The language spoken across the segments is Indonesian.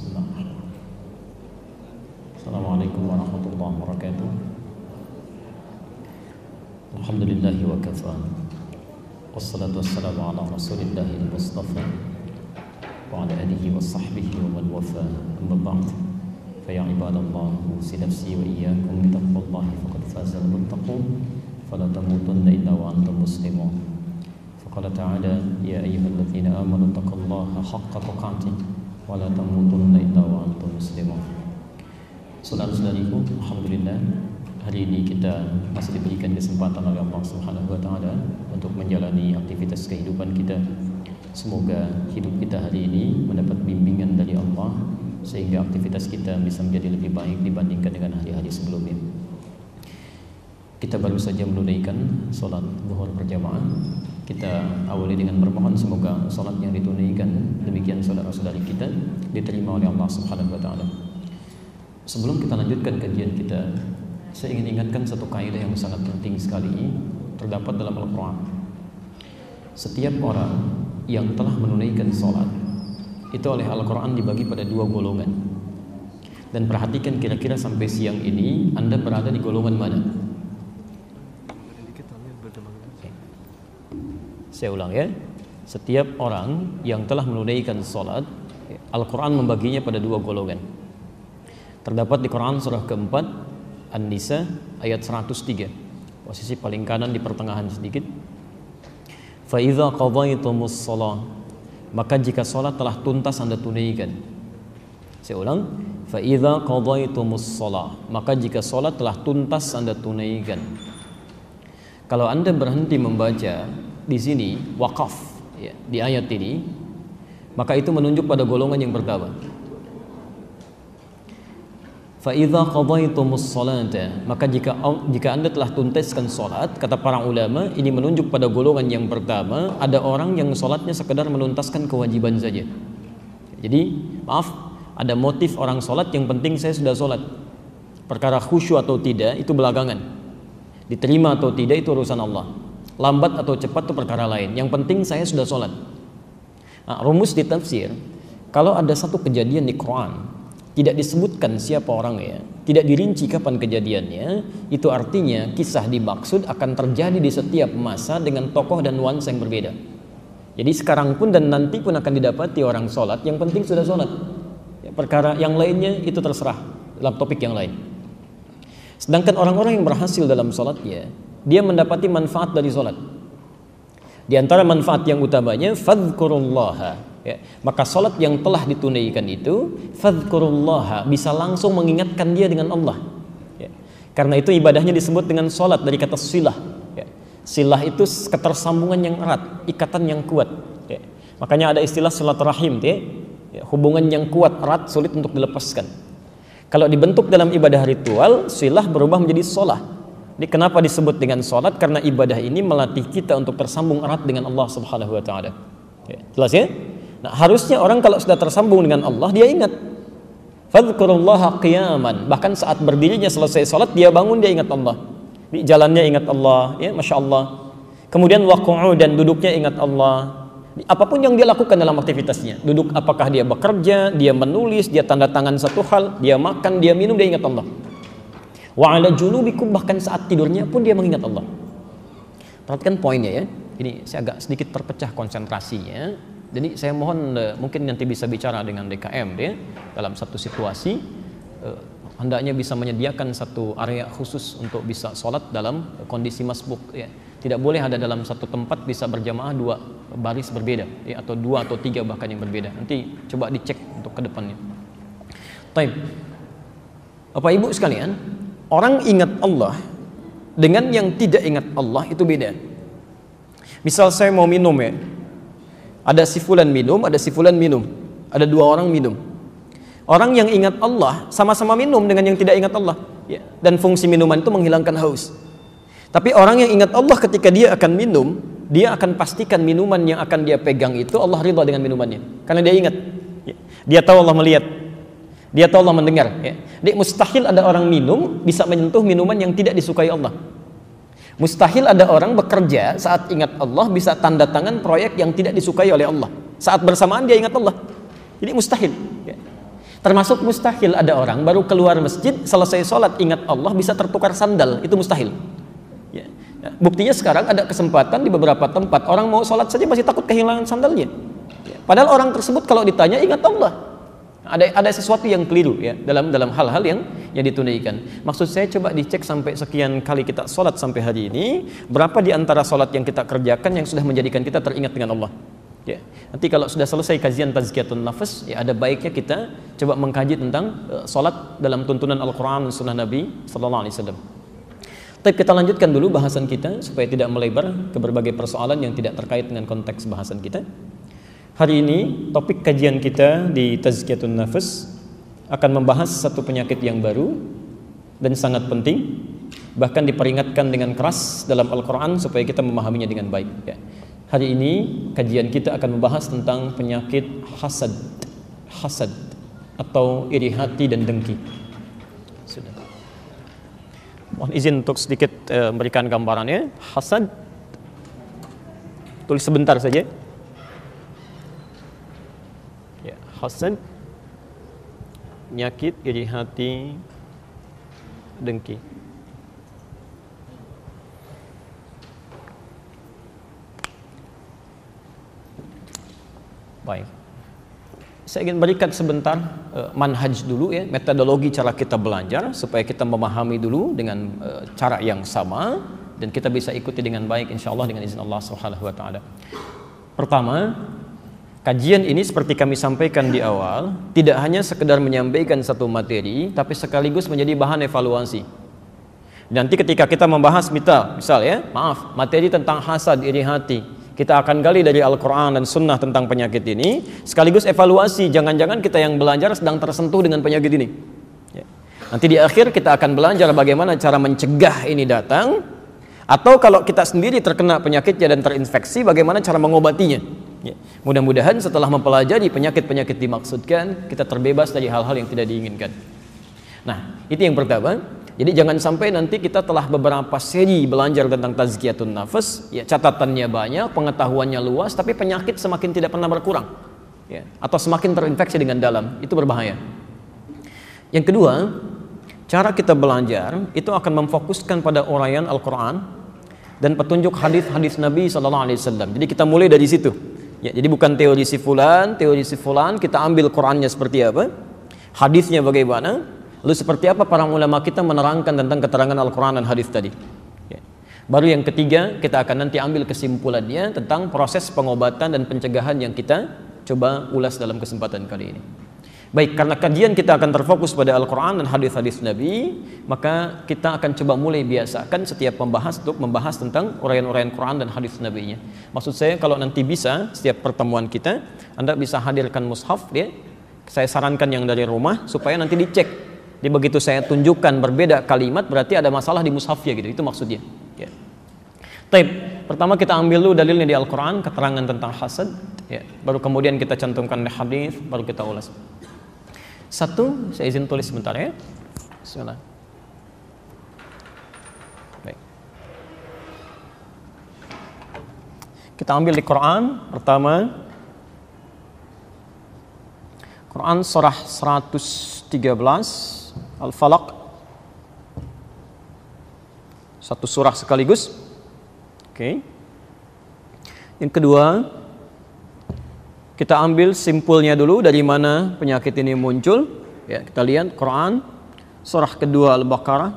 Bismillah. Assalamualaikum warahmatullahi wabarakatuh. Alhamdulillahi wa kafa. Wassalatu wassalamu ala rasulillahil mustafa wa ala alihi wa sahbihi wa man wafa. Amma ba'd. Fa ya ibadallah, usi nafsi wa iyyakum bi taqwallahi faqad fazal muttaqun. Fala tamutunna illa wa antum muslimun. Faqala ta'ala ya ayyuhalladzina amanu taqullaha haqqa tuqatih wa la tamutunna illa wa antum muslimun. Saudara-saudariku, alhamdulillah hari ini kita masih diberikan kesempatan oleh Allah Subhanahu wa taala untuk menjalani aktivitas kehidupan kita. Semoga hidup kita hari ini mendapat bimbingan dari Allah sehingga aktivitas kita bisa menjadi lebih baik dibandingkan dengan hari-hari sebelumnya. Kita baru saja menunaikan salat zuhur berjamaah. Kita awali dengan bermohon semoga salat yang ditunaikan demikian saudara-saudari kita diterima oleh Allah Subhanahu wa taala. Sebelum kita lanjutkan kajian kita, saya ingin ingatkan satu kaidah yang sangat penting sekali terdapat dalam Al-Quran. Setiap orang yang telah menunaikan salat itu oleh Al-Quran dibagi pada dua golongan. Dan perhatikan kira-kira sampai siang ini Anda berada di golongan mana? Saya ulang ya. Setiap orang yang telah menunaikan salat, Al-Quran membaginya pada dua golongan. Terdapat di Quran surah keempat An-Nisa ayat 103, posisi paling kanan di pertengahan sedikit. Fa idza qadaytumus shalah, maka jika salat telah tuntas Anda tunaikan. Saya ulang, fa idza qadaytumus shalah, maka jika salat telah tuntas Anda tunaikan. Kalau Anda berhenti membaca di sini waqaf ya, di ayat ini, maka itu menunjuk pada golongan yang pertama. Fa idza qadaytumus salata, maka jika Anda telah tuntaskan salat, kata para ulama, ini menunjuk pada golongan yang pertama. Ada orang yang salatnya sekedar menuntaskan kewajiban saja. Jadi, maaf, ada motif orang salat yang penting saya sudah salat. Perkara khusyuk atau tidak itu belakangan. Diterima atau tidak itu urusan Allah. Lambat atau cepat itu perkara lain. Yang penting saya sudah salat. Nah, rumus di tafsir, kalau ada satu kejadian di Quran tidak disebutkan siapa orangnya, tidak dirinci kapan kejadiannya, itu artinya kisah dimaksud akan terjadi di setiap masa dengan tokoh dan nuansa yang berbeda. Jadi sekarang pun dan nanti pun akan didapati orang sholat, yang penting sudah sholat. Ya, perkara yang lainnya itu terserah dalam topik yang lain. Sedangkan orang-orang yang berhasil dalam sholatnya, dia mendapati manfaat dari sholat. Di antara manfaat yang utamanya, fadhkurullaha. Ya, maka salat yang telah ditunaikan itu fadhkurullaha, bisa langsung mengingatkan dia dengan Allah ya. Karena itu ibadahnya disebut dengan salat dari kata silah ya. Silah itu ketersambungan yang erat, ikatan yang kuat ya. Makanya ada istilah silaturahim ya. Hubungan yang kuat, erat, sulit untuk dilepaskan. Kalau dibentuk dalam ibadah ritual, silah berubah menjadi sholah. Jadi kenapa disebut dengan salat? Karena ibadah ini melatih kita untuk tersambung erat dengan Allah Subhanahu wa taala ya. Jelas ya? Nah, harusnya orang kalau sudah tersambung dengan Allah, dia ingat. Fadhkurullaha qiyaman. Bahkan saat berdirinya selesai salat, dia bangun, dia ingat Allah. Di jalannya ingat Allah, ya, Masya Allah. Kemudian wa qu'udan, duduknya ingat Allah. Apapun yang dia lakukan dalam aktivitasnya, duduk, apakah dia bekerja, dia menulis, dia tanda tangan satu hal, dia makan, dia minum, dia ingat Allah. Wa ala junubikum, bahkan saat tidurnya pun dia mengingat Allah. Perhatikan poinnya ya. Ini saya agak sedikit terpecah konsentrasinya. Jadi saya mohon mungkin nanti bisa bicara dengan DKM ya, dalam satu situasi hendaknya bisa menyediakan satu area khusus untuk bisa sholat dalam kondisi masbuk ya. Tidak boleh ada dalam satu tempat bisa berjamaah dua baris berbeda ya, atau dua atau tiga bahkan yang berbeda. Nanti coba dicek untuk ke depannya. Baik. Bapak Ibu sekalian, orang ingat Allah dengan yang tidak ingat Allah itu beda. Misal saya mau minum ya, ada si fulan minum, ada si fulan minum, ada dua orang minum. Orang yang ingat Allah sama-sama minum dengan yang tidak ingat Allah ya. Dan fungsi minuman itu menghilangkan haus. Tapi orang yang ingat Allah ketika dia akan minum, dia akan pastikan minuman yang akan dia pegang itu Allah ridha dengan minumannya, karena dia ingat ya. Dia tahu Allah melihat, dia tahu Allah mendengar ya. Jadi mustahil ada orang minum bisa menyentuh minuman yang tidak disukai Allah. Mustahil ada orang bekerja saat ingat Allah bisa tanda tangan proyek yang tidak disukai oleh Allah. Saat bersamaan dia ingat Allah. Jadi mustahil ya. Termasuk mustahil ada orang baru keluar masjid, selesai sholat ingat Allah bisa tertukar sandal, itu mustahil. Ya. Buktinya sekarang ada kesempatan di beberapa tempat orang mau sholat saja masih takut kehilangan sandalnya. Ya. Padahal orang tersebut kalau ditanya ingat Allah. Ada sesuatu yang keliru ya dalam hal-hal yang ditunaikan. Maksud saya coba dicek sampai sekian kali kita sholat sampai hari ini, berapa di antara sholat yang kita kerjakan yang sudah menjadikan kita teringat dengan Allah. Ya. Nanti kalau sudah selesai kajian tazkiyatun nafas, ya ada baiknya kita coba mengkaji tentang sholat dalam tuntunan Al-Quran dan Sunnah Nabi Sallallahu Alaihi Wasallam. Tapi kita lanjutkan dulu bahasan kita supaya tidak melebar ke berbagai persoalan yang tidak terkait dengan konteks bahasan kita. Hari ini topik kajian kita di tazkiyatun nafas akan membahas satu penyakit yang baru dan sangat penting, bahkan diperingatkan dengan keras dalam Al-Quran supaya kita memahaminya dengan baik. Ya. Hari ini kajian kita akan membahas tentang penyakit hasad atau iri hati dan dengki. Sudah. Mohon izin untuk sedikit memberikan gambarannya. Hasad, tulis sebentar saja. Ya, hasad, penyakit iri hati, dengki. Baik. Saya ingin berikan sebentar manhaj dulu ya, metodologi cara kita belajar supaya kita memahami dulu dengan cara yang sama dan kita bisa ikuti dengan baik insyaallah dengan izin Allah Subhanahu wa taala. Pertama, kajian ini seperti kami sampaikan di awal, tidak hanya sekedar menyampaikan satu materi tapi sekaligus menjadi bahan evaluasi. Nanti ketika kita membahas misal ya, materi tentang hasad, iri hati, kita akan gali dari Al-Quran dan Sunnah tentang penyakit ini, sekaligus evaluasi, jangan-jangan kita yang belajar sedang tersentuh dengan penyakit ini. Ya. Nanti di akhir kita akan belajar bagaimana cara mencegah ini datang, atau kalau kita sendiri terkena penyakitnya dan terinfeksi, bagaimana cara mengobatinya. Ya. Mudah-mudahan setelah mempelajari penyakit-penyakit dimaksudkan, kita terbebas dari hal-hal yang tidak diinginkan. Nah, itu yang pertama. Jadi jangan sampai nanti kita telah beberapa seri belajar tentang tazkiyatun nafas, ya catatannya banyak, pengetahuannya luas, tapi penyakit semakin tidak pernah berkurang, ya, atau semakin terinfeksi dengan dalam, itu berbahaya. Yang kedua, cara kita belajar itu akan memfokuskan pada uraian Al-Quran dan petunjuk hadis-hadis Nabi Sallallahu Alaihi Wasallam. Jadi kita mulai dari situ. Ya, jadi bukan teori si fulan, kita ambil Qurannya seperti apa, hadisnya bagaimana. Lalu seperti apa para ulama kita menerangkan tentang keterangan Al-Quran dan hadis tadi. Ya. Baru yang ketiga, kita akan nanti ambil kesimpulannya tentang proses pengobatan dan pencegahan yang kita coba ulas dalam kesempatan kali ini. Baik, karena kajian kita akan terfokus pada Al-Quran dan hadis-hadis Nabi, maka kita akan coba mulai biasakan setiap pembahas untuk membahas tentang uraian-uraian Quran dan hadis Nabi-nya. Maksud saya kalau nanti bisa, setiap pertemuan kita, Anda bisa hadirkan mushaf, ya. Saya sarankan yang dari rumah supaya nanti dicek. Jadi begitu saya tunjukkan berbeda kalimat berarti ada masalah di mushafnya gitu, itu maksudnya. Ya. Taib, pertama kita ambil dulu dalilnya di Al-Quran, keterangan tentang hasad, ya. Baru kemudian kita cantumkan di hadis, baru kita ulas. Satu, saya izin tulis sebentar ya. Bismillah. Baik. Kita ambil di Quran, pertama Quran surah 113 Al-Falaq, satu surah sekaligus. Oke. Yang kedua, kita ambil simpulnya dulu dari mana penyakit ini muncul. Ya, kita lihat Quran surah kedua Al-Baqarah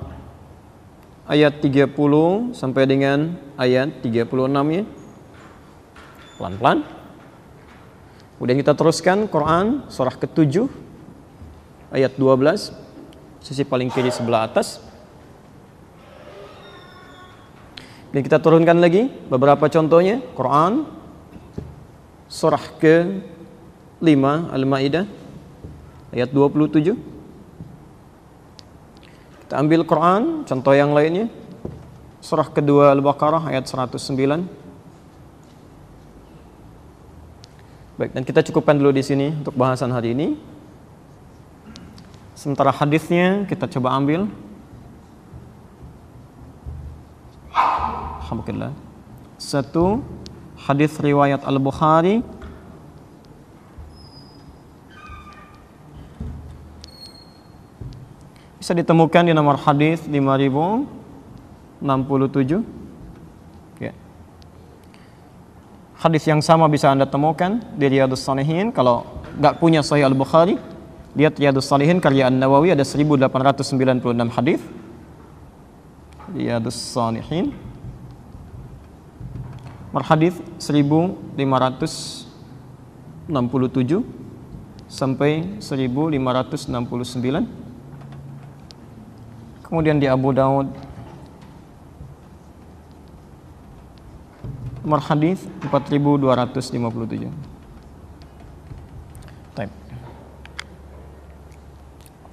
ayat 30 sampai dengan ayat 36 ya. Pelan-pelan. Kemudian kita teruskan Quran surah ke-7 ayat 12, sisi paling kiri sebelah atas. Dan kita turunkan lagi beberapa contohnya. Quran surah ke-5 Al-Maidah ayat 27. Kita ambil Quran contoh yang lainnya. Surah kedua Al-Baqarah ayat 109. Baik, dan kita cukupkan dulu di sini untuk bahasan hari ini. Sementara hadisnya kita coba ambil. Alhamdulillah. Satu, hadis riwayat Al-Bukhari bisa ditemukan di nomor hadis 5067. Ya. Hadis yang sama bisa Anda temukan di Riyadhus Shalihin. Kalau nggak punya Sahih Al-Bukhari, lihat Riyadhus Shalihin karya An-Nawawi, ada 1896 hadis. Riyadhus Shalihin nomor hadis 1567 sampai 1569. Kemudian di Abu Daud nomor hadis 4257. Baik.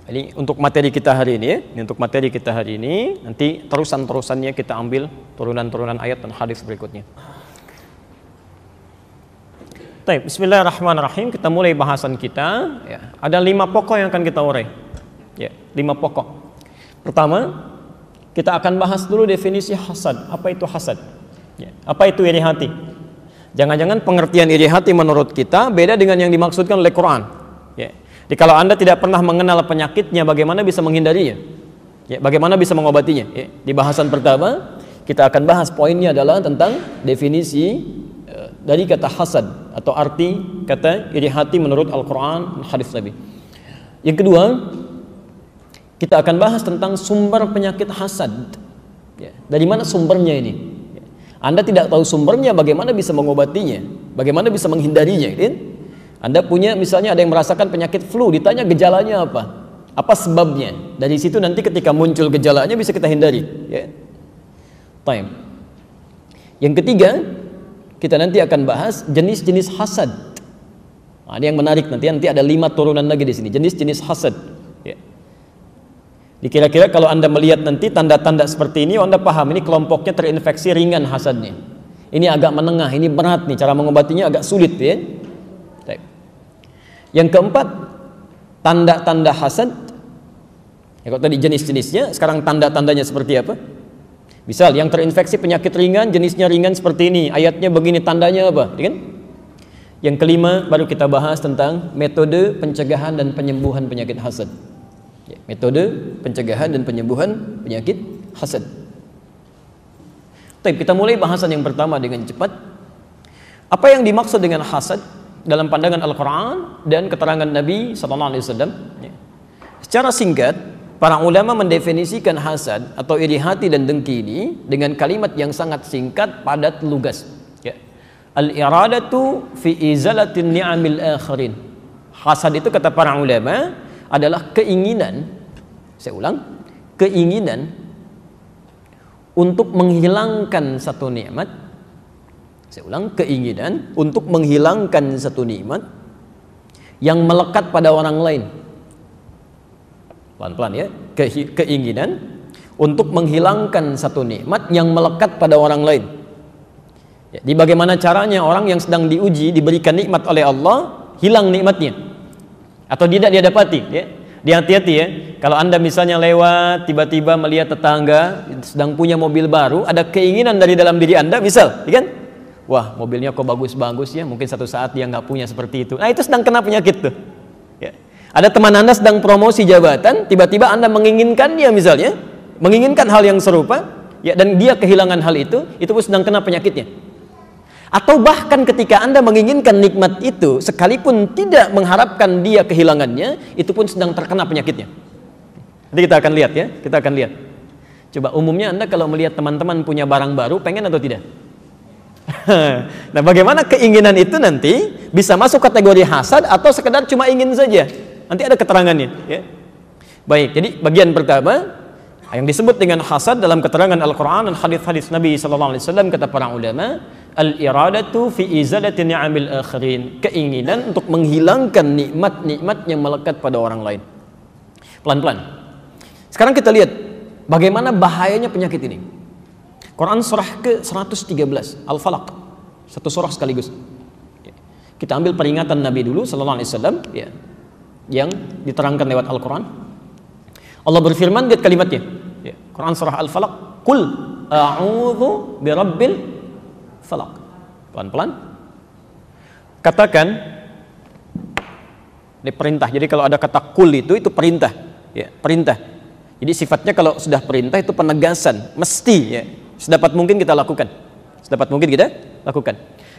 Ini untuk materi kita hari ini ya. Ini untuk materi kita hari ini. Nanti terusannya kita ambil turunan-turunan ayat dan hadis berikutnya. Baik, bismillahirrahmanirrahim. Kita mulai bahasan kita ya. Ada 5 pokok yang akan kita urai. Ya, 5 pokok. Pertama, kita akan bahas dulu definisi hasad. Apa itu hasad? Ya. Apa itu iri hati? Jangan-jangan pengertian iri hati menurut kita beda dengan yang dimaksudkan oleh Quran. Ya. Jadi kalau Anda tidak pernah mengenal penyakitnya, bagaimana bisa menghindarinya? Ya, bagaimana bisa mengobatinya? Ya. Di bahasan pertama, kita akan bahas poinnya adalah tentang definisi dari kata hasad atau arti kata iri hati menurut Al-Quran dan hadis Nabi. Yang kedua, kita akan bahas tentang sumber penyakit hasad. Ya. Dari mana sumbernya ini? Anda tidak tahu sumbernya, bagaimana bisa mengobatinya? Bagaimana bisa menghindarinya? Kan? Anda punya, misalnya ada yang merasakan penyakit flu, ditanya gejalanya apa? Apa sebabnya? Dari situ nanti ketika muncul gejalanya bisa kita hindari. Ya. Time. Yang ketiga, kita nanti akan bahas jenis-jenis hasad. Nah, ini yang menarik, nanti ada 5 turunan lagi di sini, jenis-jenis hasad. Ya. Kira-kira kalau Anda melihat nanti tanda-tanda seperti ini, Anda paham ini kelompoknya terinfeksi ringan hasadnya. Ini agak menengah, ini berat nih, cara mengobatinya agak sulit ya. Yang keempat, tanda-tanda hasad. Ya, kalau tadi jenis-jenisnya, sekarang tanda-tandanya seperti apa? Misal yang terinfeksi penyakit ringan, jenisnya ringan seperti ini, ayatnya begini, tandanya apa? Kan? Yang kelima baru kita bahas tentang metode pencegahan dan penyembuhan penyakit hasad. Ya, metode pencegahan dan penyembuhan penyakit hasad. Baik, kita mulai bahasan yang pertama dengan cepat. Apa yang dimaksud dengan hasad dalam pandangan Al-Quran dan keterangan Nabi SAW? Ya. Secara singkat, para ulama mendefinisikan hasad atau iri hati dan dengki ini dengan kalimat yang sangat singkat, padat, lugas. Ya. Al-iradatu fi izalatin ni'amil akhirin. Hasad itu kata para ulama adalah keinginan, saya ulang, keinginan untuk menghilangkan satu nikmat. Saya ulang, keinginan untuk menghilangkan satu nikmat yang melekat pada orang lain. Pelan-pelan ya, keinginan untuk menghilangkan satu nikmat yang melekat pada orang lain. Jadi bagaimana caranya orang yang sedang diuji, diberikan nikmat oleh Allah, hilang nikmatnya atau tidak dia dapati ya. Dia hati-hati ya, kalau Anda misalnya lewat tiba-tiba melihat tetangga sedang punya mobil baru, ada keinginan dari dalam diri Anda, misal ya kan, wah mobilnya kok bagus-bagus ya, mungkin satu saat dia nggak punya seperti itu. Nah itu sedang kena penyakit tuh ya. Ada teman Anda sedang promosi jabatan, tiba-tiba Anda menginginkannya misalnya, menginginkan hal yang serupa ya, dan dia kehilangan hal itu pun sedang kena penyakitnya. Atau bahkan ketika Anda menginginkan nikmat itu, sekalipun tidak mengharapkan dia kehilangannya, itu pun sedang terkena penyakitnya. Nanti kita akan lihat ya, kita akan lihat. Coba umumnya Anda kalau melihat teman-teman punya barang baru, pengen atau tidak? Nah bagaimana keinginan itu nanti bisa masuk kategori hasad atau sekedar cuma ingin saja? Nanti ada keterangannya ya. Baik, jadi bagian pertama yang disebut dengan hasad dalam keterangan Al-Quran dan hadis-hadis Nabi SAW, kata para ulama, al-iradatu fi izalati ni'amil akhirin, keinginan untuk menghilangkan nikmat-nikmat yang melekat pada orang lain. Pelan-pelan. Sekarang kita lihat bagaimana bahayanya penyakit ini. Quran surah ke-113 Al-Falaq, satu surah sekaligus. Kita ambil peringatan Nabi dulu SAW ya, yang diterangkan lewat Al-Quran. Allah berfirman, lihat kalimatnya ya. Quran surah Al-Falaq, Qul a'udhu birabbil falaq. Pelan-pelan. Katakan, ini perintah. Jadi kalau ada kata kul itu perintah ya, perintah. Jadi sifatnya kalau sudah perintah itu penegasan, mesti ya. Sedapat mungkin kita lakukan. Sedapat mungkin kita lakukan.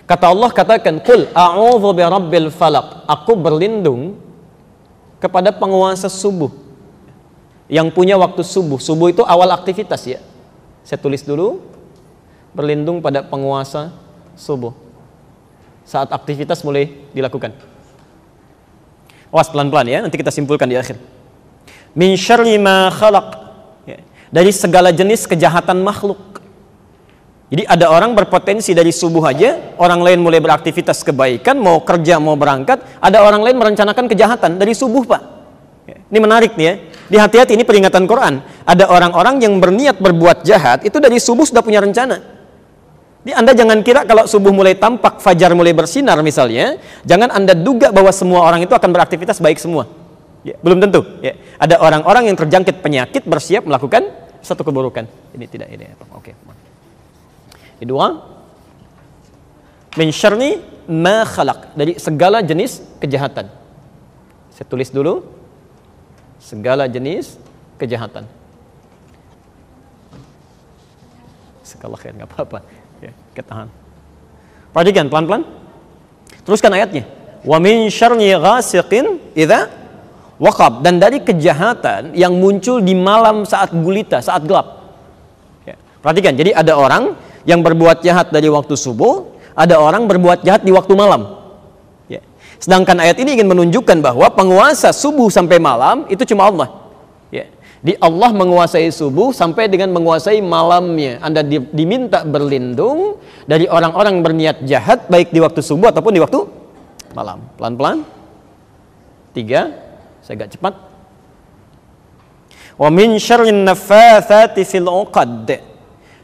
Kata Allah, katakan, "Qul a'udzu birabbil falaq." Aku berlindung kepada penguasa subuh. Yang punya waktu subuh. Subuh itu awal aktivitas ya. Saya tulis dulu, berlindung pada penguasa subuh. Saat aktivitas mulai dilakukan. Awas pelan-pelan ya, nanti kita simpulkan di akhir. Min syarri ma khalaq. Ya. Dari segala jenis kejahatan makhluk. Jadi ada orang berpotensi dari subuh aja, orang lain mulai beraktivitas kebaikan, mau kerja, mau berangkat, ada orang lain merencanakan kejahatan dari subuh, Pak. Ini menarik nih ya. Di hati-hati, ini peringatan Quran. Ada orang-orang yang berniat berbuat jahat, itu dari subuh sudah punya rencana. Jadi Anda jangan kira kalau subuh mulai tampak, fajar mulai bersinar misalnya, jangan Anda duga bahwa semua orang itu akan beraktivitas baik semua. Ya, belum tentu. Ya. Ada orang-orang yang terjangkit penyakit bersiap melakukan satu keburukan. Ini tidak ini. Oke. Kedua, min syarri ma khalaq, dari segala jenis kejahatan. Saya tulis dulu, segala jenis kejahatan. Segala khair, nggak apa-apa. Ya, ketahan. Perhatikan pelan-pelan. Teruskan ayatnya. Wa min syarri ghasiqin idza waqab, dan dari kejahatan yang muncul di malam saat gulita, saat gelap. Ya. Perhatikan, jadi ada orang yang berbuat jahat dari waktu subuh, ada orang berbuat jahat di waktu malam. Ya. Sedangkan ayat ini ingin menunjukkan bahwa penguasa subuh sampai malam itu cuma Allah. Ya. Di Allah menguasai subuh sampai dengan menguasai malamnya. Anda diminta berlindung dari orang-orang berniat jahat baik di waktu subuh ataupun di waktu malam. Pelan-pelan. 3, saya agak cepat. Wa min syarrin naffatsati fil 'uqad,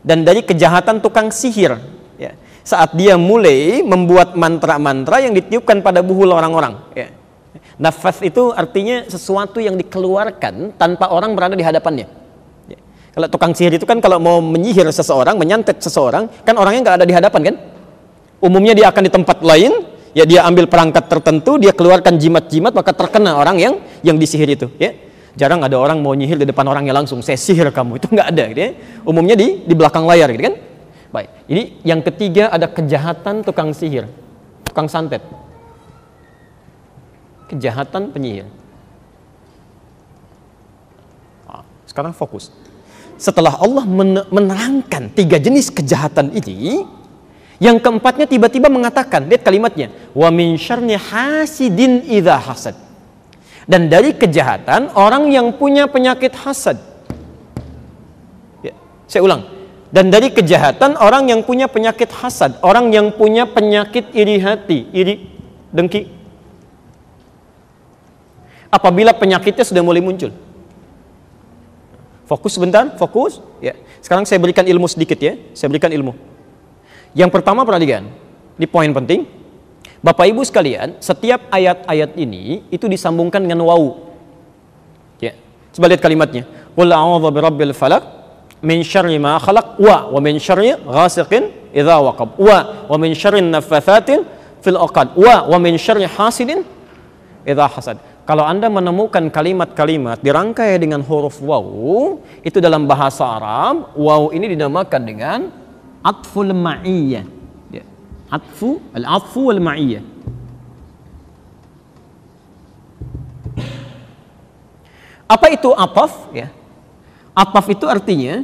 dan dari kejahatan tukang sihir ya, saat dia mulai membuat mantra-mantra yang ditiupkan pada buhul orang-orang ya. Nafas itu artinya sesuatu yang dikeluarkan tanpa orang berada di hadapannya ya. Kalau tukang sihir itu kan kalau mau menyihir seseorang, menyantet seseorang, kan orangnya nggak ada di hadapan kan, umumnya dia akan di tempat lain ya, dia ambil perangkat tertentu, dia keluarkan jimat-jimat, maka terkena orang yang disihir itu ya. Jarang ada orang mau nyihir di depan orangnya langsung, saya sihir kamu, itu nggak ada gitu ya. Umumnya di belakang layar gitu kan. Baik, jadi yang ketiga ada kejahatan tukang sihir, tukang santet, kejahatan penyihir. Sekarang fokus. Setelah Allah menerangkan 3 jenis kejahatan ini, yang keempatnya tiba-tiba mengatakan, lihat kalimatnya, wa min syarri hasidin idza hasad, dan dari kejahatan orang yang punya penyakit hasad ya, saya ulang, dan dari kejahatan orang yang punya penyakit hasad, orang yang punya penyakit iri hati, iri, dengki, apabila penyakitnya sudah mulai muncul. Fokus sebentar, fokus ya. Sekarang saya berikan ilmu sedikit ya, saya berikan ilmu. Yang pertama, perhatikan, ini poin penting. Bapak Ibu sekalian, setiap ayat-ayat ini itu disambungkan dengan wawu. Ya. Coba lihat kalimatnya. Qul a'udzu birabbil falaq min syarri ma khalaq wa min syarri ghasiqin idza waqab wa min syarri naffatsatin fil 'uqad wa min syarri hasidin idza hasad. Kalau Anda menemukan kalimat-kalimat dirangkai dengan huruf wawu, itu dalam bahasa Arab, wawu ini dinamakan dengan atful ma'iyyah. Al-atfu wal ma'iyyah. Apa itu ataf ya? Ataf itu artinya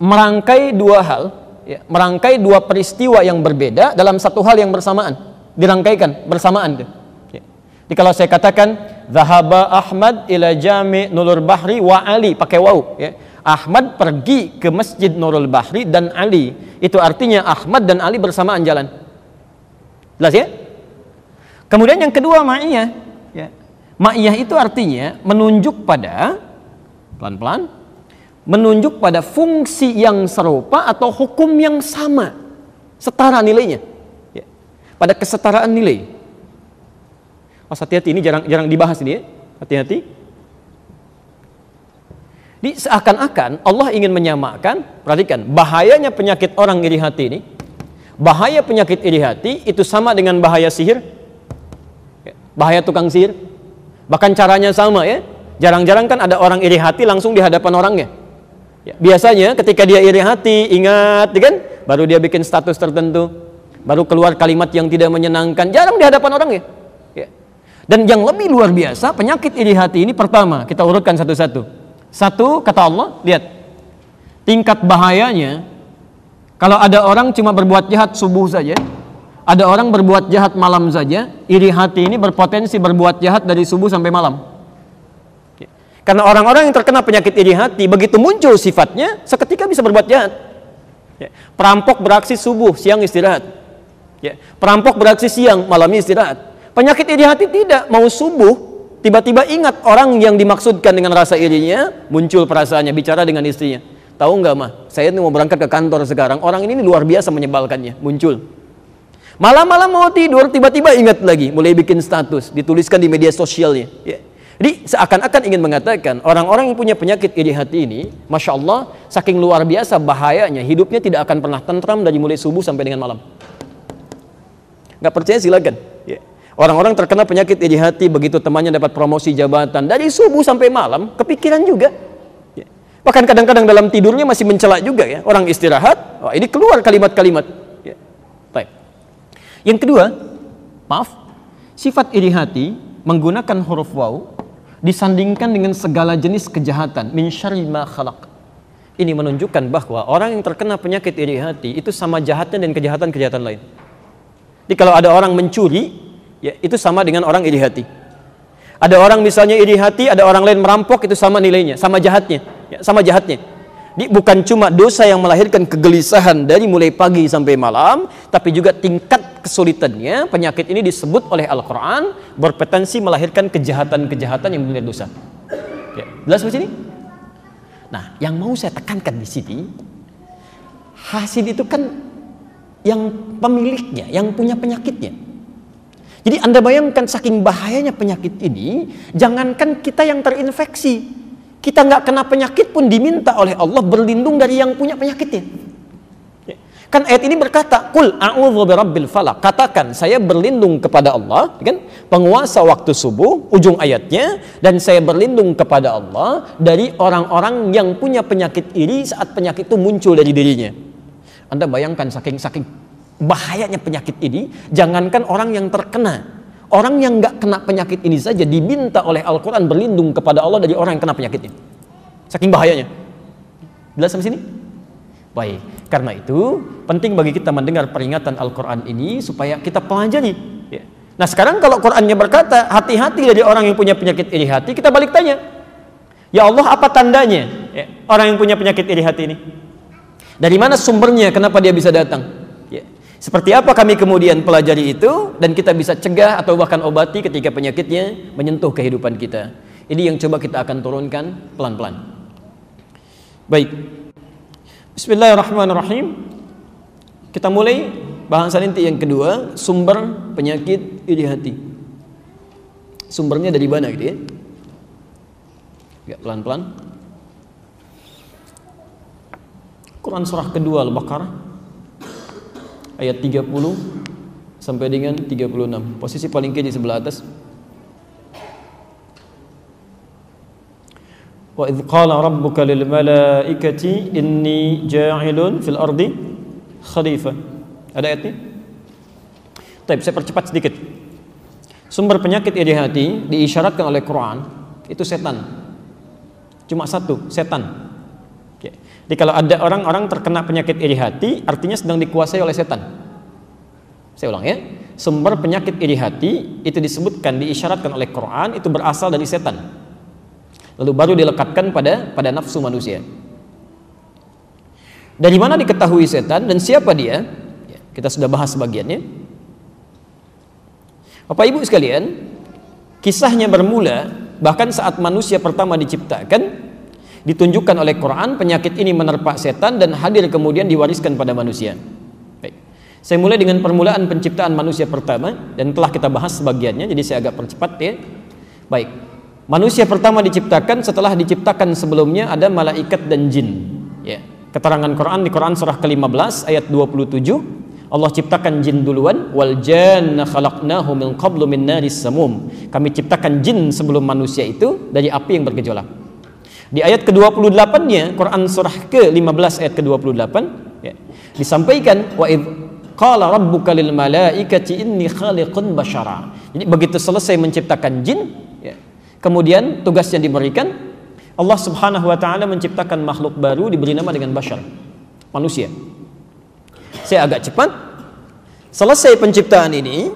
merangkai 2 hal ya, merangkai 2 peristiwa yang berbeda dalam satu hal yang bersamaan, dirangkaikan bersamaan tuh. Ya. Jadi kalau saya katakan zahaba Ahmad ila jami' Nurul Bahri wa Ali, pakai wawu ya. Ahmad pergi ke Masjid Nurul Bahri dan Ali, itu artinya Ahmad dan Ali bersamaan jalan. Jelas ya? Kemudian yang kedua ma'iyah ya. Ma'iyah itu artinya menunjuk pada, pelan-pelan, menunjuk pada fungsi yang serupa atau hukum yang sama, setara nilainya ya. Pada kesetaraan nilai. Oh, hati-hati, ini jarang dibahas ini ya. Hati-hati. Di seakan-akan Allah ingin menyamakan, perhatikan, bahayanya penyakit orang iri hati ini. Bahaya penyakit iri hati itu sama dengan bahaya sihir, bahaya tukang sihir. Bahkan caranya sama ya. Jarang-jarang kan ada orang iri hati langsung di hadapan orangnya. Ya, biasanya ketika dia iri hati, ingat, kan? Baru dia bikin status tertentu, baru keluar kalimat yang tidak menyenangkan, jarang di hadapan orangnya. Ya. Dan yang lebih luar biasa, penyakit iri hati ini pertama, kita urutkan satu-satu. Satu, kata Allah, lihat, tingkat bahayanya, kalau ada orang cuma berbuat jahat subuh saja, ada orang berbuat jahat malam saja, iri hati ini berpotensi berbuat jahat dari subuh sampai malam. Karena orang-orang yang terkena penyakit iri hati, begitu muncul sifatnya, seketika bisa berbuat jahat. Ya. Perampok beraksi subuh, siang istirahat. Ya. Perampok beraksi siang, malamnya istirahat. Penyakit iri hati tidak, mau subuh, tiba-tiba ingat orang yang dimaksudkan dengan rasa irinya, muncul perasaannya, bicara dengan istrinya. Tahu nggak mah, saya ini mau berangkat ke kantor sekarang, orang ini luar biasa menyebalkannya, muncul. Malam-malam mau tidur, tiba-tiba ingat lagi, mulai bikin status, dituliskan di media sosialnya. Ya. Jadi seakan-akan ingin mengatakan orang-orang yang punya penyakit iri hati ini, Masya Allah, saking luar biasa bahayanya, hidupnya tidak akan pernah tentram dari mulai subuh sampai dengan malam. Nggak percaya silakan. Ya. Orang-orang terkena penyakit iri hati, begitu temannya dapat promosi jabatan, dari subuh sampai malam, kepikiran juga. Ya. Bahkan kadang-kadang dalam tidurnya masih mencela juga ya. Orang istirahat, oh, ini keluar kalimat-kalimat. Ya. Baik. Yang kedua, maaf, sifat iri hati menggunakan huruf waw disandingkan dengan segala jenis kejahatan, min syarri ma khalaq. Ini menunjukkan bahwa orang yang terkena penyakit iri hati itu sama jahatnya dan kejahatan-kejahatan lain. Jadi kalau ada orang mencuri, ya itu sama dengan orang iri hati. Ada orang misalnya iri hati, ada orang lain merampok, itu sama nilainya, sama jahatnya, ya, sama jahatnya. Jadi bukan cuma dosa yang melahirkan kegelisahan dari mulai pagi sampai malam, tapi juga tingkat kesulitannya. Penyakit ini disebut oleh Al-Quran berpotensi melahirkan kejahatan-kejahatan yang benar dosa. Ya, jelas di sini? Nah, yang mau saya tekankan di sini, hasil itu kan yang pemiliknya, yang punya penyakitnya. Jadi Anda bayangkan saking bahayanya penyakit ini, jangankan kita yang terinfeksi, kita nggak kena penyakit pun diminta oleh Allah berlindung dari yang punya penyakitnya. Kan ayat ini berkata, "Qul a'udzu birabbil falaq." Katakan, saya berlindung kepada Allah, kan? Penguasa waktu subuh, ujung ayatnya, dan saya berlindung kepada Allah dari orang-orang yang punya penyakit iri saat penyakit itu muncul dari dirinya. Anda bayangkan saking bahayanya penyakit ini, jangankan orang yang terkena, orang yang nggak kena penyakit ini saja diminta oleh Al-Quran berlindung kepada Allah dari orang yang kena penyakitnya. Saking bahayanya. Jelas sampai sini? Baik. Karena itu penting bagi kita mendengar peringatan Al-Quran ini supaya kita pelajari. Ya. Nah sekarang kalau Qurannya berkata hati-hati dari orang yang punya penyakit iri hati, kita balik tanya, ya Allah apa tandanya ya, orang yang punya penyakit iri hati ini? Dari mana sumbernya? Kenapa dia bisa datang? Seperti apa kami kemudian pelajari itu dan kita bisa cegah atau bahkan obati ketika penyakitnya menyentuh kehidupan kita. Ini yang coba kita akan turunkan pelan-pelan. Baik. Bismillahirrahmanirrahim. Kita mulai bahasan inti yang kedua, sumber penyakit iri hati. Sumbernya dari mana gitu ya? Ya, pelan-pelan. Quran surah kedua Al-Baqarah ayat 30 sampai dengan 36. Posisi paling kiri sebelah atas. Wa idz qala rabbuka lil malaikati inni ja'ilun fil ardi khalifah. Ada ayatnya? Baik, saya percepat sedikit. Sumber penyakit iri hati diisyaratkan oleh Quran itu setan. Cuma satu, setan. Jadi kalau ada orang-orang terkena penyakit iri hati, artinya sedang dikuasai oleh setan. Saya ulang ya, sumber penyakit iri hati itu disebutkan, diisyaratkan oleh Quran, itu berasal dari setan. Lalu baru dilekatkan pada nafsu manusia. Dari mana diketahui setan dan siapa dia? Ya, kita sudah bahas sebagiannya. Bapak Ibu sekalian, kisahnya bermula bahkan saat manusia pertama diciptakan. Ditunjukkan oleh Quran penyakit ini menerpa setan dan hadir kemudian diwariskan pada manusia. Baik. Saya mulai dengan permulaan penciptaan manusia pertama dan telah kita bahas sebagiannya, jadi saya agak percepat ya. Baik. Manusia pertama diciptakan setelah diciptakan sebelumnya ada malaikat dan jin. Ya. Keterangan Quran di Quran surah ke-15 ayat 27, Allah ciptakan jin duluan, wal janna khalaqnahu min qablu min naris samum. Kami ciptakan jin sebelum manusia itu dari api yang bergejolak. Di ayat ke-28-nya Quran surah ke-15 ayat ke-28 ya, disampaikan wa id qala rabbuka lil malaikati inni khaliqun basyara. Jadi begitu selesai menciptakan jin ya, kemudian tugas yang diberikan Allah Subhanahu wa taala menciptakan makhluk baru diberi nama dengan basyar, manusia. Saya agak cepat. Selesai penciptaan ini,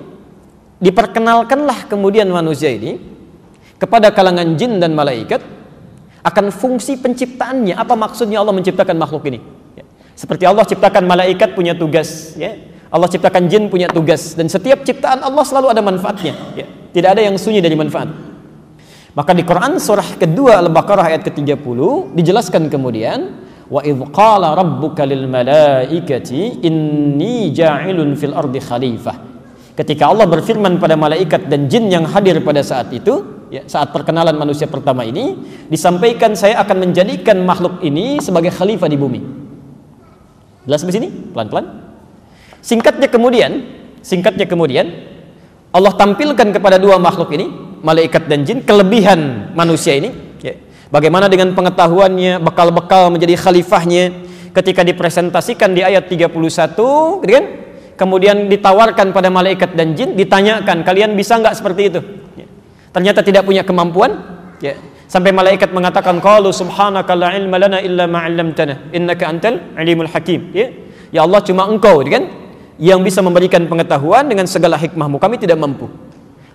diperkenalkanlah kemudian manusia ini kepada kalangan jin dan malaikat akan fungsi penciptaannya. Apa maksudnya Allah menciptakan makhluk ini? Ya. Seperti Allah ciptakan malaikat punya tugas, ya. Allah ciptakan jin punya tugas, dan setiap ciptaan Allah selalu ada manfaatnya. Ya. Tidak ada yang sunyi dari manfaat. Maka di Quran surah kedua Al-Baqarah ayat ke-30 dijelaskan kemudian, wa idh qala rabbuka lil malaikati inni ja'ilun fil ardi khalifah. Ketika Allah berfirman pada malaikat dan jin yang hadir pada saat itu, ya, saat perkenalan manusia pertama ini, disampaikan saya akan menjadikan makhluk ini sebagai khalifah di bumi. Jelas di sini? Pelan-pelan. Singkatnya kemudian Allah tampilkan kepada dua makhluk ini, malaikat dan jin, kelebihan manusia ini, ya. Bagaimana dengan pengetahuannya, bekal-bekal menjadi khalifahnya. Ketika dipresentasikan di ayat 31, gitu kan? Kemudian ditawarkan pada malaikat dan jin, ditanyakan, kalian bisa nggak seperti itu? Ya. Ternyata tidak punya kemampuan, ya. Sampai malaikat mengatakan, qalu subhanaka la ilma lana illa ma 'allamtana innaka antal alimul hakim. Ya. Ya Allah, cuma Engkau, gitu kan, yang bisa memberikan pengetahuan dengan segala hikmahmu, kami tidak mampu.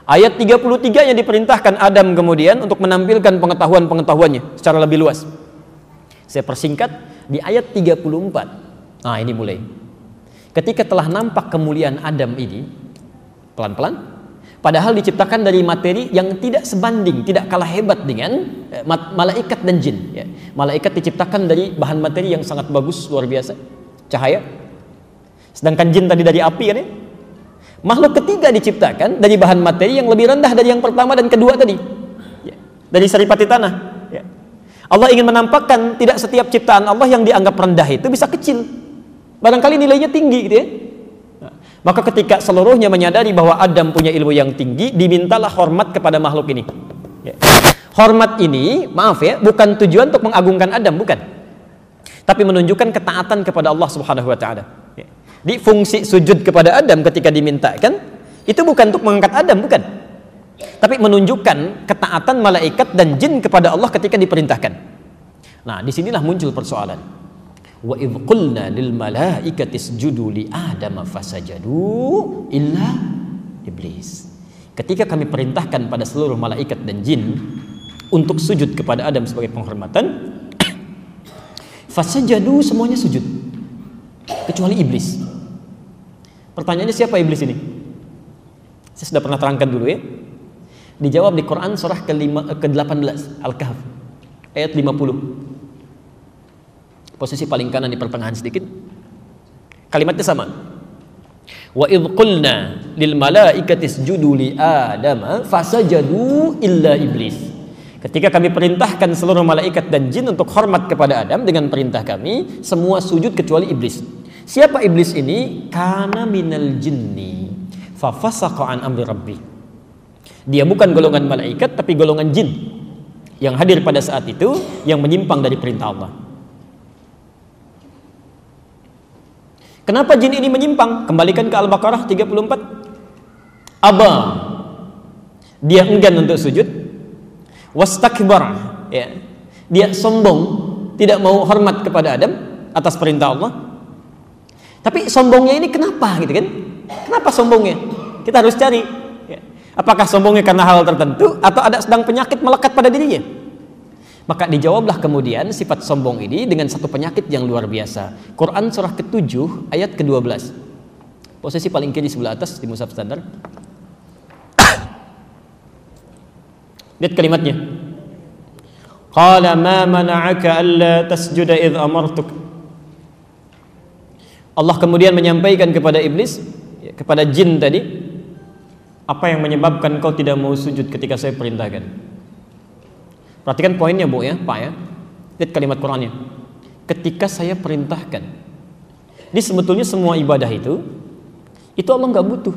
Ayat 33 yang diperintahkan Adam kemudian untuk menampilkan pengetahuan-pengetahuannya secara lebih luas. Saya persingkat di ayat 34. Nah, ini mulai. Ketika telah nampak kemuliaan Adam ini, pelan-pelan, padahal diciptakan dari materi yang tidak sebanding, tidak kalah hebat dengan malaikat dan jin. Ya. Malaikat diciptakan dari bahan materi yang sangat bagus, luar biasa, cahaya. Sedangkan jin tadi dari api, kan ya? Makhluk ketiga diciptakan dari bahan materi yang lebih rendah dari yang pertama dan kedua tadi, ya, dari saripati tanah. Ya. Allah ingin menampakkan tidak setiap ciptaan Allah yang dianggap rendah itu bisa kecil, barangkali nilainya tinggi, gitu ya. Nah, maka ketika seluruhnya menyadari bahwa Adam punya ilmu yang tinggi, dimintalah hormat kepada makhluk ini. Ya. Hormat ini, maaf ya, bukan tujuan untuk mengagungkan Adam, bukan, tapi menunjukkan ketaatan kepada Allah Subhanahu wa taala. Ya. Di fungsi sujud kepada Adam ketika dimintakan itu bukan untuk mengangkat Adam, bukan, tapi menunjukkan ketaatan malaikat dan jin kepada Allah ketika diperintahkan. Nah, disinilah muncul persoalan. Wa idh qulna lil malaikati isjudu li Adama fasajadu illa iblis. Ketika kami perintahkan pada seluruh malaikat dan jin untuk sujud kepada Adam sebagai penghormatan, fasajadu, semuanya sujud kecuali iblis. Pertanyaannya, siapa iblis ini? Saya sudah pernah terangkan dulu, ya. Dijawab di Quran surah ke-18 Al-Kahf ayat 50. Posisi paling kanan di pertengahan sedikit. Kalimatnya sama. Wa idh qulna lil malaikati isjudu li Adama fasajadu illa iblis. Ketika kami perintahkan seluruh malaikat dan jin untuk hormat kepada Adam dengan perintah kami, semua sujud kecuali iblis. Siapa iblis ini? Kana minal jinni fa fasaqa an amri rabbi. Dia bukan golongan malaikat tapi golongan jin yang hadir pada saat itu, yang menyimpang dari perintah Allah. Kenapa jin ini menyimpang? Kembalikan ke Al-Baqarah 34. Aba, dia enggan untuk sujud. Wastakbar, ya, dia sombong, tidak mau hormat kepada Adam atas perintah Allah. Tapi sombongnya ini kenapa, gitu kan? Kenapa sombongnya? Kita harus cari, ya. Apakah sombongnya karena hal tertentu atau ada sedang penyakit melekat pada dirinya? Maka dijawablah kemudian sifat sombong ini dengan satu penyakit yang luar biasa. Quran surah ke-7 ayat ke-12. Posisi paling kiri sebelah atas di mushaf standar. Lihat kalimatnya. Qala ma mana'aka alla tasjuda idh amartuk. Allah kemudian menyampaikan kepada iblis, kepada jin tadi, apa yang menyebabkan kau tidak mau sujud ketika saya perintahkan? Perhatikan poinnya, Bu, ya, Pak, ya. Lihat kalimat Qurannya. Ketika saya perintahkan. Ini sebetulnya semua ibadah itu Itu Allah nggak butuh.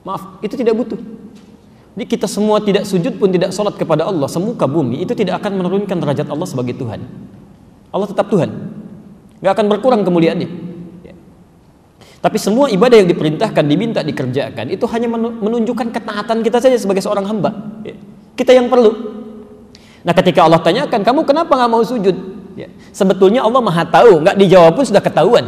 Maaf, itu tidak butuh. Jadi kita semua tidak sujud pun tidak sholat kepada Allah, semuka bumi, itu tidak akan menurunkan derajat Allah sebagai Tuhan. Allah tetap Tuhan, nggak akan berkurang kemuliaannya. Tapi semua ibadah yang diperintahkan, diminta, dikerjakan, itu hanya menunjukkan ketaatan kita saja sebagai seorang hamba. Kita yang perlu. Nah, ketika Allah tanyakan, kamu kenapa nggak mau sujud? Sebetulnya Allah maha tahu, nggak dijawab pun sudah ketahuan.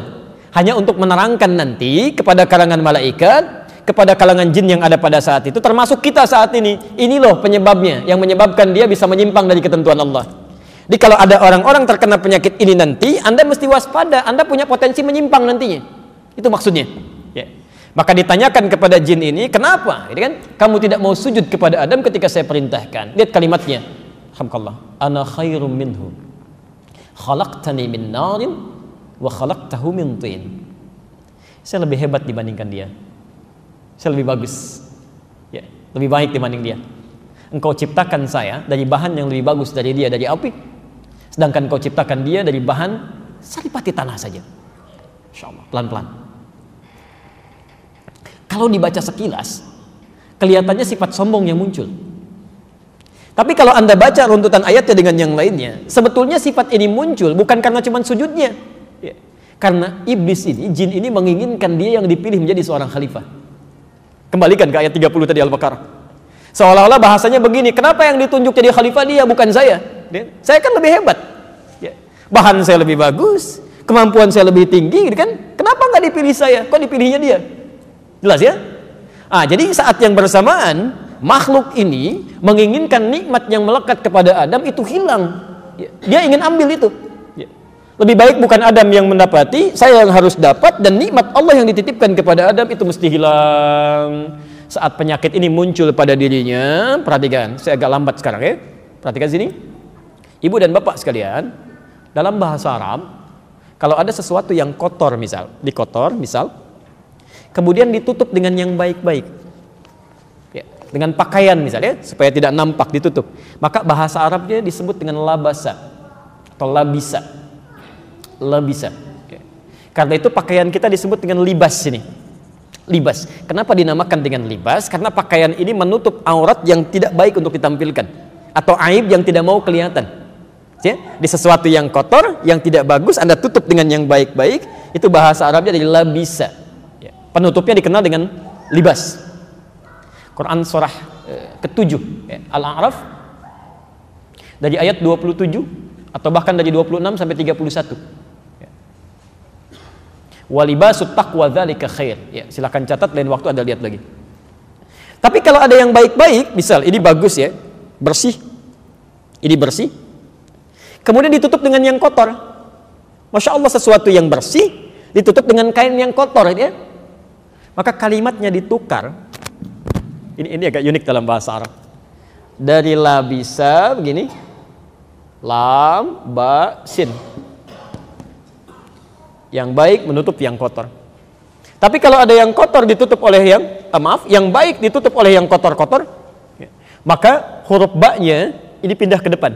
Hanya untuk menerangkan nanti kepada kalangan malaikat, kepada kalangan jin yang ada pada saat itu, termasuk kita saat ini. Ini loh penyebabnya, yang menyebabkan dia bisa menyimpang dari ketentuan Allah. Jadi kalau ada orang-orang terkena penyakit ini nanti, Anda mesti waspada, Anda punya potensi menyimpang nantinya. Itu maksudnya. Maka ditanyakan kepada jin ini, kenapa? Gitu kan? Kamu tidak mau sujud kepada Adam ketika saya perintahkan. Lihat kalimatnya. Alhamdulillah. Ana khairum minhu. Khalaqtani min narin wa khalaqtahu min tin. Saya lebih hebat dibandingkan dia. Saya lebih bagus. Lebih baik dibanding dia. Engkau ciptakan saya dari bahan yang lebih bagus dari dia, dari api. Sedangkan kau ciptakan dia dari bahan saripati tanah saja. Insyaallah, pelan-pelan. Kalau dibaca sekilas, kelihatannya sifat sombong yang muncul. Tapi kalau Anda baca runtutan ayatnya dengan yang lainnya, sebetulnya sifat ini muncul bukan karena cuma sujudnya. Karena iblis ini, jin ini menginginkan dia yang dipilih menjadi seorang khalifah. Kembalikan ke ayat 30 tadi Al-Baqarah. Seolah-olah bahasanya begini, kenapa yang ditunjuk jadi khalifah dia bukan saya? Saya kan lebih hebat. Bahan saya lebih bagus, kemampuan saya lebih tinggi, gitu kan? Kenapa nggak dipilih saya? Kok dipilihnya dia? Jelas ya? Jadi saat yang bersamaan makhluk ini menginginkan nikmat yang melekat kepada Adam itu hilang. Dia ingin ambil itu. Lebih baik bukan Adam yang mendapati, saya yang harus dapat, dan nikmat Allah yang dititipkan kepada Adam itu mesti hilang. Saat penyakit ini muncul pada dirinya, perhatikan, saya agak lambat sekarang ya. Perhatikan sini. Ibu dan bapak sekalian, dalam bahasa Arab, kalau ada sesuatu yang kotor misal, kemudian ditutup dengan yang baik-baik, dengan pakaian misalnya, supaya tidak nampak, ditutup, maka bahasa Arabnya disebut dengan labasa atau labisa. Karena itu pakaian kita disebut dengan libas ini. Libas. Kenapa dinamakan dengan libas? Karena pakaian ini menutup aurat yang tidak baik untuk ditampilkan, atau aib yang tidak mau kelihatan. Di sesuatu yang kotor, yang tidak bagus, Anda tutup dengan yang baik-baik. Itu bahasa Arabnya dari labisa. Penutupnya dikenal dengan libas. Quran surah ke-7 Al-A'raf dari ayat 27 atau bahkan dari 26 sampai 31. Walibasut taqwa dzalika khair. Silakan catat, lain waktu Anda lihat lagi. Tapi kalau ada yang baik-baik, misal ini bagus ya, bersih. Ini bersih. Kemudian ditutup dengan yang kotor. Masya Allah, sesuatu yang bersih ditutup dengan kain yang kotor ya. Maka kalimatnya ditukar. Ini agak unik dalam bahasa Arab. Dari labisa begini, lam, ba, sin. Yang baik menutup yang kotor. Tapi kalau ada yang kotor ditutup oleh yang baik ditutup oleh yang kotor-kotor, maka huruf ba-nya ini pindah ke depan.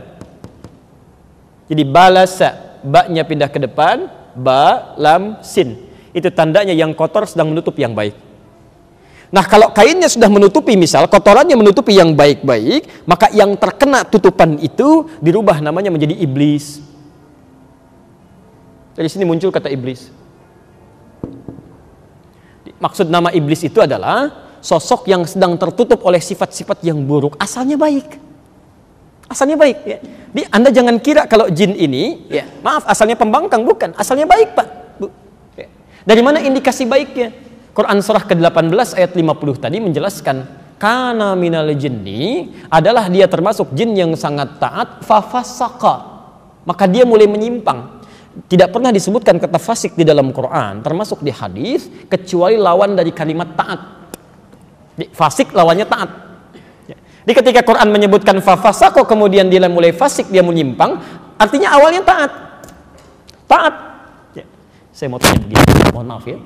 Jadi balasa, ba-nya pindah ke depan, ba, lam, sin. Itu tandanya yang kotor sedang menutup yang baik. Nah, kalau kainnya sudah menutupi, misal kotorannya menutupi yang baik-baik, maka yang terkena tutupan itu dirubah namanya menjadi iblis. Dari sini muncul kata iblis. Maksud nama iblis itu adalah sosok yang sedang tertutup oleh sifat-sifat yang buruk, asalnya baik. Asalnya baik ya. Jadi Anda jangan kira kalau jin ini maaf, asalnya pembangkang, bukan, asalnya baik, Pak. Dari mana indikasi baiknya? Quran surah ke-18 ayat 50 tadi menjelaskan, kana minal jinni, adalah dia termasuk jin yang sangat taat, fafasaqa, maka dia mulai menyimpang. Tidak pernah disebutkan kata fasik di dalam Quran, termasuk di hadis, kecuali lawan dari kalimat taat. Fasik lawannya taat. Jadi ketika Quran menyebutkan fafasaqa, kemudian dia mulai fasik, dia menyimpang, artinya awalnya taat. Taat. Saya mau tanya begini, mohon maaf ya.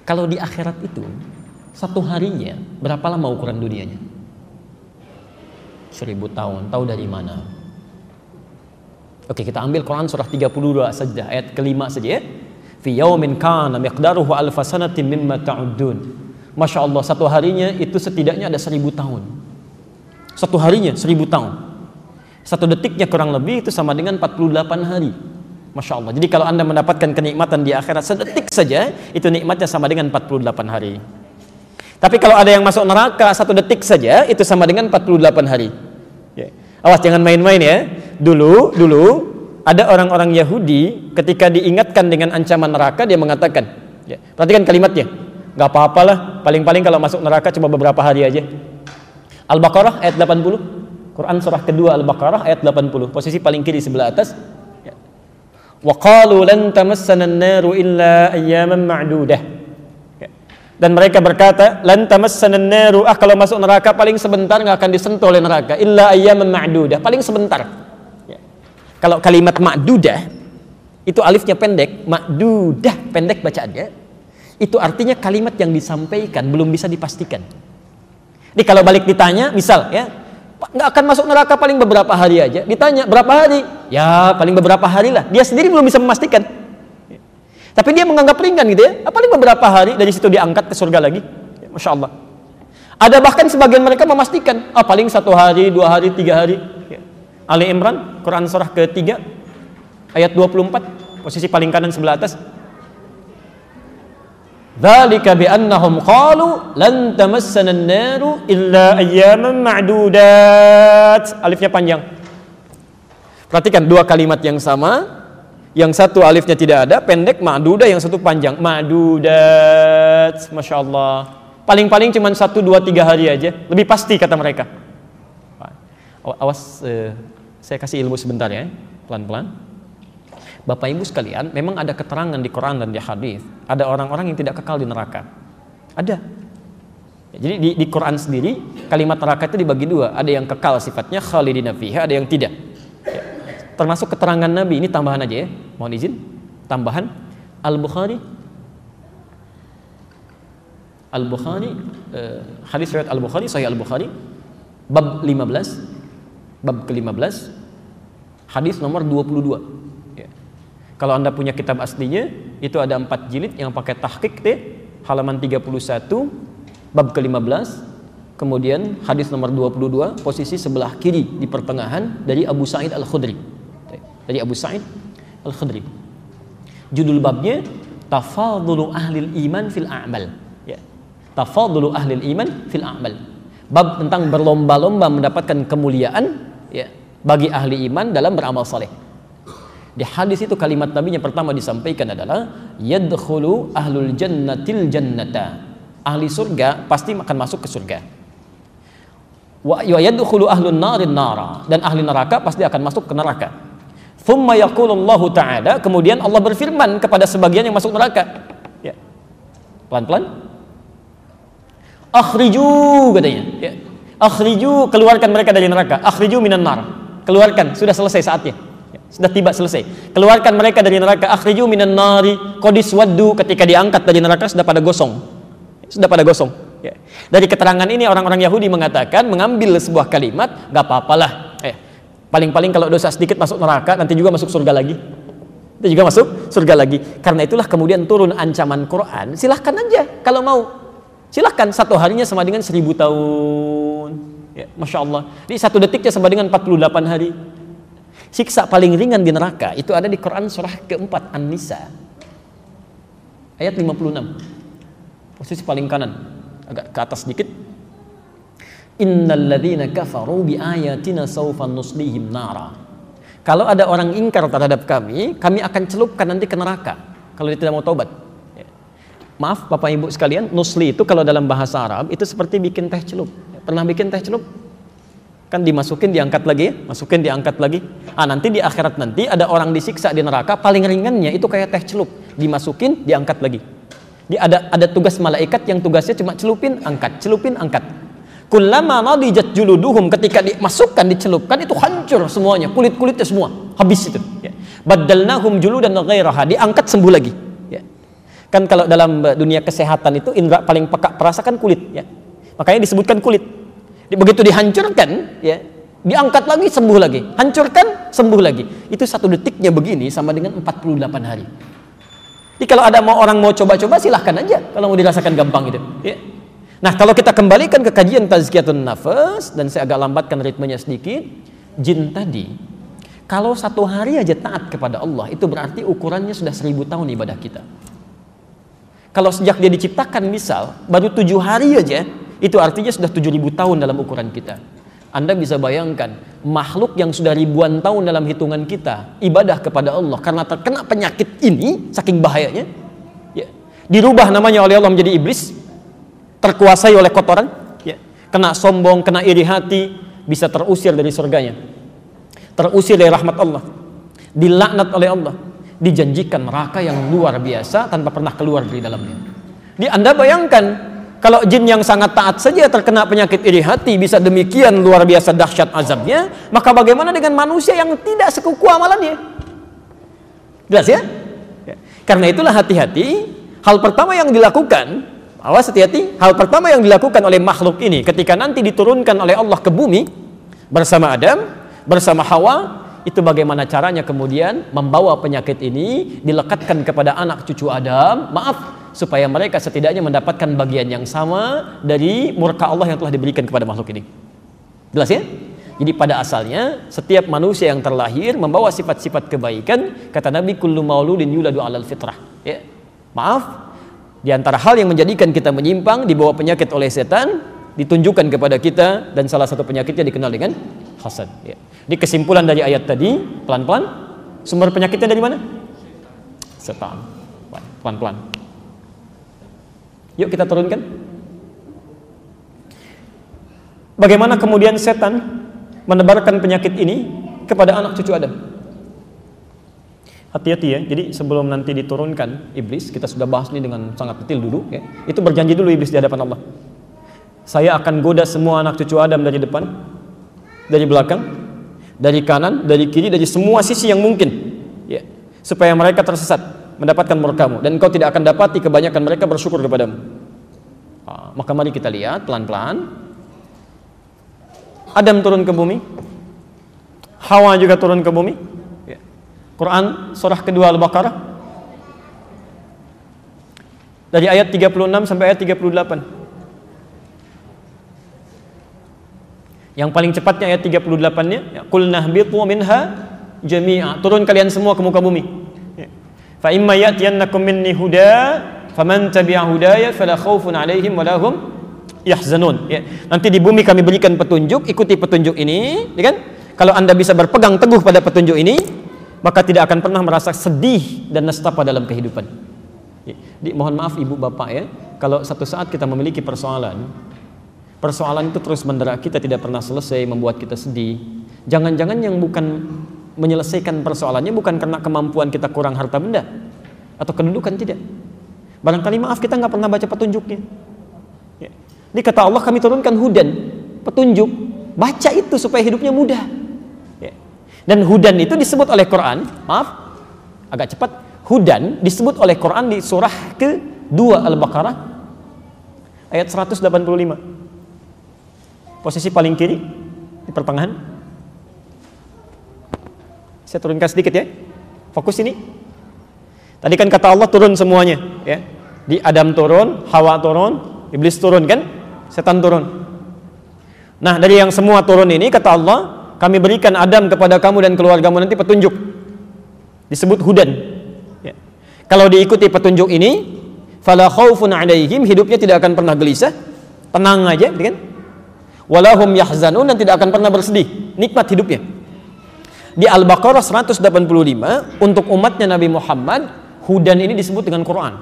Kalau di akhirat itu, satu harinya berapa lama ukuran dunianya? 1000 tahun, tahu dari mana? Oke, kita ambil Quran surah 32 saja, ayat kelima saja ya. Fi yaumin kana miqdaruhu alfa sanatin mimma ta'uddun. Masya Allah, satu harinya itu setidaknya ada 1000 tahun. Satu harinya 1000 tahun. Satu detiknya kurang lebih itu sama dengan 48 hari. Masya Allah. Jadi kalau Anda mendapatkan kenikmatan di akhirat sedetik saja, itu nikmatnya sama dengan 48 hari. Tapi kalau ada yang masuk neraka satu detik saja, itu sama dengan 48 hari. Ya. Awas jangan main-main ya. Dulu ada orang-orang Yahudi ketika diingatkan dengan ancaman neraka, dia mengatakan, ya, perhatikan kalimatnya, nggak apa-apalah, paling-paling kalau masuk neraka cuma beberapa hari aja. Al-Baqarah ayat 80, Quran surah kedua Al-Baqarah ayat 80, posisi paling kiri sebelah atas. Ya. Wa qalu lan tamassana an-naru illa ayyaman ma'dudah. Ya. Dan mereka berkata, lan tamassana an-naru, kalau masuk neraka paling sebentar, nggak akan disentuh oleh neraka, illa ayyaman ma'dudah, paling sebentar. Ya. Kalau kalimat ma'dudah itu alifnya pendek, ma'dudah pendek bacaannya, itu artinya kalimat yang disampaikan belum bisa dipastikan. Jadi kalau balik ditanya, misal ya, nggak akan masuk neraka paling beberapa hari aja, ditanya berapa hari, ya paling beberapa hari lah, dia sendiri belum bisa memastikan, tapi dia menganggap ringan gitu ya, paling beberapa hari, dari situ diangkat ke surga lagi. Ya, Masya Allah. Ada bahkan sebagian mereka memastikan, paling 1 hari, 2 hari, 3 hari. Ya. Ali Imran, Quran surah ketiga ayat 24, posisi paling kanan sebelah atas. Dzalika bi annahum qalu lan tamassana an-naru illa ayyaman ma'dudat. Alifnya panjang. Perhatikan dua kalimat yang sama, yang satu alifnya tidak ada, pendek, ma'dudah, yang satu panjang, ma'dudat. Masya Allah. Paling-paling cuma 1, 2, 3 hari aja, lebih pasti kata mereka. Awas, saya kasih ilmu sebentar ya, pelan-pelan. Bapak Ibu sekalian, memang ada keterangan di Quran dan di hadis, ada orang-orang yang tidak kekal di neraka. Ada. Jadi di Quran sendiri kalimat neraka itu dibagi dua, ada yang kekal sifatnya khalidina fiha, ada yang tidak. Ya. Termasuk keterangan Nabi, ini tambahan aja ya, mohon izin, tambahan. Al-Bukhari, hadis riwayat Al-Bukhari, Sahih Al-Bukhari, bab 15, bab ke-15, hadis nomor 22. Kalau Anda punya kitab aslinya, itu ada 4 jilid yang pakai tahqiq halaman 31, bab ke-15, kemudian hadis nomor 22, posisi sebelah kiri di pertengahan dari Abu Sa'id Al-Khudri. Dari Abu Sa'id Al-Khudri. Judul babnya Tafadhulu ahlil iman fil a'mal. Ya. Tafadhulu ahlil iman fil a'mal. Bab tentang berlomba-lomba mendapatkan kemuliaan ya, bagi ahli iman dalam beramal saleh. Di hadis itu kalimat Nabi yang pertama disampaikan adalah yadkhulu ahlul jannatil jannata. Ahli surga pasti akan masuk ke surga. Wa yadkhulu ahlun narin nara, dan ahli neraka pasti akan masuk ke neraka. Thumma yaqulullahu ta'ala, kemudian Allah berfirman kepada sebagian yang masuk neraka. Ya. Pelan-pelan. Akhriju katanya, ya. Akhriju, keluarkan mereka dari neraka. Akhriju minan nar. Keluarkan, sudah selesai saatnya. Sudah tiba, selesai. Keluarkan mereka dari neraka. Akhriju minan nari qadis waddu, ketika diangkat dari neraka sudah pada gosong. Sudah pada gosong. Ya. Dari keterangan ini orang-orang Yahudi mengatakan, mengambil sebuah kalimat, gak apa-apalah. Paling-paling kalau dosa sedikit masuk neraka, nanti juga masuk surga lagi. Nanti juga masuk surga lagi. Karena itulah kemudian turun ancaman Quran. Silahkan aja kalau mau. Silahkan, satu harinya sama dengan 1000 tahun. Ya, Masya Allah. Jadi satu detiknya sama dengan 48 hari. Siksa paling ringan di neraka itu ada di Quran surah keempat An-Nisa ayat 56, posisi paling kanan, agak ke atas sedikit. Innal ladzina kafaru bi ayatina sawfa nuslihim nara. Kalau ada orang ingkar terhadap kami akan celupkan nanti ke neraka kalau dia tidak mau taubat. Ya. Maaf Bapak Ibu sekalian, nusli itu kalau dalam bahasa Arab itu seperti bikin teh celup. Pernah bikin teh celup? Kan dimasukin, diangkat lagi ya, masukin, diangkat lagi. Nanti di akhirat nanti ada orang disiksa di neraka, paling ringannya itu kayak teh celup, dimasukin, diangkat lagi. Ada tugas malaikat yang tugasnya cuma celupin, angkat. Kullama nadijat juluduhum, ketika dimasukkan, dicelupkan, itu hancur semuanya, kulit-kulitnya semua habis itu. Ya. Baddalnahum juludan ghairaha, diangkat sembuh lagi. Ya. Kan kalau dalam dunia kesehatan itu indra paling peka perasakan kulit. Ya. Makanya disebutkan kulit. Begitu dihancurkan, ya, diangkat lagi, sembuh lagi, hancurkan, sembuh lagi. Itu satu detiknya begini sama dengan 48 hari. Jadi kalau ada orang mau coba-coba silahkan aja kalau mau dirasakan gampang itu. Ya. Nah kalau kita kembalikan ke kajian tazkiyatun nafas, dan saya agak lambatkan ritmenya sedikit, jin tadi kalau 1 hari aja taat kepada Allah itu berarti ukurannya sudah 1000 tahun ibadah kita. Kalau sejak dia diciptakan misal baru 7 hari aja, itu artinya sudah 7000 tahun dalam ukuran kita. Anda bisa bayangkan makhluk yang sudah ribuan tahun dalam hitungan kita ibadah kepada Allah karena terkena penyakit ini saking bahayanya, ya, dirubah namanya oleh Allah menjadi iblis, terkuasai oleh kotoran, ya, kena sombong, kena iri hati, bisa terusir dari surganya, terusir dari rahmat Allah, dilaknat oleh Allah, dijanjikan neraka yang luar biasa tanpa pernah keluar dari dalamnya. Jadi Anda bayangkan kalau jin yang sangat taat saja terkena penyakit iri hati bisa demikian luar biasa dahsyat azabnya, maka bagaimana dengan manusia yang tidak sekuku amalannya? Jelas ya? Karena itulah hati-hati. Hal pertama yang dilakukan, awas hati-hati, hal pertama yang dilakukan oleh makhluk ini ketika nanti diturunkan oleh Allah ke bumi bersama Adam, bersama Hawa, itu bagaimana caranya kemudian membawa penyakit ini dilekatkan kepada anak cucu Adam, supaya mereka setidaknya mendapatkan bagian yang sama dari murka Allah yang telah diberikan kepada makhluk ini. Jelas ya? Jadi pada asalnya setiap manusia yang terlahir membawa sifat-sifat kebaikan. Kata Nabi, kullu mauludin yuladu alal fitrah, ya. Di antara hal yang menjadikan kita menyimpang, dibawa penyakit oleh setan, ditunjukkan kepada kita, dan salah satu penyakitnya dikenal dengan hasad, ya. Di kesimpulan dari ayat tadi, pelan-pelan, sumber penyakitnya dari mana? Setan. Pelan-pelan. Yuk kita turunkan. Bagaimana kemudian setan menebarkan penyakit ini kepada anak cucu Adam? Hati-hati ya. Jadi sebelum nanti diturunkan iblis, kita sudah bahas ini dengan sangat detail dulu, ya. Itu berjanji dulu iblis di hadapan Allah. Saya akan goda semua anak cucu Adam dari depan, dari belakang, dari kanan, dari kiri, dari semua sisi yang mungkin, ya, supaya mereka tersesat, mendapatkan murkamu, dan engkau tidak akan dapati kebanyakan mereka bersyukur kepadamu. Maka mari kita lihat pelan-pelan. Adam turun ke bumi, Hawa juga turun ke bumi, ya. Quran surah kedua Al-Baqarah dari ayat 36 sampai ayat 38. Yang paling cepatnya ayat 38-nya, ya, qul nahbitu minha jami'a, turun kalian semua ke muka bumi, ya. Fa imma ya'tiyannakum minni huda faman tabi'a hudaya fala khaufun 'alaihim wa lahum yahzanun, ya. Nanti di bumi kami berikan petunjuk, ikuti petunjuk ini, ya kan? Kalau Anda bisa berpegang teguh pada petunjuk ini, maka tidak akan pernah merasa sedih dan nestapa dalam kehidupan, ya. Jadi mohon maaf ibu bapak, ya, kalau satu saat kita memiliki persoalan itu terus mendera kita, tidak pernah selesai, membuat kita sedih. Jangan-jangan yang bukan menyelesaikan persoalannya bukan karena kemampuan kita kurang harta benda atau kedudukan, tidak. Barangkali maaf kita nggak pernah baca petunjuknya, ya. Ini kata Allah, kami turunkan hudan, petunjuk, baca itu supaya hidupnya mudah, ya. Dan hudan itu disebut oleh Quran, maaf agak cepat, hudan disebut oleh Quran di surah ke-2 Al-Baqarah ayat 185. Posisi paling kiri di pertengahan. Saya turunkan sedikit, ya. Fokus ini. Tadi kan kata Allah turun semuanya, ya. Di Adam turun, Hawa turun, iblis turun kan, setan turun. Nah, dari yang semua turun ini kata Allah, kami berikan Adam kepada kamu dan keluargamu nanti petunjuk. Disebut hudan, ya. Kalau diikuti petunjuk ini, fala khaufun 'alaihim, hidupnya tidak akan pernah gelisah, tenang aja, kan? Walahum yahzanun, dan tidak akan pernah bersedih, nikmat hidupnya. Di Al-Baqarah 185 untuk umatnya Nabi Muhammad, hudan ini disebut dengan Quran.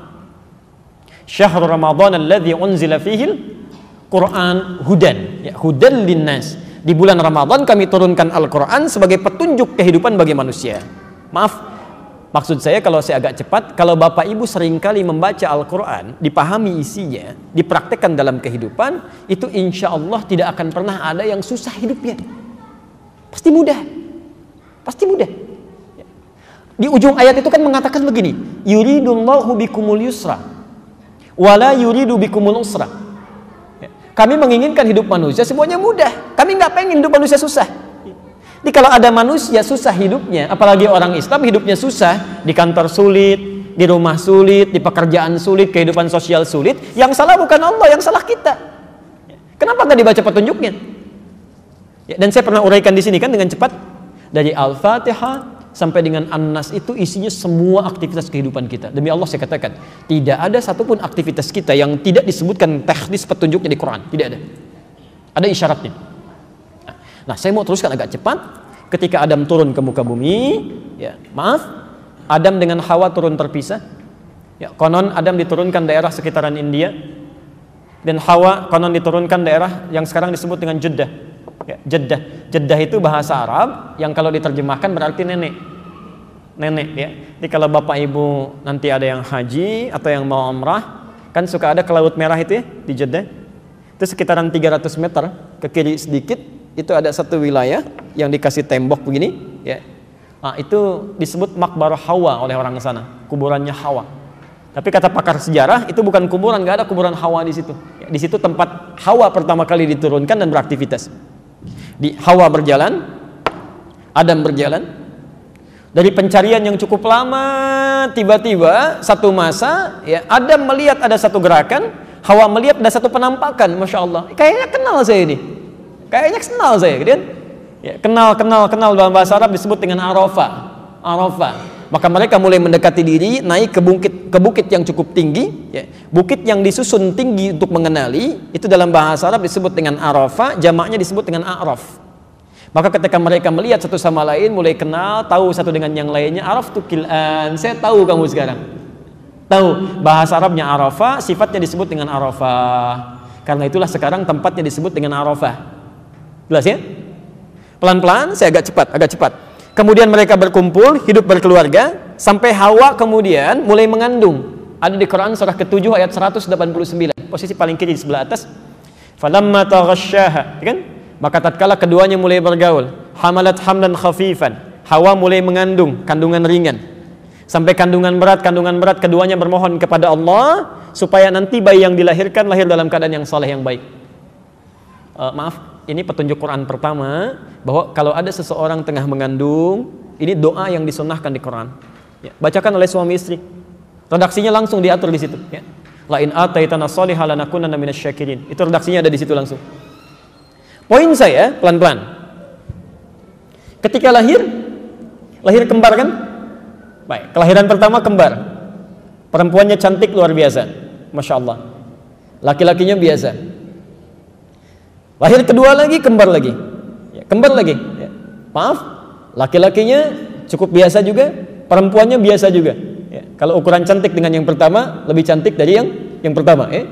Syahrul Ramadan alladzi unzila fihil Quran hudan, ya, hudan linnas. Di bulan Ramadan kami turunkan Al-Quran sebagai petunjuk kehidupan bagi manusia. Maaf, maksud saya kalau saya agak cepat, kalau Bapak Ibu seringkali membaca Al-Quran, dipahami isinya, dipraktekkan dalam kehidupan, itu insya Allah tidak akan pernah ada yang susah hidupnya. Pasti mudah. Pasti mudah. Di ujung ayat itu kan mengatakan begini, yuridullahu bikumul yusra wala yuridu bikumul usra. Kami menginginkan hidup manusia semuanya mudah. Kami nggak pengen hidup manusia susah. Jadi kalau ada manusia susah hidupnya, apalagi orang Islam hidupnya susah, di kantor sulit, di rumah sulit, di pekerjaan sulit, kehidupan sosial sulit. Yang salah bukan Allah, yang salah kita. Kenapa nggak dibaca petunjuknya? Ya, dan saya pernah uraikan di sini kan dengan cepat, dari Al-Fatihah sampai dengan An-Nas itu isinya semua aktivitas kehidupan kita. Demi Allah saya katakan, tidak ada satupun aktivitas kita yang tidak disebutkan teknis petunjuknya di Quran. Tidak ada. Ada isyaratnya. Nah, saya mau teruskan agak cepat. Ketika Adam turun ke muka bumi, ya, maaf, Adam dengan Hawa turun terpisah. Ya, konon Adam diturunkan daerah sekitaran India, dan Hawa konon diturunkan daerah yang sekarang disebut dengan Jeddah. Ya, Jeddah. Jeddah itu bahasa Arab yang kalau diterjemahkan berarti nenek. Nenek, ya. Jadi kalau bapak ibu nanti ada yang haji atau yang mau umrah, kan suka ada ke Laut Merah itu ya di Jeddah. Itu sekitaran 300 meter ke kiri sedikit. Itu ada satu wilayah yang dikasih tembok begini, ya. Nah, itu disebut Makbarah Hawa oleh orang sana, kuburannya Hawa. Tapi kata pakar sejarah itu bukan kuburan, nggak ada kuburan Hawa di situ. Ya, di situ tempat Hawa pertama kali diturunkan dan beraktivitas. Di Hawa berjalan, Adam berjalan. Dari pencarian yang cukup lama, tiba-tiba satu masa, ya, Adam melihat ada satu gerakan, Hawa melihat ada satu penampakan, masya Allah. Kayaknya kenal saya ini. Kayaknya kenal saya, gitu kan? Ya, kenal dalam bahasa Arab disebut dengan Arafah. Maka mereka mulai mendekati diri, naik ke bukit yang cukup tinggi, ya. Bukit yang disusun tinggi untuk mengenali, itu dalam bahasa Arab disebut dengan Arafah, jamaknya disebut dengan A'raf. Maka ketika mereka melihat satu sama lain, mulai kenal, tahu satu dengan yang lainnya, Araftu kil'an, saya tahu kamu sekarang. Tahu, bahasa Arabnya Arafah, sifatnya disebut dengan Arafah. Karena itulah sekarang tempatnya disebut dengan Arafah. Jelas ya? Pelan-pelan, saya agak cepat. Kemudian mereka berkumpul, hidup berkeluarga, sampai Hawa kemudian mulai mengandung. Ada di Quran surah ke-7 ayat 189, posisi paling kiri di sebelah atas. Falamma taghasyaha, kan? Maka tatkala keduanya mulai bergaul, hamalat hamlan khafifan. Hawa mulai mengandung kandungan ringan. Sampai kandungan berat, keduanya bermohon kepada Allah supaya nanti bayi yang dilahirkan lahir dalam keadaan yang saleh, yang baik. Ini petunjuk Quran pertama bahwa kalau ada seseorang tengah mengandung, ini doa yang disunnahkan di Quran. Ya, bacakan oleh suami istri. Redaksinya langsung diatur di situ. Ya. La in ataitana sholihan lanakunanna minasyakirin. Itu redaksinya ada di situ langsung. Poin saya pelan-pelan. Ketika lahir kembar kan? Baik, kelahiran pertama kembar. Perempuannya cantik luar biasa, masya Allah. Laki-lakinya biasa. Lahir kedua lagi, kembar lagi. Ya, kembar lagi. Ya. Maaf, laki-lakinya cukup biasa juga, perempuannya biasa juga. Ya. Kalau ukuran cantik dengan yang pertama, lebih cantik dari yang pertama. Ya.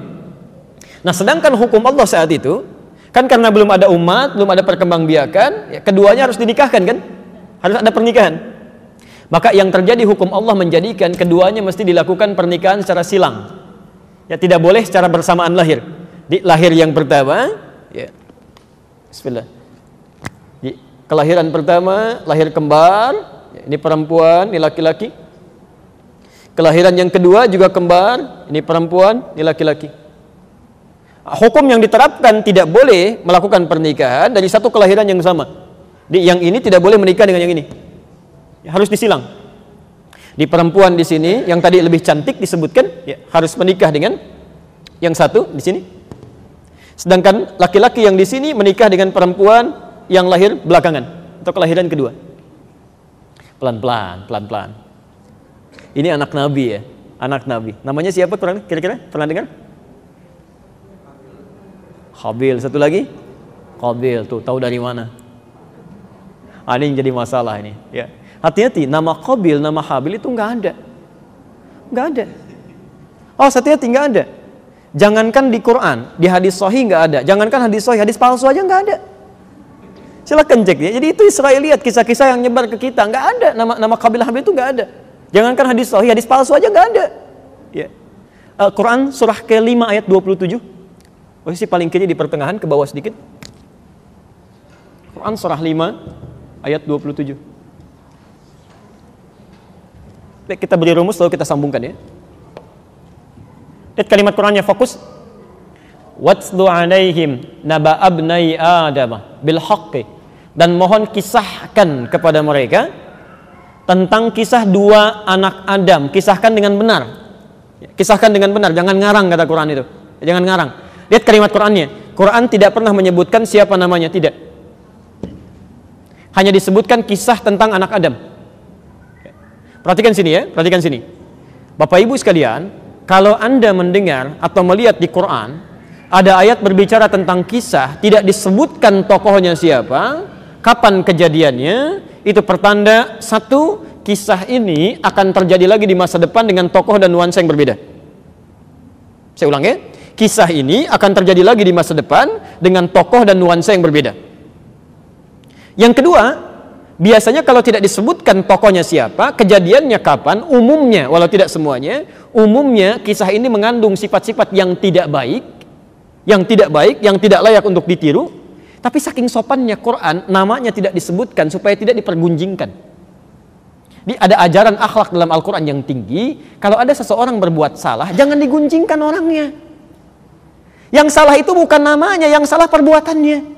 Nah, sedangkan hukum Allah saat itu, kan karena belum ada umat, belum ada perkembangbiakan, ya, keduanya harus dinikahkan kan? Harus ada pernikahan. Maka yang terjadi hukum Allah menjadikan keduanya mesti dilakukan pernikahan secara silang. Ya, tidak boleh secara bersamaan lahir. Di lahir yang pertama, ya. Bismillah. Di kelahiran pertama, lahir kembar, ya, ini perempuan, ini laki-laki. Kelahiran yang kedua juga kembar, ini perempuan, ini laki-laki. Hukum yang diterapkan tidak boleh melakukan pernikahan dari satu kelahiran yang sama. Yang ini tidak boleh menikah dengan yang ini. Ya, harus disilang. Di perempuan di sini yang tadi lebih cantik disebutkan, ya, harus menikah dengan yang satu di sini. Sedangkan laki-laki yang di sini menikah dengan perempuan yang lahir belakangan atau kelahiran kedua. Pelan-pelan. Ini anak Nabi ya, anak Nabi. Namanya siapa kira-kira? Pernah dengar? Habil. Satu lagi? Qabil. Tuh, tahu dari mana? Ini yang jadi masalah ini. Ya. Hati-hati, nama Qabil, nama Habil itu nggak ada. Oh, hati-hati, nggak ada. Jangankan di Quran, di hadis sahih nggak ada. Jangankan hadis sahih, hadis palsu aja nggak ada. Silakan cek ya. Jadi itu Israeliat, kisah-kisah yang nyebar ke kita, nggak ada nama Qabil Habil itu nggak ada. Jangankan hadis sahih, hadis palsu aja nggak ada. Ya. Quran surah ke-5 ayat 27. Posisi paling kiri di pertengahan ke bawah sedikit. Quran surah 5 ayat 27. Baik, kita beri rumus lalu kita sambungkan ya. Lihat kalimat Qurannya, fokus. Watslu alaihim naba abnai Adam bil haqqi, dan mohon kisahkan kepada mereka tentang kisah dua anak Adam, kisahkan dengan benar. Kisahkan dengan benar, jangan ngarang kata Quran itu. Jangan ngarang. Lihat kalimat Qurannya. Quran tidak pernah menyebutkan siapa namanya, tidak. Hanya disebutkan kisah tentang anak Adam. Perhatikan sini ya, perhatikan sini. Bapak Ibu sekalian, kalau Anda mendengar atau melihat di Quran ada ayat berbicara tentang kisah, tidak disebutkan tokohnya siapa, kapan kejadiannya, itu pertanda satu, kisah ini akan terjadi lagi di masa depan dengan tokoh dan nuansa yang berbeda. Saya ulang ya, kisah ini akan terjadi lagi di masa depan dengan tokoh dan nuansa yang berbeda. Yang kedua, biasanya kalau tidak disebutkan tokohnya siapa, kejadiannya kapan, umumnya, walau tidak semuanya, umumnya kisah ini mengandung sifat-sifat yang tidak baik, yang tidak layak untuk ditiru. Tapi saking sopannya Quran, namanya tidak disebutkan supaya tidak dipergunjingkan. Ada ajaran akhlak dalam Al-Quran yang tinggi. Kalau ada seseorang berbuat salah, jangan digunjingkan orangnya. Yang salah itu bukan namanya, yang salah perbuatannya.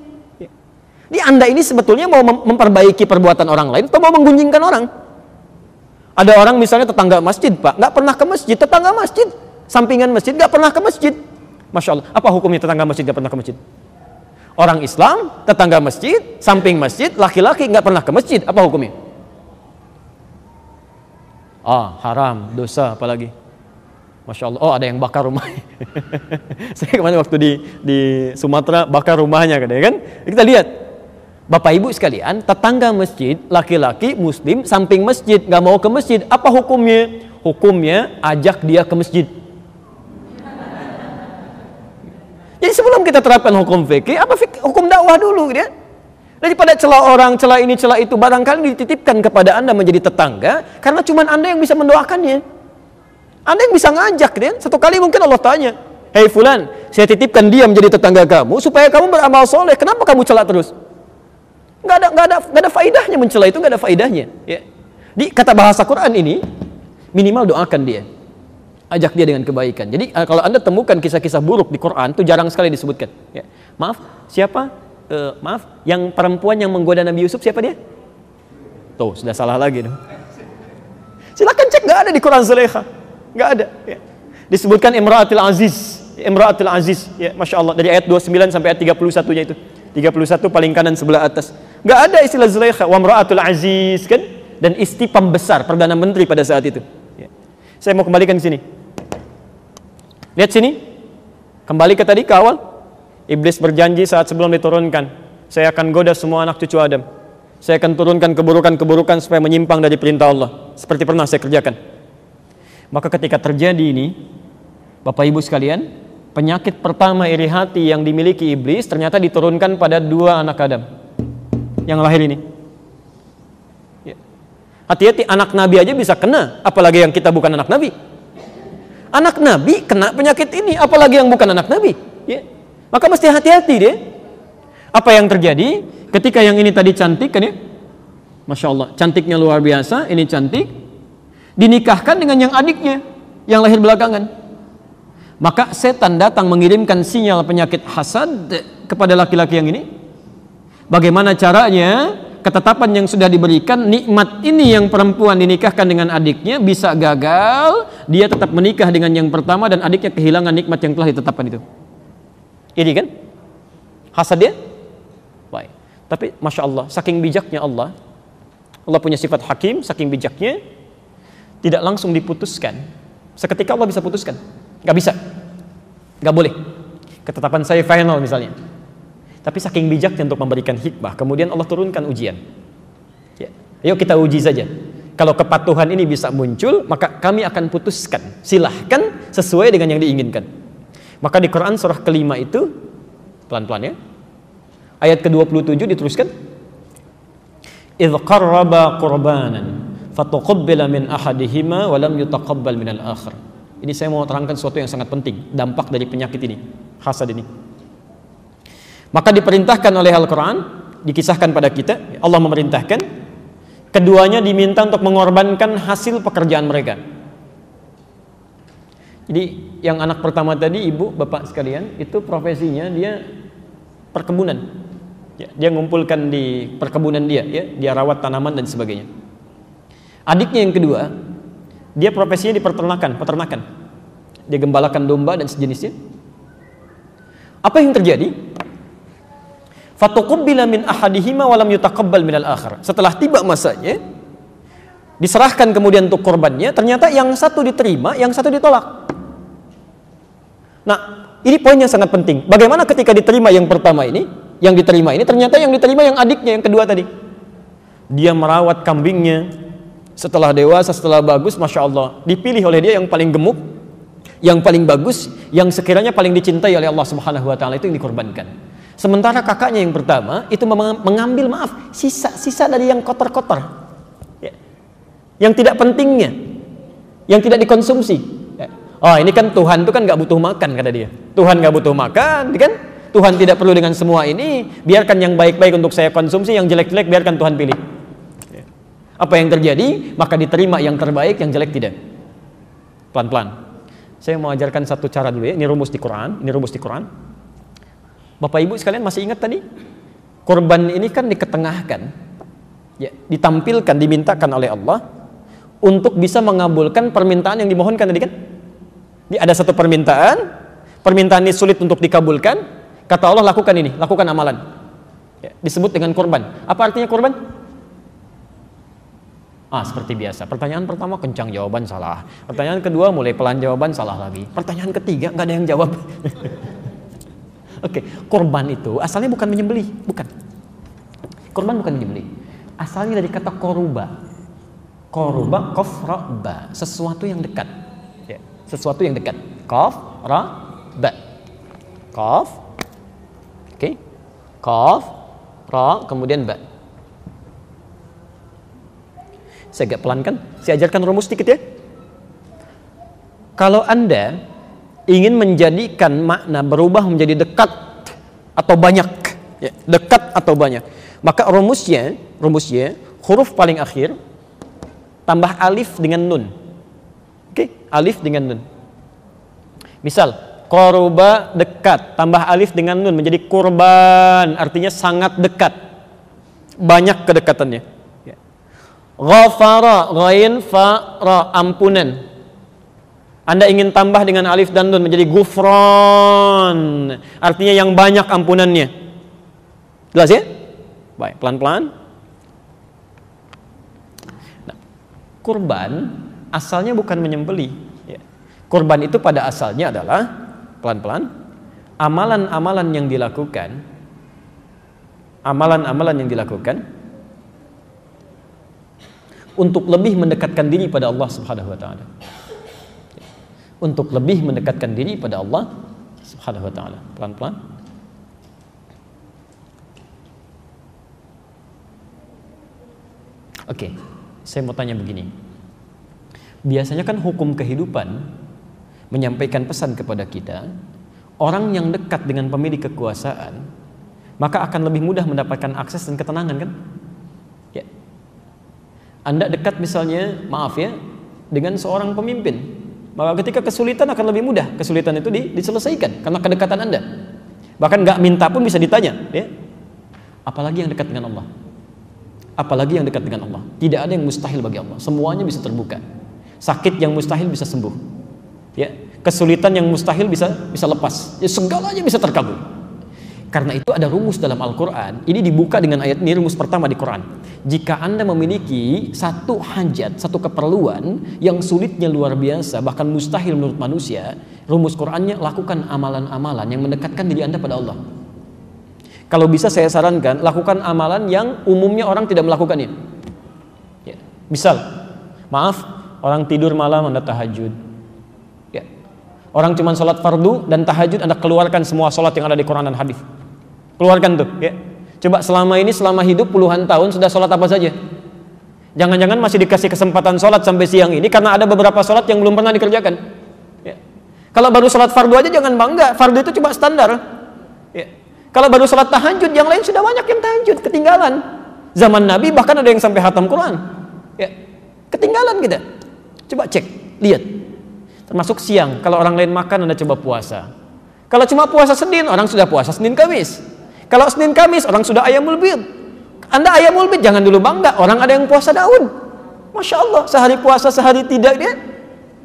Jadi Anda ini sebetulnya mau memperbaiki perbuatan orang lain atau mau menggunjingkan orang? Ada orang misalnya tetangga masjid, Pak, nggak pernah ke masjid, tetangga masjid, sampingan masjid, nggak pernah ke masjid. Masya Allah, apa hukumnya tetangga masjid nggak pernah ke masjid? Orang Islam, tetangga masjid, samping masjid, laki-laki nggak pernah ke masjid, apa hukumnya? Haram, dosa, apalagi. Masya Allah, ada yang bakar rumah. Saya kemarin waktu di Sumatera bakar rumahnya, kan? Kita lihat. Bapak Ibu sekalian, tetangga masjid, laki-laki muslim, samping masjid, gak mau ke masjid, apa hukumnya? Hukumnya ajak dia ke masjid. Jadi sebelum kita terapkan hukum fikih, hukum dakwah dulu, ya? Daripada celah orang, celah ini, celah itu, barangkali dititipkan kepada Anda menjadi tetangga, karena cuma Anda yang bisa mendoakannya. Anda yang bisa ngajak, ya? Satu kali mungkin Allah tanya, hei fulan, saya titipkan dia menjadi tetangga kamu, supaya kamu beramal soleh, kenapa kamu celah terus? Nggak ada faidahnya mencela itu, nggak ada faidahnya. Ya. Di kata bahasa Quran ini, minimal doakan dia, ajak dia dengan kebaikan. Jadi kalau Anda temukan kisah-kisah buruk di Quran, itu jarang sekali disebutkan. Ya. Maaf, siapa? Yang perempuan yang menggoda Nabi Yusuf, siapa dia? Tuh, sudah salah lagi. Silakan cek, nggak ada di Quran Zulaikha, nggak ada. Ya. Disebutkan Imra'atul Aziz, Imra'atul Aziz. Ya, Masya Allah, dari ayat 29 sampai ayat 31-nya itu. 31 paling kanan sebelah atas. Nggak ada istilah Zulaikha, wa imra'atul aziz, kan? Dan istri pembesar, Perdana Menteri pada saat itu. Ya. Saya mau kembalikan ke sini. Lihat sini. Kembali ke tadi, ke awal. Iblis berjanji saat sebelum diturunkan, saya akan goda semua anak cucu Adam. Saya akan turunkan keburukan-keburukan supaya menyimpang dari perintah Allah. Seperti pernah saya kerjakan. Maka ketika terjadi ini, Bapak Ibu sekalian, penyakit pertama iri hati yang dimiliki iblis ternyata diturunkan pada dua anak Adam yang lahir ini. Ya. Hati-hati, anak Nabi aja bisa kena, apalagi yang kita bukan anak Nabi. Anak Nabi kena penyakit ini, apalagi yang bukan anak Nabi. Ya. Maka mesti hati-hati deh. Apa yang terjadi ketika yang ini tadi cantik, kan ya? Masya Allah, cantiknya luar biasa, ini cantik, dinikahkan dengan yang adiknya yang lahir belakangan. Maka setan datang mengirimkan sinyal penyakit hasad kepada laki-laki yang ini. Bagaimana caranya? Ketetapan yang sudah diberikan, nikmat ini yang perempuan dinikahkan dengan adiknya bisa gagal, dia tetap menikah dengan yang pertama dan adiknya kehilangan nikmat yang telah ditetapkan itu. Ini kan hasad dia? Baik. Tapi Masya Allah, saking bijaknya Allah punya sifat hakim, saking bijaknya, tidak langsung diputuskan. Seketika Allah bisa putuskan. Gak bisa, gak boleh. Ketetapan saya final misalnya. Tapi saking bijaknya untuk memberikan hikmah, kemudian Allah turunkan ujian. Ya. Ayo kita uji saja. Kalau kepatuhan ini bisa muncul, maka kami akan putuskan. Silahkan sesuai dengan yang diinginkan. Maka di Quran surah kelima itu, pelan-pelan ya, ayat ke-27 diteruskan. إِذْ قَرَّبَا قُرْبَانًا فَتُقُبِّلَ مِنْ أَحَدِهِمَا وَلَمْ يُتَقَبَّلْ مِنَ الْآخِرِ. Ini saya mau terangkan sesuatu yang sangat penting, dampak dari penyakit ini, hasad ini. Maka diperintahkan oleh Al-Quran, dikisahkan pada kita, Allah memerintahkan, keduanya diminta untuk mengorbankan hasil pekerjaan mereka. Jadi yang anak pertama tadi, ibu, bapak sekalian, itu profesinya dia perkebunan. Ya, dia ngumpulkan di perkebunan dia rawat tanaman dan sebagainya. Adiknya yang kedua, dia profesinya di peternakan. Dia gembalakan domba dan sejenisnya. Apa yang terjadi? Fatuqabbila min ahadihima wa lam yutaqabbal minal akhar. Setelah tiba masanya, diserahkan kemudian untuk korbannya, ternyata yang satu diterima, yang satu ditolak. Nah, ini poin yang sangat penting. Bagaimana ketika diterima yang pertama ini, yang diterima ini, ternyata yang diterima yang adiknya yang kedua tadi. Dia merawat kambingnya, setelah dewasa, setelah bagus, Masya Allah, dipilih oleh dia yang paling gemuk, yang paling bagus, yang sekiranya paling dicintai oleh Allah Subhanahu wa Ta'ala, itu yang dikorbankan. Sementara kakaknya yang pertama itu mengambil, sisa-sisa dari yang kotor-kotor, ya, yang tidak pentingnya, yang tidak dikonsumsi. Ya. Oh, ini kan Tuhan itu kan nggak butuh makan, kata dia. Tuhan nggak butuh makan, kan? Tuhan tidak perlu dengan semua ini. Biarkan yang baik-baik untuk saya konsumsi, yang jelek-jelek biarkan Tuhan pilih. Ya. Apa yang terjadi? Maka diterima yang terbaik, yang jelek tidak. Pelan-pelan. Saya mau ajarkan satu cara dulu ya. Ini rumus di Quran. Bapak Ibu sekalian masih ingat tadi? Korban ini kan diketengahkan, ya, ditampilkan, dimintakan oleh Allah untuk bisa mengabulkan permintaan yang dimohonkan tadi kan? Ada satu permintaan ini sulit untuk dikabulkan. Kata Allah, lakukan ini, lakukan amalan. Ya, disebut dengan korban. Apa artinya korban? Seperti biasa. Pertanyaan pertama kencang, jawaban salah. Pertanyaan kedua mulai pelan, jawaban salah lagi. Pertanyaan ketiga nggak ada yang jawab. Oke, korban itu asalnya bukan menyembelih, bukan. Korban bukan menyembelih. Asalnya dari kata koruba. Koruba, kof, ra, ba. Sesuatu yang dekat. Ya, sesuatu yang dekat. Kof, ra, ba. Kof. Oke. Kof, ra, kemudian ba. Saya agak pelan kan? Saya ajarkan rumus sedikit ya. Kalau Anda ingin menjadikan makna berubah menjadi dekat atau banyak, ya, dekat atau banyak, maka rumusnya huruf paling akhir tambah alif dengan nun. Oke, alif dengan nun. Misal, koruba dekat, tambah alif dengan nun menjadi kurban, artinya sangat dekat, banyak kedekatannya. Ghafara, ghain, fa, ra, ampunan. Anda ingin tambah dengan alif dan nun menjadi gufron, artinya yang banyak ampunannya. Jelas ya? Baik, pelan-pelan. Nah, kurban asalnya bukan menyembelih. Ya. Kurban itu pada asalnya adalah, pelan-pelan, amalan-amalan yang dilakukan, untuk lebih mendekatkan diri pada Allah Subhanahu wa Ta'ala. Untuk lebih mendekatkan diri pada Allah Subhanahu wa Ta'ala. Pelan-pelan. Oke, saya mau tanya begini. Biasanya kan hukum kehidupan menyampaikan pesan kepada kita, orang yang dekat dengan pemilik kekuasaan, maka akan lebih mudah mendapatkan akses dan ketenangan kan? Ya. Anda dekat misalnya, maaf ya, dengan seorang pemimpin, maka ketika kesulitan akan lebih mudah kesulitan itu diselesaikan karena kedekatan Anda. Bahkan nggak minta pun bisa ditanya, ya. Apalagi yang dekat dengan Allah. Apalagi yang dekat dengan Allah. Tidak ada yang mustahil bagi Allah. Semuanya bisa terbuka. Sakit yang mustahil bisa sembuh. Ya, kesulitan yang mustahil bisa lepas. Ya, segalanya bisa terkabul. Karena itu ada rumus dalam Al-Quran. Ini dibuka dengan ayat ini, rumus pertama di Quran. Jika Anda memiliki satu hajat, satu keperluan yang sulitnya luar biasa, bahkan mustahil menurut manusia, rumus Qurannya, lakukan amalan-amalan yang mendekatkan diri Anda pada Allah. Kalau bisa saya sarankan, lakukan amalan yang umumnya orang tidak melakukannya. Ya. Misal, maaf, orang tidur malam Anda tahajud. Ya. Orang cuma sholat fardu dan tahajud, Anda keluarkan semua sholat yang ada di Quran dan hadis. Keluarkan tuh, ya. Coba selama ini, selama hidup puluhan tahun sudah sholat apa saja? Jangan-jangan masih dikasih kesempatan sholat sampai siang ini karena ada beberapa sholat yang belum pernah dikerjakan. Ya. Kalau baru sholat fardu aja jangan bangga, fardu itu cuma standar. Ya. Kalau baru sholat tahajud, yang lain sudah banyak yang tahajud, ketinggalan. Zaman Nabi bahkan ada yang sampai khatam Quran. Ya. Ketinggalan kita. Coba cek, lihat. Termasuk siang, kalau orang lain makan Anda coba puasa. Kalau cuma puasa Senin, orang sudah puasa Senin Kamis. Kalau Senin Kamis, orang sudah ayamul bid. Anda ayamul bid, jangan dulu bangga, orang ada yang puasa daun. Masya Allah, sehari puasa, sehari tidak dia.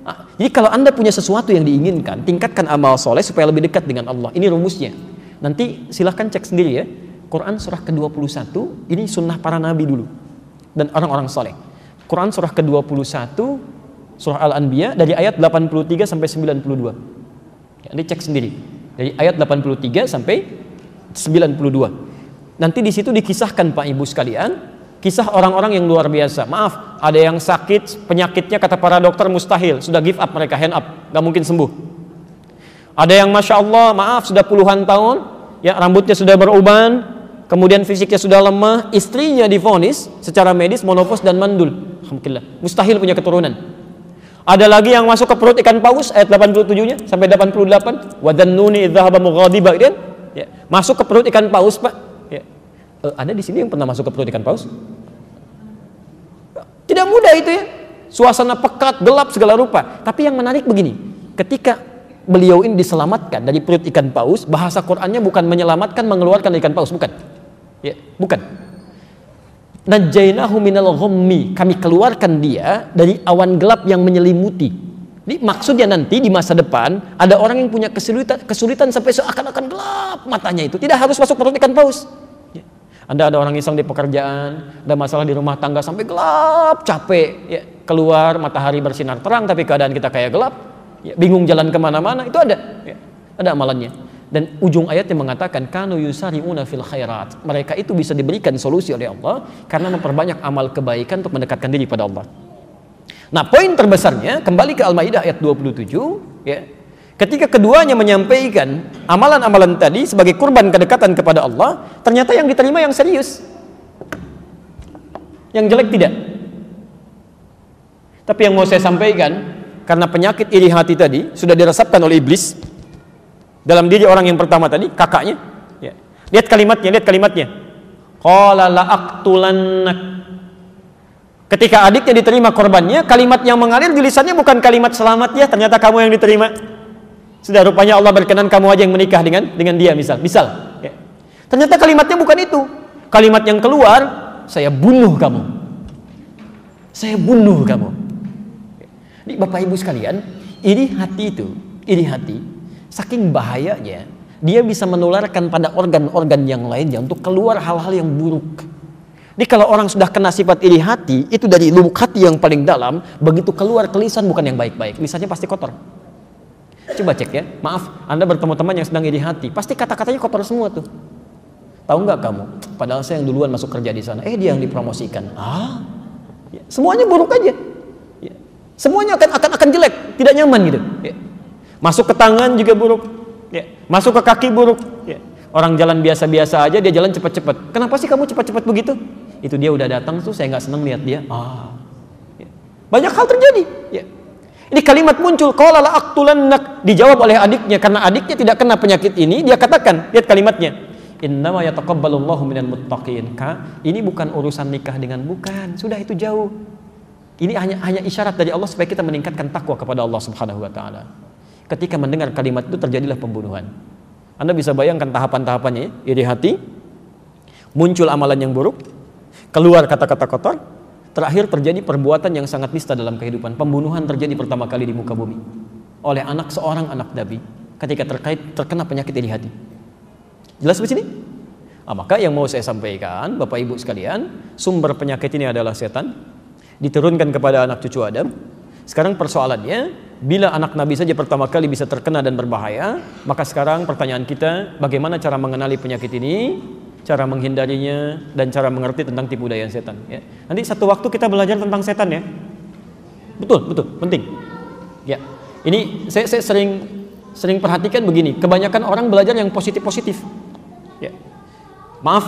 Nah, jadi kalau Anda punya sesuatu yang diinginkan, tingkatkan amal soleh supaya lebih dekat dengan Allah. Ini rumusnya. Nanti silahkan cek sendiri ya. Quran surah ke-21, ini sunnah para nabi dulu dan orang-orang soleh. Quran surah ke-21, surah Al-Anbiya dari ayat 83 sampai 92. Ya, nanti cek sendiri. Dari ayat 83 sampai 92. Nanti di situ dikisahkan Pak Ibu sekalian, kisah orang-orang yang luar biasa. Maaf, ada yang sakit, penyakitnya kata para dokter mustahil, sudah give up mereka, hand up, gak mungkin sembuh. Ada yang Masya Allah, maaf, sudah puluhan tahun, ya rambutnya sudah beruban, kemudian fisiknya sudah lemah, istrinya divonis secara medis monopause dan mandul. Alhamdulillah, mustahil punya keturunan. Ada lagi yang masuk ke perut ikan paus, ayat 87-nya sampai 88. Wa dhannuni idh dhahaba mughadiba, ya, masuk ke perut ikan paus, Pak. Ya. Ada di sini yang pernah masuk ke perut ikan paus? Tidak mudah itu ya. Suasana pekat, gelap segala rupa. Tapi yang menarik begini, ketika beliau ini diselamatkan dari perut ikan paus, bahasa Qur'annya bukan menyelamatkan, mengeluarkan dari ikan paus, bukan. Ya, bukan. Najainahu minal ghammi, kami keluarkan dia dari awan gelap yang menyelimuti. Jadi maksudnya nanti di masa depan ada orang yang punya kesulitan sampai seakan-akan gelap matanya itu, tidak harus masuk perut ikan paus. Ya. Anda ada orang iseng di pekerjaan, ada masalah di rumah tangga sampai gelap, capek, ya, keluar matahari bersinar terang tapi keadaan kita kayak gelap, ya, bingung jalan kemana-mana, itu ada, ya, ada amalannya. Dan ujung ayatnya mengatakan kanu yusari'una fil khairat, mereka itu bisa diberikan solusi oleh Allah karena memperbanyak amal kebaikan untuk mendekatkan diri pada Allah. Nah, poin terbesarnya kembali ke Al-Maidah ayat 27, ya. Ketika keduanya menyampaikan amalan-amalan tadi sebagai kurban kedekatan kepada Allah, ternyata yang diterima yang serius, yang jelek tidak. Tapi yang mau saya sampaikan, karena penyakit iri hati tadi sudah diresapkan oleh iblis dalam diri orang yang pertama tadi, kakaknya, ya. Lihat kalimatnya. Qala la'aqtulannak. Ketika adiknya diterima korbannya, kalimat yang mengalir di lisannya bukan kalimat selamat ya, ternyata kamu yang diterima. Sudah rupanya Allah berkenan kamu aja yang menikah dengan dia misal, ya. Ternyata kalimatnya bukan itu. Kalimat yang keluar, saya bunuh kamu. Saya bunuh kamu. Jadi Bapak Ibu sekalian, iri hati saking bahayanya, dia bisa menularkan pada organ-organ yang lainnya untuk keluar hal-hal yang buruk. Jadi kalau orang sudah kena sifat iri hati, itu dari lubuk hati yang paling dalam, begitu keluar ke lisan bukan yang baik-baik, lisannya pasti kotor. Coba cek ya, maaf, Anda bertemu teman yang sedang iri hati, pasti kata-katanya kotor semua tuh. Tahu nggak kamu? Padahal saya yang duluan masuk kerja di sana, dia yang dipromosikan. Ya, semuanya buruk aja. Ya. Semuanya akan jelek, tidak nyaman gitu. Ya. Masuk ke tangan juga buruk, ya. Masuk ke kaki buruk, ya. Orang jalan biasa-biasa aja, dia jalan cepat-cepat. Kenapa sih kamu cepat-cepat begitu? Itu dia udah datang tuh, saya nggak senang lihat dia. Ya. Banyak hal terjadi. Ya. Ini kalimat muncul, qala la'aqtulannak, dijawab oleh adiknya karena adiknya tidak kena penyakit ini. Dia katakan, lihat kalimatnya, innama yataqabbalullahu minal muttaqin. Ini bukan urusan nikah dengan bukan, sudah itu jauh. Ini hanya isyarat dari Allah supaya kita meningkatkan takwa kepada Allah Subhanahu wa taala. Ketika mendengar kalimat itu terjadilah pembunuhan. Anda bisa bayangkan tahapan-tahapannya, ya? Iri hati, muncul amalan yang buruk, keluar kata-kata kotor, terakhir terjadi perbuatan yang sangat nista dalam kehidupan. Pembunuhan terjadi pertama kali di muka bumi oleh seorang anak Nabi ketika terkena penyakit iri hati. Jelas di sini? Maka yang mau saya sampaikan, Bapak Ibu sekalian, sumber penyakit ini adalah setan, diturunkan kepada anak cucu Adam. Sekarang persoalannya, bila anak Nabi saja pertama kali bisa terkena dan berbahaya, maka sekarang pertanyaan kita, bagaimana cara mengenali penyakit ini, cara menghindarinya, dan cara mengerti tentang tipu daya setan. Ya. Nanti satu waktu kita belajar tentang setan ya. Betul, penting. Ya, ini saya sering perhatikan begini, kebanyakan orang belajar yang positif-positif. Ya. Maaf,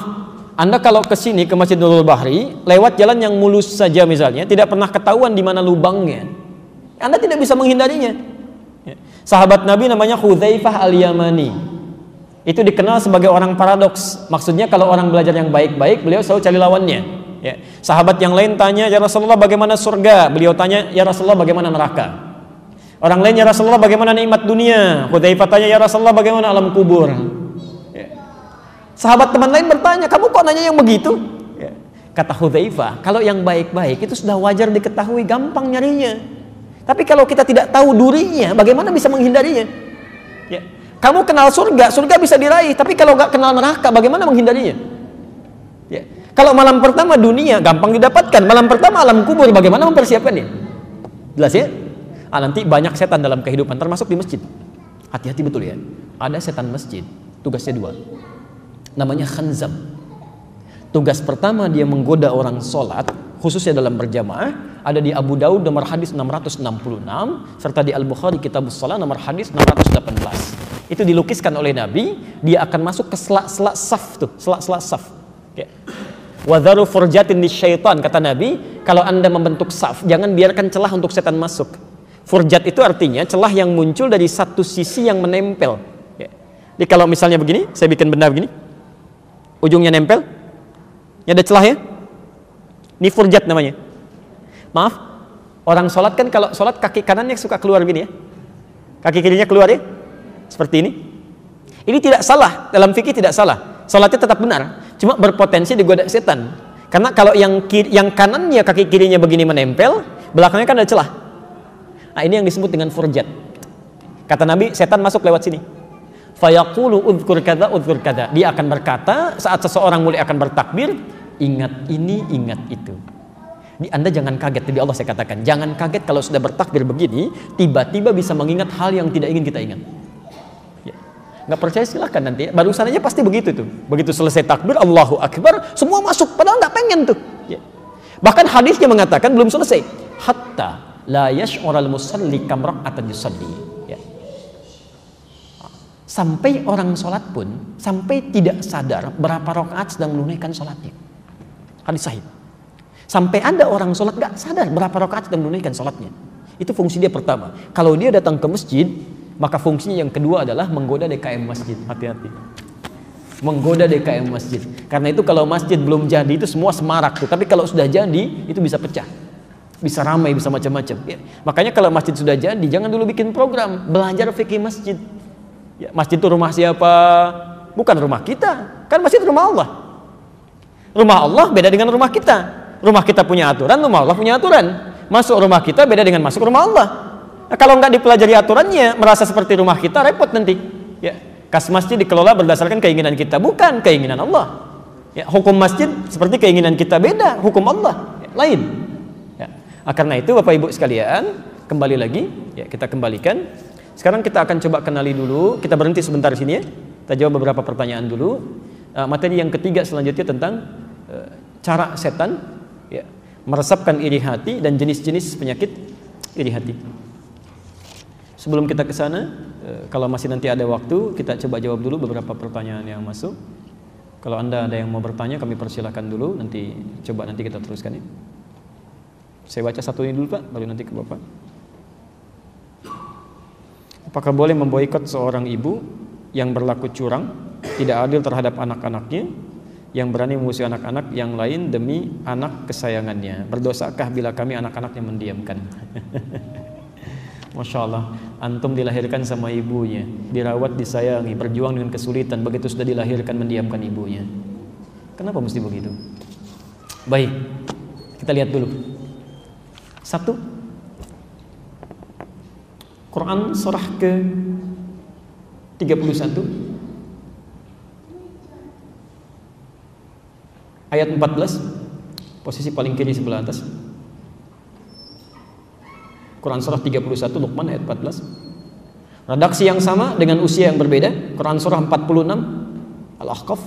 Anda kalau ke sini ke Masjid Nurul Bahri, lewat jalan yang mulus saja misalnya, tidak pernah ketahuan di mana lubangnya. Anda tidak bisa menghindarinya. Ya. Sahabat Nabi namanya Hudzaifah Al-Yamani. Itu dikenal sebagai orang paradoks. Maksudnya kalau orang belajar yang baik-baik, beliau selalu cari lawannya. Ya. Sahabat yang lain tanya, ya Rasulullah bagaimana surga? Beliau tanya, ya Rasulullah bagaimana neraka? Orang lain, ya Rasulullah bagaimana nikmat dunia? Hudzaifah tanya, ya Rasulullah bagaimana alam kubur? Ya. Sahabat teman lain bertanya, kamu kok nanya yang begitu? Ya. Kata Hudzaifah, kalau yang baik-baik itu sudah wajar diketahui, gampang nyarinya. Tapi kalau kita tidak tahu durinya, bagaimana bisa menghindarinya? Ya. Kamu kenal surga, surga bisa diraih. Tapi kalau nggak kenal neraka, bagaimana menghindarinya? Ya. Kalau malam pertama dunia, gampang didapatkan. Malam pertama alam kubur, bagaimana mempersiapkannya? Jelas ya? Nanti banyak setan dalam kehidupan, termasuk di masjid. Hati-hati betul ya. Ada setan masjid, tugasnya 2. Namanya khanzab. Tugas pertama dia menggoda orang sholat, khususnya dalam berjamaah, ada di Abu Daud nomor hadis 666, serta di Al-Bukhari Kitabus Shalah nomor hadis 618. Itu dilukiskan oleh Nabi, dia akan masuk ke sela-sela saf tuh, sela-sela saf. Ya. Wadharu furjatin lisyaitan, kata Nabi, kalau Anda membentuk saf, jangan biarkan celah untuk setan masuk. Furjat itu artinya celah yang muncul dari satu sisi yang menempel. Ya. Jadi kalau misalnya begini, saya bikin benda begini, ujungnya nempel, ini ada celah ya. Ini furjat namanya. Maaf, orang sholat kan kalau sholat kaki kanannya suka keluar gini ya. Kaki kirinya keluar ya. Seperti ini. Ini tidak salah, dalam fikih tidak salah. Sholatnya tetap benar. Cuma berpotensi digoda setan. Karena kalau yang kanannya kaki kirinya begini menempel, belakangnya kan ada celah. Nah ini yang disebut dengan furjat. Kata Nabi, setan masuk lewat sini. Fayaqulu udhkur kadza udhkur kadza. Dia akan berkata saat seseorang mulai akan bertakbir, ingat ini, ingat itu. Anda jangan kaget, jadi Allah saya katakan, jangan kaget kalau sudah bertakbir begini, tiba-tiba bisa mengingat hal yang tidak ingin kita ingat. Ya. Nggak percaya silahkan nanti. Barusan aja pasti begitu tuh. Begitu selesai takbir, Allahu Akbar, semua masuk. Padahal nggak pengen tuh. Ya. Bahkan hadisnya mengatakan belum selesai. Hatta la yash'ural musalli kam rak'atan yusalli. Sampai orang sholat pun sampai tidak sadar berapa rakaat sedang menunaikan sholatnya. Hadis sahih. Sampai ada orang sholat gak sadar berapa rakaat sedang menunaikan sholatnya. Itu fungsi dia pertama. Kalau dia datang ke masjid, maka fungsinya yang kedua adalah menggoda DKM masjid. Hati-hati. Menggoda DKM masjid. Karena itu kalau masjid belum jadi itu semua semarak tuh. Tapi kalau sudah jadi itu bisa pecah. Bisa ramai, bisa macam-macam. Ya. Makanya kalau masjid sudah jadi, jangan dulu bikin program belajar fikih masjid. Ya, masjid itu rumah siapa? Bukan rumah kita. Kan masjid rumah Allah. Rumah Allah beda dengan rumah kita. Rumah kita punya aturan, rumah Allah punya aturan. Masuk rumah kita beda dengan masuk rumah Allah. Nah, kalau nggak dipelajari aturannya, merasa seperti rumah kita, repot nanti. Ya, kas masjid dikelola berdasarkan keinginan kita, bukan keinginan Allah. Ya, hukum masjid seperti keinginan kita beda, hukum Allah ya, lain. Ya. Karena itu Bapak Ibu sekalian, kembali lagi, ya kita kembalikan. Sekarang kita akan coba kenali dulu, kita berhenti sebentar di sini ya. Kita jawab beberapa pertanyaan dulu. Materi yang ketiga selanjutnya tentang cara setan ya, meresapkan iri hati dan jenis-jenis penyakit iri hati. Sebelum kita ke sana, kalau masih nanti ada waktu, kita coba jawab dulu beberapa pertanyaan yang masuk. Kalau Anda ada yang mau bertanya, kami persilahkan dulu. Nanti coba nanti kita teruskan ya. Saya baca satu ini dulu Pak, baru nanti ke Bapak. Apakah boleh memboikot seorang ibu yang berlaku curang, tidak adil terhadap anak-anaknya, yang berani mengusir anak-anak yang lain demi anak kesayangannya? Berdosakah bila kami anak-anaknya mendiamkan? Masya Allah, antum dilahirkan sama ibunya, dirawat, disayangi, berjuang dengan kesulitan, begitu sudah dilahirkan mendiamkan ibunya. Kenapa mesti begitu? Baik, kita lihat dulu. Satu, Quran surah ke-31 ayat 14, posisi paling kiri sebelah atas. Quran surah 31 Luqman ayat 14. Redaksi yang sama dengan usia yang berbeda. Quran surah 46 Al-Ahqaf,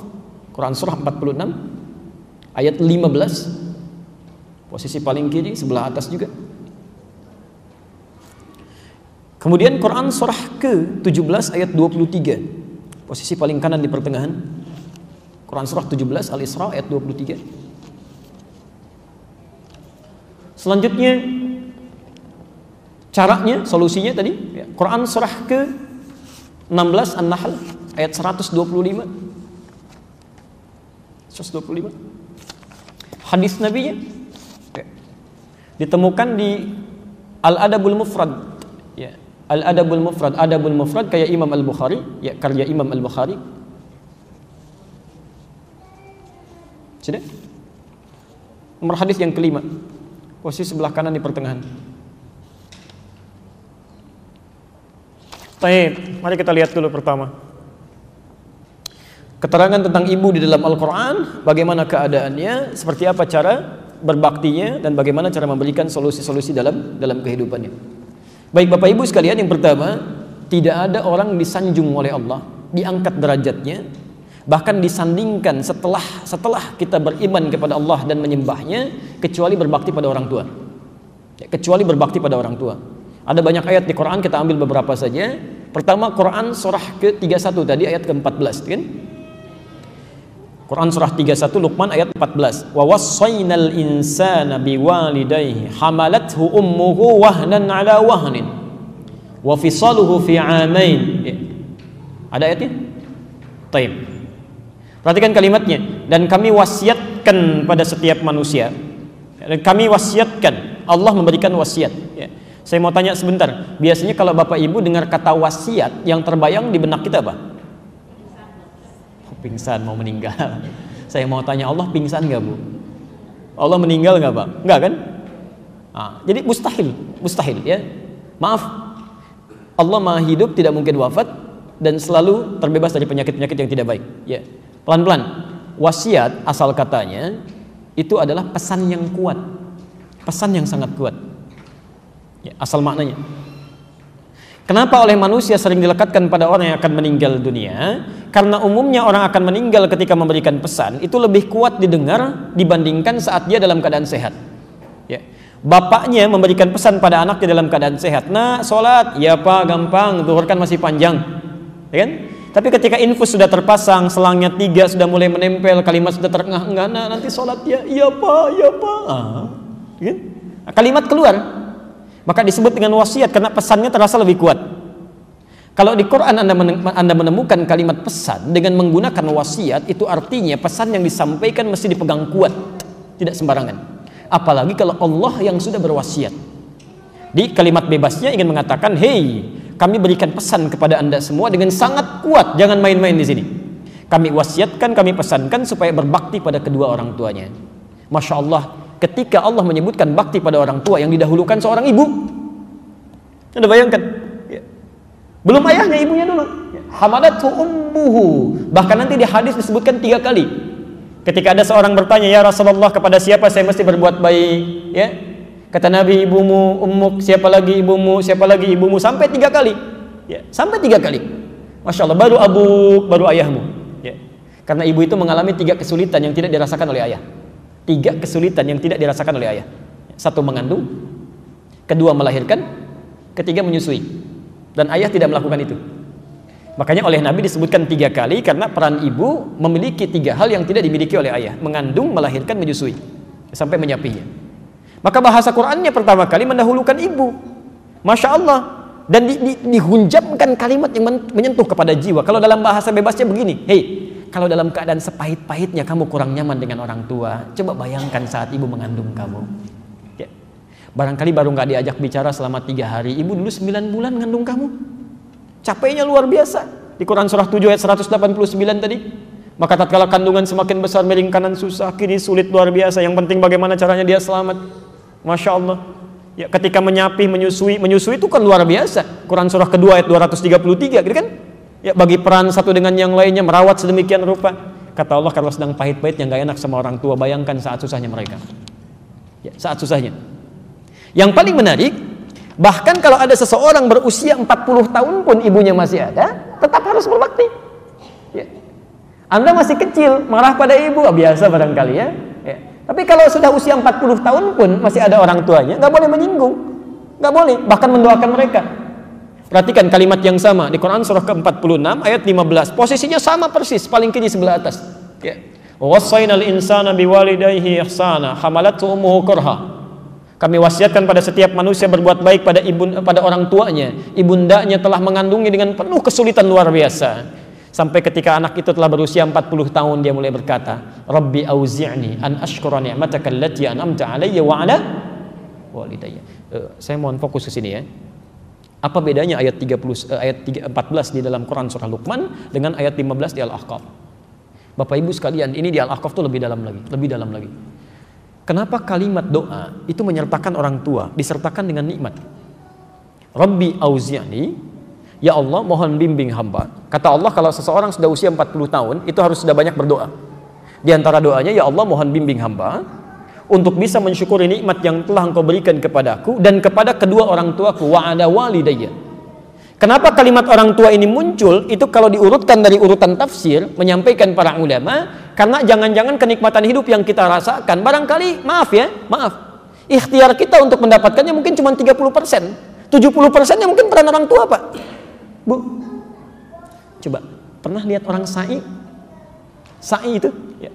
Quran surah 46 ayat 15, posisi paling kiri sebelah atas juga. Kemudian Quran surah ke-17 ayat 23, posisi paling kanan di pertengahan. Quran surah 17 Al-Isra ayat 23. Selanjutnya caranya, solusinya tadi ya, Quran surah ke-16 An-Nahl ayat 125. Hadis Nabi-nya ya, ditemukan di Al-Adabul Mufrad ya. Al-Adabul Mufrad, Adabul Mufrad kayak Imam Al-Bukhari ya, karya Imam Al-Bukhari. Sudah? Nomor hadis yang kelima, posisi sebelah kanan di pertengahan. Baik, mari kita lihat dulu pertama. Keterangan tentang ibu di dalam Al-Quran, bagaimana keadaannya, seperti apa cara berbaktinya, dan bagaimana cara memberikan solusi-solusi dalam kehidupannya. Baik Bapak Ibu sekalian, yang pertama, tidak ada orang disanjung oleh Allah, diangkat derajatnya, bahkan disandingkan setelah kita beriman kepada Allah dan menyembahnya, kecuali berbakti pada orang tua. Kecuali berbakti pada orang tua. Ada banyak ayat di Quran, kita ambil beberapa saja. Pertama, Quran surah ke-31 tadi, ayat ke-14, kan? Quran surah 31 Luqman ayat 14. Wa wassaynal insana biwalidayhi hamalathu ummuhu wahnan ala wahnin wa fisaluhu fi 'amain. Ada ayatnya? Taib. Perhatikan kalimatnya. Dan kami wasiatkan pada setiap manusia. Dan kami wasiatkan. Allah memberikan wasiat. Saya mau tanya sebentar. Biasanya kalau Bapak Ibu dengar kata wasiat, yang terbayang di benak kita apa? Pingsan, mau meninggal. Saya mau tanya, Allah pingsan nggak Bu? Allah meninggal nggak Pak? Nggak kan? Jadi mustahil ya. Maaf, Allah maha hidup, tidak mungkin wafat, dan selalu terbebas dari penyakit-penyakit yang tidak baik. Ya, pelan-pelan. Wasiat asal katanya itu adalah pesan yang kuat, pesan yang sangat kuat. Ya, asal maknanya. Kenapa oleh manusia sering dilekatkan pada orang yang akan meninggal dunia? Karena umumnya orang akan meninggal ketika memberikan pesan itu lebih kuat didengar dibandingkan saat dia dalam keadaan sehat. Ya. Bapaknya memberikan pesan pada anaknya dalam keadaan sehat. Nah, sholat, ya Pak, gampang, zuhur kan masih panjang, ya kan? Tapi ketika infus sudah terpasang, selangnya 3 sudah mulai menempel, kalimat sudah terengah-engah, nah nanti sholat ya, iya Pak, ya Pak. Ya kan? Nah, kalimat keluar. Maka disebut dengan wasiat karena pesannya terasa lebih kuat. Kalau di Quran Anda menemukan kalimat pesan dengan menggunakan wasiat, itu artinya pesan yang disampaikan mesti dipegang kuat, tidak sembarangan. Apalagi kalau Allah yang sudah berwasiat. Di kalimat bebasnya ingin mengatakan, "Hei, kami berikan pesan kepada Anda semua dengan sangat kuat, jangan main-main di sini. Kami wasiatkan, kami pesankan supaya berbakti pada kedua orang tuanya." Masya Allah. Ketika Allah menyebutkan bakti pada orang tua, yang didahulukan seorang ibu. Anda bayangkan, ya. Belum ayahnya, ibunya dulu. Hamalathu ummuhu. Bahkan nanti di hadis disebutkan 3 kali. Ketika ada seorang bertanya, "Ya Rasulullah, kepada siapa saya mesti berbuat baik?" Ya, kata Nabi, "Ibumu, ummuk, siapa lagi ibumu, siapa lagi ibumu," sampai 3 kali. Ya, sampai 3 kali. Masya Allah, baru abuk, baru ayahmu. Ya. Karena ibu itu mengalami 3 kesulitan yang tidak dirasakan oleh ayah. 3 kesulitan yang tidak dirasakan oleh ayah. 1 mengandung, 2 melahirkan, 3 menyusui. Dan ayah tidak melakukan itu. Makanya oleh Nabi disebutkan 3 kali karena peran ibu memiliki 3 hal yang tidak dimiliki oleh ayah: mengandung, melahirkan, menyusui, sampai menyapinya. Maka bahasa Qur'annya pertama kali mendahulukan ibu. Masya Allah. Dan dihunjamkan kalimat yang menyentuh kepada jiwa. Kalau dalam bahasa bebasnya begini, "Hei, kalau dalam keadaan sepahit-pahitnya kamu kurang nyaman dengan orang tua, coba bayangkan saat ibu mengandung kamu." Ya. Barangkali baru nggak diajak bicara selama 3 hari, ibu dulu 9 bulan mengandung kamu. Capeknya luar biasa. Di Quran surah 7 ayat 189 tadi. Maka tatkala kandungan semakin besar, miring kanan susah, kiri sulit luar biasa. Yang penting bagaimana caranya dia selamat. Masya Allah. Ya, ketika menyapih, menyusui itu kan luar biasa. Quran surah kedua ayat 233, gitu kan? Ya, bagi peran satu dengan yang lainnya, merawat sedemikian rupa. Kata Allah, kalau sedang pahit-pahitnya nggak enak sama orang tua, bayangkan saat susahnya mereka. Ya, saat susahnya. Yang paling menarik, bahkan kalau ada seseorang berusia 40 tahun pun ibunya masih ada, tetap harus berbakti. Ya. Anda masih kecil, marah pada ibu, biasa barangkali ya. Ya. Tapi kalau sudah usia 40 tahun pun masih ada orang tuanya, nggak boleh menyinggung, nggak boleh, bahkan mendoakan mereka. Perhatikan kalimat yang sama di Quran surah ke-46 ayat 15. Posisinya sama persis, paling kiri sebelah atas. Ya. Wassaynal insana biwalidayhi ihsana hamalathu ummuhu kurha. Kami wasiatkan pada setiap manusia berbuat baik pada orang tuanya. Ibundanya telah mengandungnya dengan penuh kesulitan luar biasa. Sampai ketika anak itu telah berusia 40 tahun, dia mulai berkata, "Rabbi auzi'ni an ashkura ni'mataka allati an'amta 'alayya wa 'ala walidayya." Saya mohon fokus ke sini ya. Apa bedanya ayat 14 di dalam Quran surah Luqman dengan ayat 15 di Al-Ahqaf? Bapak Ibu sekalian, ini di Al-Ahqaf itu lebih dalam lagi. Kenapa kalimat doa itu menyertakan orang tua, disertakan dengan nikmat? Rabbi auzi'ni, ya Allah mohon bimbing hamba. Kata Allah kalau seseorang sudah usia 40 tahun itu harus sudah banyak berdoa. Di antara doanya, ya Allah mohon bimbing hamba untuk bisa mensyukuri nikmat yang telah Engkau berikan kepadaku dan kepada kedua orang tuaku, wa ala walidayya. Kenapa kalimat orang tua ini muncul? Itu kalau diurutkan dari urutan tafsir, menyampaikan para ulama, karena jangan-jangan kenikmatan hidup yang kita rasakan, barangkali, maaf, ikhtiar kita untuk mendapatkannya mungkin cuma 30%. 70%-nya mungkin peran orang tua, Pak. Bu, coba, pernah lihat orang sa'i? Sa'i itu, ya.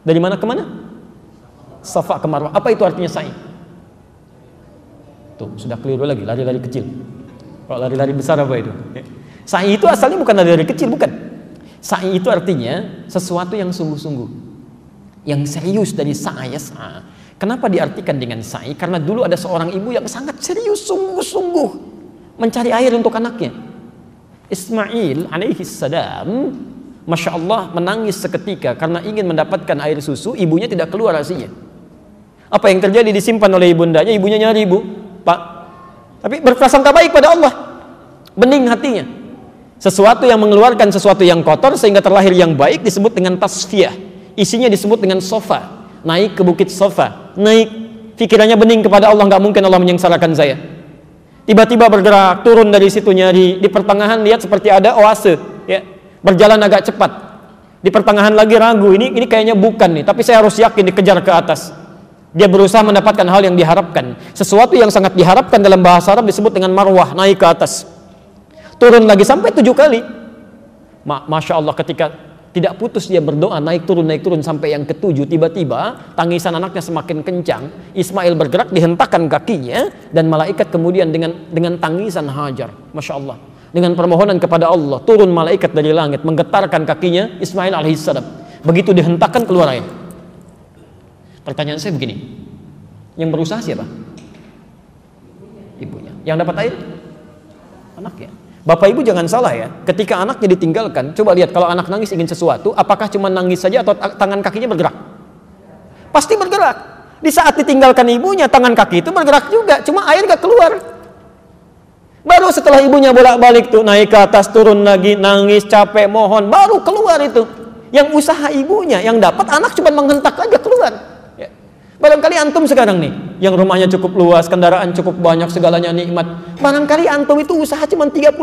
Dari mana ke mana? Safa ke Marwah. Apa itu artinya sa'i? Tuh, sudah keliru lagi, lari-lari kecil. Kalau lari-lari besar apa itu? Sa'i itu asalnya bukan lari-lari kecil, bukan. Sa'i itu artinya sesuatu yang sungguh-sungguh, yang serius, dari sa'a ya sa'a. Kenapa diartikan dengan sa'i? Karena dulu ada seorang ibu yang sangat serius, sungguh-sungguh mencari air untuk anaknya. Ismail alaihi salam, Masya Allah, menangis seketika karena ingin mendapatkan air susu. Ibunya tidak keluar asinya. Apa yang terjadi? Disimpan oleh ibundanya. Ibunya nyari, Bu, Pak, tapi berprasangka baik pada Allah, bening hatinya. Sesuatu yang mengeluarkan sesuatu yang kotor sehingga terlahir yang baik disebut dengan tasfiyah. Isinya disebut dengan sofa. Naik ke bukit sofa, naik, pikirannya bening kepada Allah, nggak mungkin Allah menyengsarakan saya. Tiba-tiba bergerak, turun dari situ nyari, di pertengahan lihat seperti ada oase, ya, berjalan agak cepat. Di pertengahan lagi ragu, ini kayaknya bukan nih, tapi saya harus yakin, dikejar ke atas. Dia berusaha mendapatkan hal yang diharapkan. Sesuatu yang sangat diharapkan dalam bahasa Arab disebut dengan marwah, naik ke atas. Turun lagi sampai 7 kali. Masya Allah, ketika tidak putus dia berdoa, naik turun sampai yang ke-7, tiba-tiba tangisan anaknya semakin kencang. Ismail bergerak, dihentakkan kakinya, dan malaikat kemudian dengan tangisan Hajar, Masya Allah, dengan permohonan kepada Allah, turun malaikat dari langit menggetarkan kakinya Ismail alaihissalam. Begitu dihentakkan, keluar air. Pertanyaan saya begini, yang berusaha siapa? Ibunya. Yang dapat air? Anaknya. Bapak ibu jangan salah ya, ketika anaknya ditinggalkan, coba lihat kalau anak nangis ingin sesuatu, apakah cuma nangis saja atau tangan kakinya bergerak? Pasti bergerak. Di saat ditinggalkan ibunya, tangan kaki itu bergerak juga, cuma air gak keluar. Baru setelah ibunya bolak-balik tuh, naik ke atas, turun lagi, nangis, capek, mohon, baru keluar itu. Yang usaha ibunya, yang dapat anak cuma menghentak aja keluar. Barangkali antum sekarang nih, yang rumahnya cukup luas, kendaraan cukup banyak, segalanya nikmat. Barangkali antum itu usaha cuma 30%.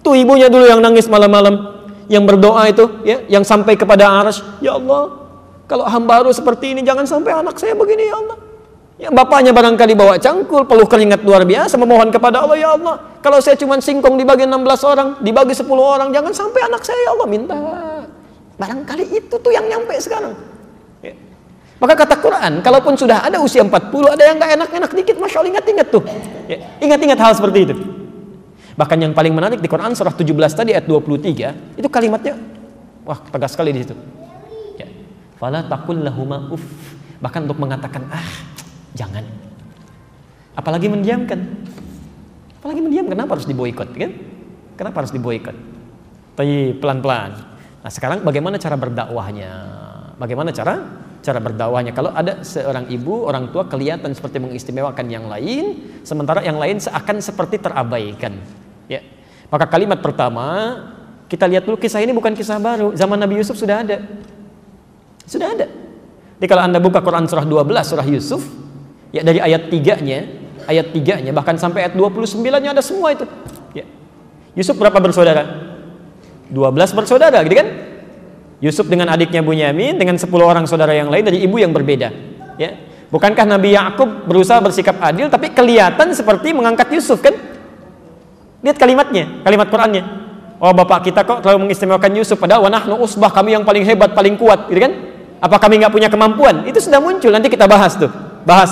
Tuh ibunya dulu yang nangis malam-malam, yang berdoa itu, ya, yang sampai kepada arsy, ya Allah, kalau hamba harus seperti ini, jangan sampai anak saya begini, ya Allah. Ya, bapaknya barangkali bawa cangkul, peluh keringat luar biasa, memohon kepada Allah, ya Allah, kalau saya cuma singkong dibagi 16 orang, dibagi 10 orang, jangan sampai anak saya, ya Allah, minta. Barangkali itu tuh yang nyampe sekarang. Maka kata Quran, kalaupun sudah ada usia 40, ada yang gak enak-enak dikit, Masya Allah, ingat-ingat tuh, ya, ingat-ingat hal seperti itu. Bahkan yang paling menarik di Quran surah 17 tadi ayat 23, itu kalimatnya, wah, tegas sekali di situ. Ya. Fala taqul lahuma uff. Bahkan untuk mengatakan, jangan. Apalagi mendiamkan. Kenapa harus diboikot, kan? Kenapa harus diboikot? Tapi pelan-pelan. Nah, sekarang bagaimana cara berdakwahnya? Kalau ada seorang ibu, orang tua kelihatan seperti mengistimewakan yang lain, sementara yang lain seakan seperti terabaikan, ya. Maka kalimat pertama, kita lihat dulu, kisah ini bukan kisah baru, zaman Nabi Yusuf sudah ada. Jadi kalau Anda buka Quran surah 12, surah Yusuf, ya, dari ayat 3-nya bahkan sampai ayat 29-nya ada semua itu, ya. Yusuf berapa bersaudara? 12 bersaudara, gitu kan? Yusuf dengan adiknya Bunyamin, dengan 10 orang saudara yang lain dari ibu yang berbeda, ya. Bukankah Nabi Yakub berusaha bersikap adil, tapi kelihatan seperti mengangkat Yusuf, kan? Lihat kalimatnya, kalimat Qurannya. Oh, bapak kita kok terlalu mengistimewakan Yusuf, padahal wa nahnu usbah, kami yang paling hebat, paling kuat, gitu kan? Apa kami nggak punya kemampuan? Itu sudah muncul, nanti kita bahas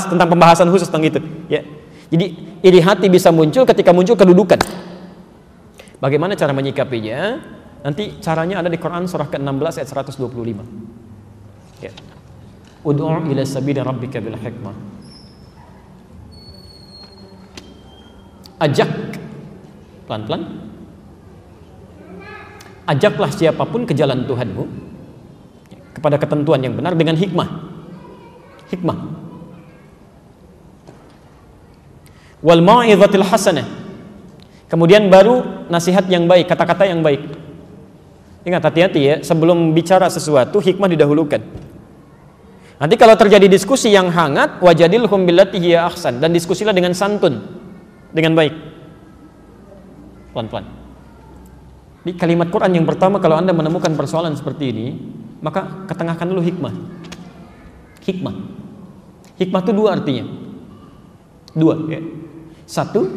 tentang pembahasan khusus tentang itu, ya. Jadi iri hati bisa muncul ketika muncul kedudukan. Bagaimana cara menyikapinya? Nanti caranya ada di Quran surah ke-16 ayat 125. Ya. Ud'u ila sabili rabbika bil hikmah. Ajak pelan-pelan. Ajaklah siapapun ke jalan Tuhanmu, kepada ketentuan yang benar dengan hikmah. Hikmah. Wal mau'izatil hasanah. Kemudian baru nasihat yang baik, kata-kata yang baik. Ingat, hati-hati ya, sebelum bicara sesuatu hikmah didahulukan. Nanti kalau terjadi diskusi yang hangat, wajadilhum billati hiya ahsan, dan diskusilah dengan santun, dengan baik. Pelan-pelan. Di kalimat Quran yang pertama, kalau Anda menemukan persoalan seperti ini, maka ketengahkan dulu hikmah. Hikmah. Hikmah itu dua artinya. Dua ya. Satu,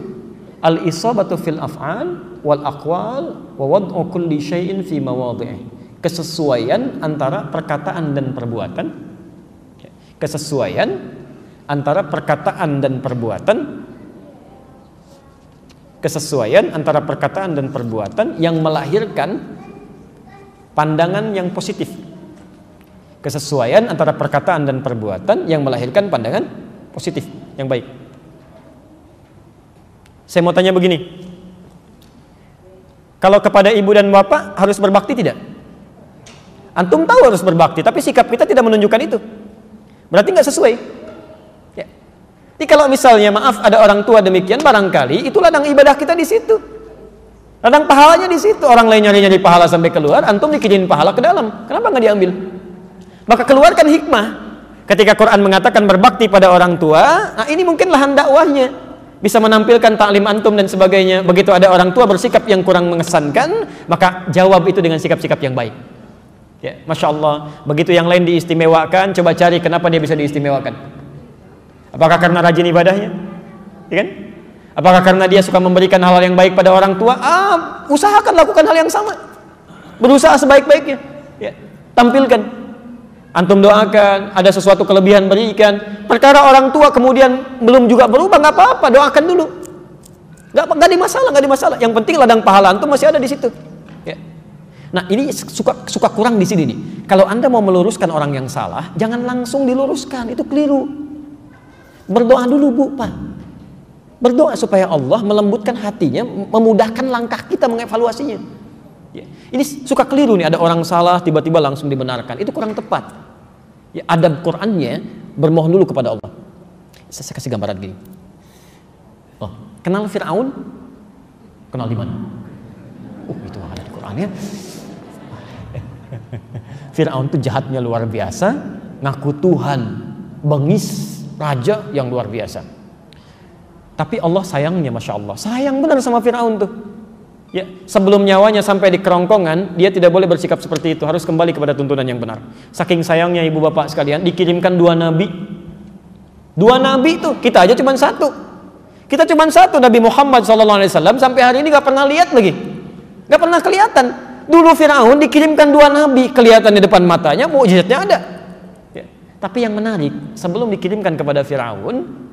al-isabatu fil af'al wal aqwal wa wad'u kulli syai'in fi mawadhi'i. Kesesuaian antara perkataan dan perbuatan. Kesesuaian antara perkataan dan perbuatan. Kesesuaian antara perkataan dan perbuatan yang melahirkan pandangan yang positif. Kesesuaian antara perkataan dan perbuatan yang melahirkan pandangan positif, yang baik. Saya mau tanya begini, kalau kepada ibu dan bapak harus berbakti tidak? Antum tahu harus berbakti, tapi sikap kita tidak menunjukkan itu. Berarti nggak sesuai. Ya. Jadi kalau misalnya maaf ada orang tua demikian, barangkali itu ladang ibadah kita di situ, ladang pahalanya di situ. Orang lain nyari-nyari pahala sampai keluar, antum dikirim pahala ke dalam. Kenapa nggak diambil? Maka keluarkan hikmah. Ketika Quran mengatakan berbakti pada orang tua, nah ini mungkin lahan dakwahnya, bisa menampilkan taklim antum dan sebagainya. Begitu ada orang tua bersikap yang kurang mengesankan, maka jawab itu dengan sikap-sikap yang baik. Ya, Masya Allah. Begitu yang lain diistimewakan, coba cari kenapa dia bisa diistimewakan. Apakah karena rajin ibadahnya? Ya kan? Apakah karena dia suka memberikan hal yang baik pada orang tua? Usahakan lakukan hal yang sama. Berusaha sebaik-baiknya. Ya, tampilkan. Antum doakan, ada sesuatu kelebihan berikan. Perkara orang tua kemudian belum juga berubah, nggak apa-apa, doakan dulu. Nggak ada masalah, nggak ada masalah. Yang penting ladang pahala antum masih ada di situ. Ya. Nah ini suka kurang di sini nih. Kalau Anda mau meluruskan orang yang salah, jangan langsung diluruskan, itu keliru. Berdoa dulu Bu, Pak. Berdoa supaya Allah melembutkan hatinya, memudahkan langkah kita mengevaluasinya. Ya. Ini suka keliru nih, ada orang salah tiba-tiba langsung dibenarkan, itu kurang tepat. Ya, adab Qur'annya bermohon dulu kepada Allah. Saya kasih gambaran gini. Oh, kenal Fir'aun? Kenal di mana? Itu ada di Qur'an ya. Fir'aun itu jahatnya luar biasa, ngaku Tuhan, bengis, raja yang luar biasa. Tapi Allah sayangnya, Masya Allah, sayang benar sama Fir'aun tuh. Ya, sebelum nyawanya sampai di kerongkongan, dia tidak boleh bersikap seperti itu, harus kembali kepada tuntunan yang benar. Saking sayangnya ibu bapak sekalian, dikirimkan 2 nabi. 2 nabi itu, kita aja cuma 1. Kita cuma 1, Nabi Muhammad SAW, sampai hari ini gak pernah lihat lagi, gak pernah kelihatan. Dulu Fir'aun dikirimkan 2 nabi, kelihatan di depan matanya, mukjizatnya ada. Ya. Tapi yang menarik, sebelum dikirimkan kepada Fir'aun,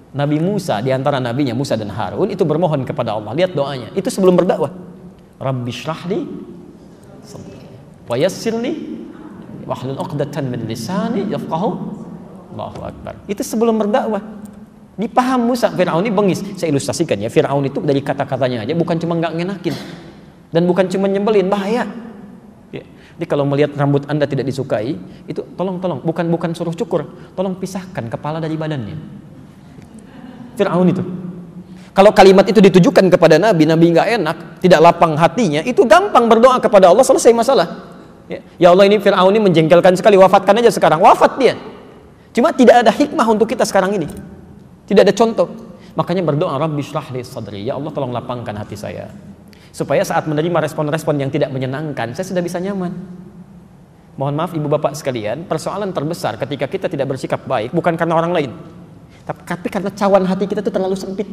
Nabi Musa, di antara nabinya Musa dan Harun itu bermohon kepada Allah. Lihat doanya, itu sebelum berdakwah. Rabbi shrahli wa yassirli wahlul 'uqdatan min lisani yafqahu. Allahu akbar. Itu sebelum berdakwah. Dipaham Musa, Fir'aun ini bengis. Saya ilustrasikan ya, Fir'aun itu dari kata-katanya aja bukan cuma nggak ngenakin dan bukan cuma nyebelin, bahaya. Ya. Jadi kalau melihat rambut Anda tidak disukai, itu tolong bukan suruh cukur, tolong pisahkan kepala dari badannya. Fir'aun itu. Kalau kalimat itu ditujukan kepada Nabi nggak enak, tidak lapang hatinya, itu gampang berdoa kepada Allah, selesai masalah. Ya Allah, ini Fir'aun ini menjengkelkan sekali, wafatkan aja sekarang, wafat dia. Cuma tidak ada hikmah untuk kita sekarang ini, tidak ada contoh. Makanya berdoa, Rabbi shrahli sadri, ya Allah tolong lapangkan hati saya, supaya saat menerima respon-respon yang tidak menyenangkan, saya sudah bisa nyaman. Mohon maaf ibu bapak sekalian, persoalan terbesar ketika kita tidak bersikap baik bukan karena orang lain, tapi karena cawan hati kita itu terlalu sempit.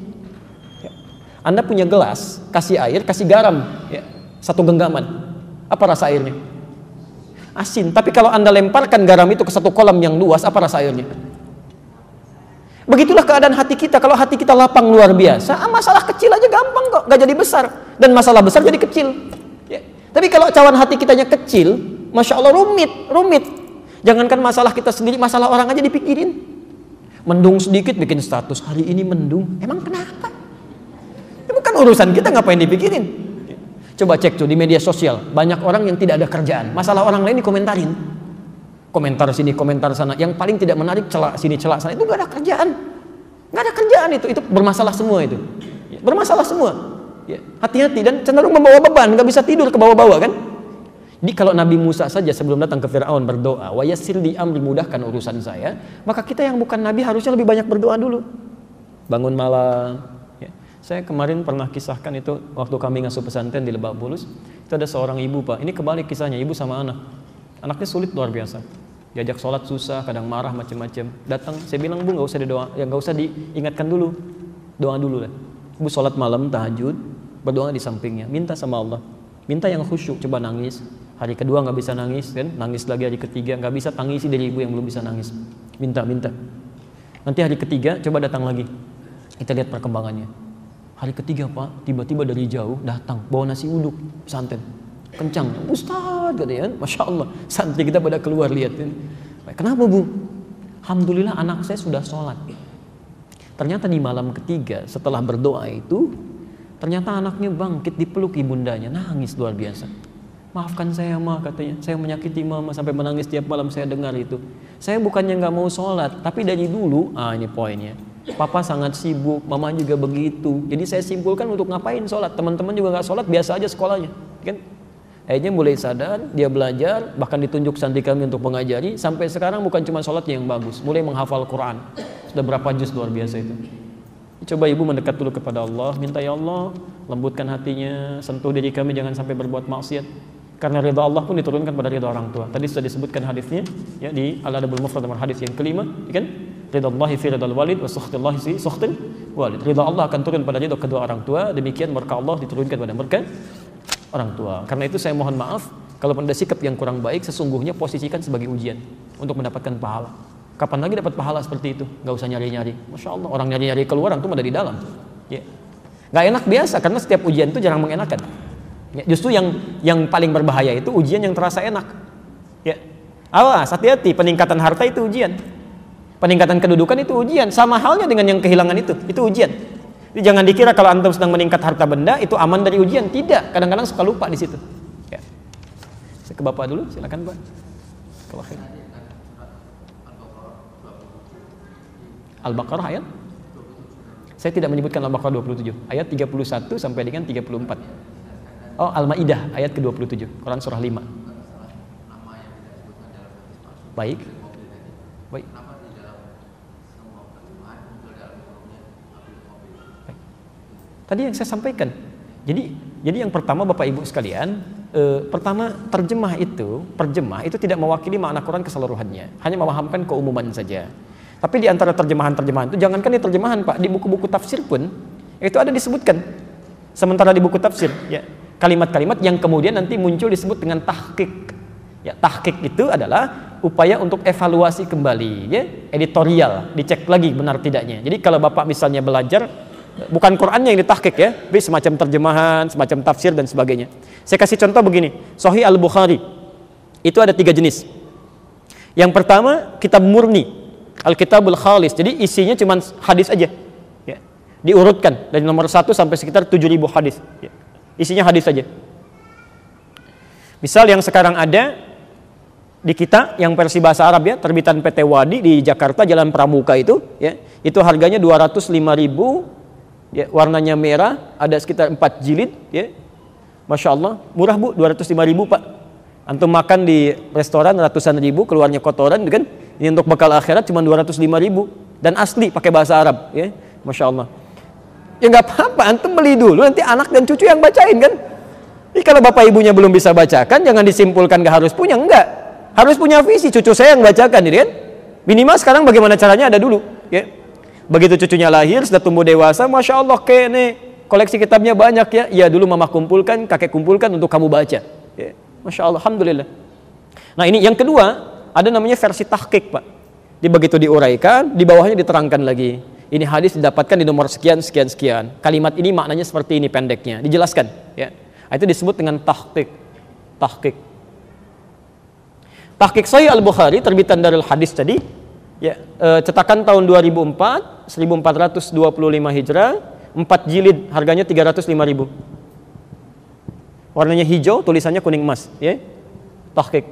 Ya. Anda punya gelas, kasih air, kasih garam, ya, 1 genggaman. Apa rasa airnya? Asin. Tapi kalau Anda lemparkan garam itu ke 1 kolam yang luas, apa rasa airnya? Begitulah keadaan hati kita. Kalau hati kita lapang luar biasa, masalah kecil aja gampang kok, gak jadi besar. Dan masalah besar jadi kecil. Ya. Tapi kalau cawan hati kitanya kecil, Masya Allah rumit. Jangankan masalah kita sendiri, masalah orang aja dipikirin. Mendung sedikit bikin status, hari ini mendung, emang kenapa? Ya bukan urusan kita, ngapain dipikirin? Coba cek tuh di media sosial, banyak orang yang tidak ada kerjaan, masalah orang lain dikomentarin. komentar sini, komentar sana. Yang paling tidak menarik celak sini, celak sana. Itu nggak ada kerjaan. Nggak ada kerjaan itu bermasalah semua itu. Ya, bermasalah semua. Ya, hati-hati dan cenderung membawa beban, nggak bisa tidur ke bawah-bawah kan. Jadi kalau Nabi Musa saja sebelum datang ke Fir'aun berdoa, wa yassir li amri, mudahkan urusan saya, maka kita yang bukan Nabi harusnya lebih banyak berdoa dulu. Bangun malam. Ya. Saya kemarin pernah kisahkan itu waktu kami ngasuh pesantren di Lebak Bulus, itu ada seorang ibu Pak, ini kebalik kisahnya, ibu sama anak. Anaknya sulit luar biasa. Diajak sholat susah, kadang marah macam-macam. Datang, saya bilang Bu nggak usah didoa, ya nggak usah diingatkan dulu, doa dulu lah. Ibu sholat malam tahajud, berdoa di sampingnya, minta sama Allah, minta yang khusyuk, coba nangis. Hari kedua nggak bisa nangis kan, nangis lagi hari ketiga nggak bisa, tangisi dari ibu yang belum bisa nangis. Minta. Nanti hari ketiga coba datang lagi, kita lihat perkembangannya. Hari ketiga Pak, tiba-tiba dari jauh datang bawa nasi uduk pesantren. Kencang, Ustaz katanya, Masya Allah, santri kita pada keluar lihat kan. Kenapa Bu? Alhamdulillah anak saya sudah sholat. Ternyata di malam ketiga setelah berdoa itu, ternyata anaknya bangkit dipeluk ibundanya, nangis luar biasa. Maafkan saya Ma katanya, saya menyakiti Mama sampai menangis tiap malam saya dengar itu. Saya bukannya nggak mau sholat, tapi dari dulu, ini poinnya. Papa sangat sibuk, Mama juga begitu. Jadi saya simpulkan untuk ngapain sholat? Teman-teman juga nggak sholat, biasa aja sekolahnya, kan? Akhirnya mulai sadar, dia belajar, bahkan ditunjuk santri kami untuk mengajari. Sampai sekarang bukan cuma sholatnya yang bagus, mulai menghafal Quran. Sudah berapa juz luar biasa itu. Coba ibu mendekat dulu kepada Allah, minta ya Allah, lembutkan hatinya, sentuh diri kami jangan sampai berbuat maksiat. Karena ridha Allah pun diturunkan pada ridha orang tua. Tadi sudah disebutkan hadisnya ya di Al-Adabul Mufrad nomor hadis yang kelima, kan? Ridha Allah fi ridhal walid wa sukhtillahi fi sukhtil walid. Ridha Allah akan turun pada ridha kedua orang tua, demikian murka Allah diturunkan pada murka orang tua. Karena itu saya mohon maaf kalau ada sikap yang kurang baik, sesungguhnya posisikan sebagai ujian untuk mendapatkan pahala. Kapan lagi dapat pahala seperti itu? Gak usah nyari-nyari. Masya Allah, orang nyari-nyari keluar, antum ada di dalam. Ya. Gak enak biasa, karena setiap ujian itu jarang mengenakan. Ya, justru yang paling berbahaya itu ujian yang terasa enak. Ya. Awas, hati-hati, peningkatan harta itu ujian. Peningkatan kedudukan itu ujian. Sama halnya dengan yang kehilangan itu ujian. Jadi jangan dikira kalau antum sedang meningkat harta benda itu aman dari ujian. Tidak, kadang-kadang suka lupa di situ. Ya. Saya ke Bapak dulu, silakan Pak. Al-Baqarah ayat? Saya tidak menyebutkan Al-Baqarah 27. Ayat 31 sampai dengan 34. Oh, Al-Maidah ayat ke-27. Quran surah 5. Baik. Baik. Tadi yang saya sampaikan. Jadi yang pertama Bapak Ibu sekalian, pertama terjemah itu tidak mewakili makna Quran keseluruhannya, hanya memahamkan keumuman saja. Tapi di antara terjemahan-terjemahan itu, jangankan di terjemahan Pak, di buku-buku tafsir pun itu ada disebutkan. Sementara di buku tafsir, ya, kalimat-kalimat yang kemudian nanti muncul disebut dengan tahqiq. Ya, tahqiq itu adalah upaya untuk evaluasi kembali, ya, editorial, dicek lagi benar tidaknya. Jadi kalau Bapak misalnya belajar bukan Qurannya yang ditahqiq ya, tapi semacam terjemahan, semacam tafsir dan sebagainya. Saya kasih contoh begini, Sahih Al-Bukhari itu ada 3 jenis. Yang pertama kitab murni, Al-Kitabul Khalis, jadi isinya cuma hadis aja, ya. Diurutkan dari nomor 1 sampai sekitar 7.000 hadis, ya. Isinya hadis saja. Misal yang sekarang ada di kita yang versi bahasa Arab ya, terbitan PT Wadi di Jakarta Jalan Pramuka itu, ya, itu harganya 205.000. Ya, warnanya merah, ada sekitar 4 jilid, ya. Masya Allah, murah Bu, 205.000 Pak. Antum makan di restoran ratusan ribu, keluarnya kotoran, kan? Ini untuk bekal akhirat cuma 205.000 dan asli pakai bahasa Arab, ya. Masya Allah. Ya nggak apa-apa, antum beli dulu, nanti anak dan cucu yang bacain kan. Jadi kalau bapak ibunya belum bisa bacakan, jangan disimpulkan nggak harus punya, enggak. Harus punya visi, cucu saya yang bacakan, gitu kan? Minimal sekarang bagaimana caranya ada dulu, ya. Begitu cucunya lahir, sudah tumbuh dewasa, Masya Allah, nih koleksi kitabnya banyak ya. Ya dulu mama kumpulkan, kakek kumpulkan untuk kamu baca. Ya. Masya Allah, Alhamdulillah. Nah ini yang kedua, ada namanya versi tahqiq Pak. Di begitu diuraikan, di bawahnya diterangkan lagi. Ini hadis didapatkan di nomor sekian, sekian, sekian. Kalimat ini maknanya seperti ini pendeknya, dijelaskan. Ya. Itu disebut dengan tahqiq. Tahqiq. Tahqiq Sahih Al-Bukhari, terbitan Darul Hadis tadi. Ya, cetakan tahun 2004, 1425 Hijrah, 4 jilid, harganya 305.000. Warnanya hijau, tulisannya kuning emas, ya. Tahqiq.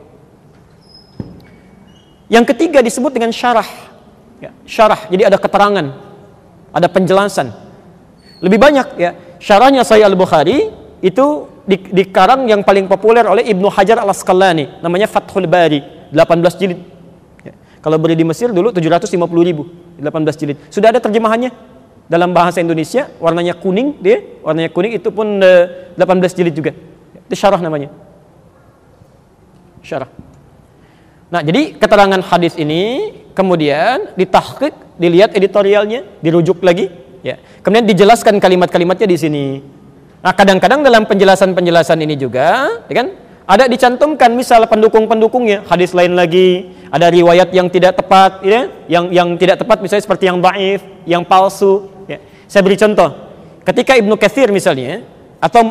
Yang ketiga disebut dengan syarah. Ya, syarah, jadi ada keterangan, ada penjelasan. Lebih banyak ya. Syarahnya Sahih Al-Bukhari itu dikarang yang paling populer oleh Ibnu Hajar Al-Asqalani, namanya Fathul Bari, 18 jilid. Ya. Kalau beli di Mesir dulu 750.000, 18 jilid. Sudah ada terjemahannya dalam bahasa Indonesia, warnanya kuning, warnanya kuning, itu pun 18 jilid juga. Itu syarah namanya. Syarah. Nah, jadi keterangan hadis ini kemudian ditahqiq, dilihat editorialnya, dirujuk lagi, ya. Kemudian dijelaskan kalimat-kalimatnya di sini. Nah, kadang-kadang dalam penjelasan-penjelasan ini juga, ya kan, ada dicantumkan misal pendukung-pendukungnya, hadis lain lagi, ada riwayat yang tidak tepat, ya, yang tidak tepat misalnya seperti yang dhaif, yang palsu, ya. Saya beri contoh. Ketika Ibnu Katsir misalnya atau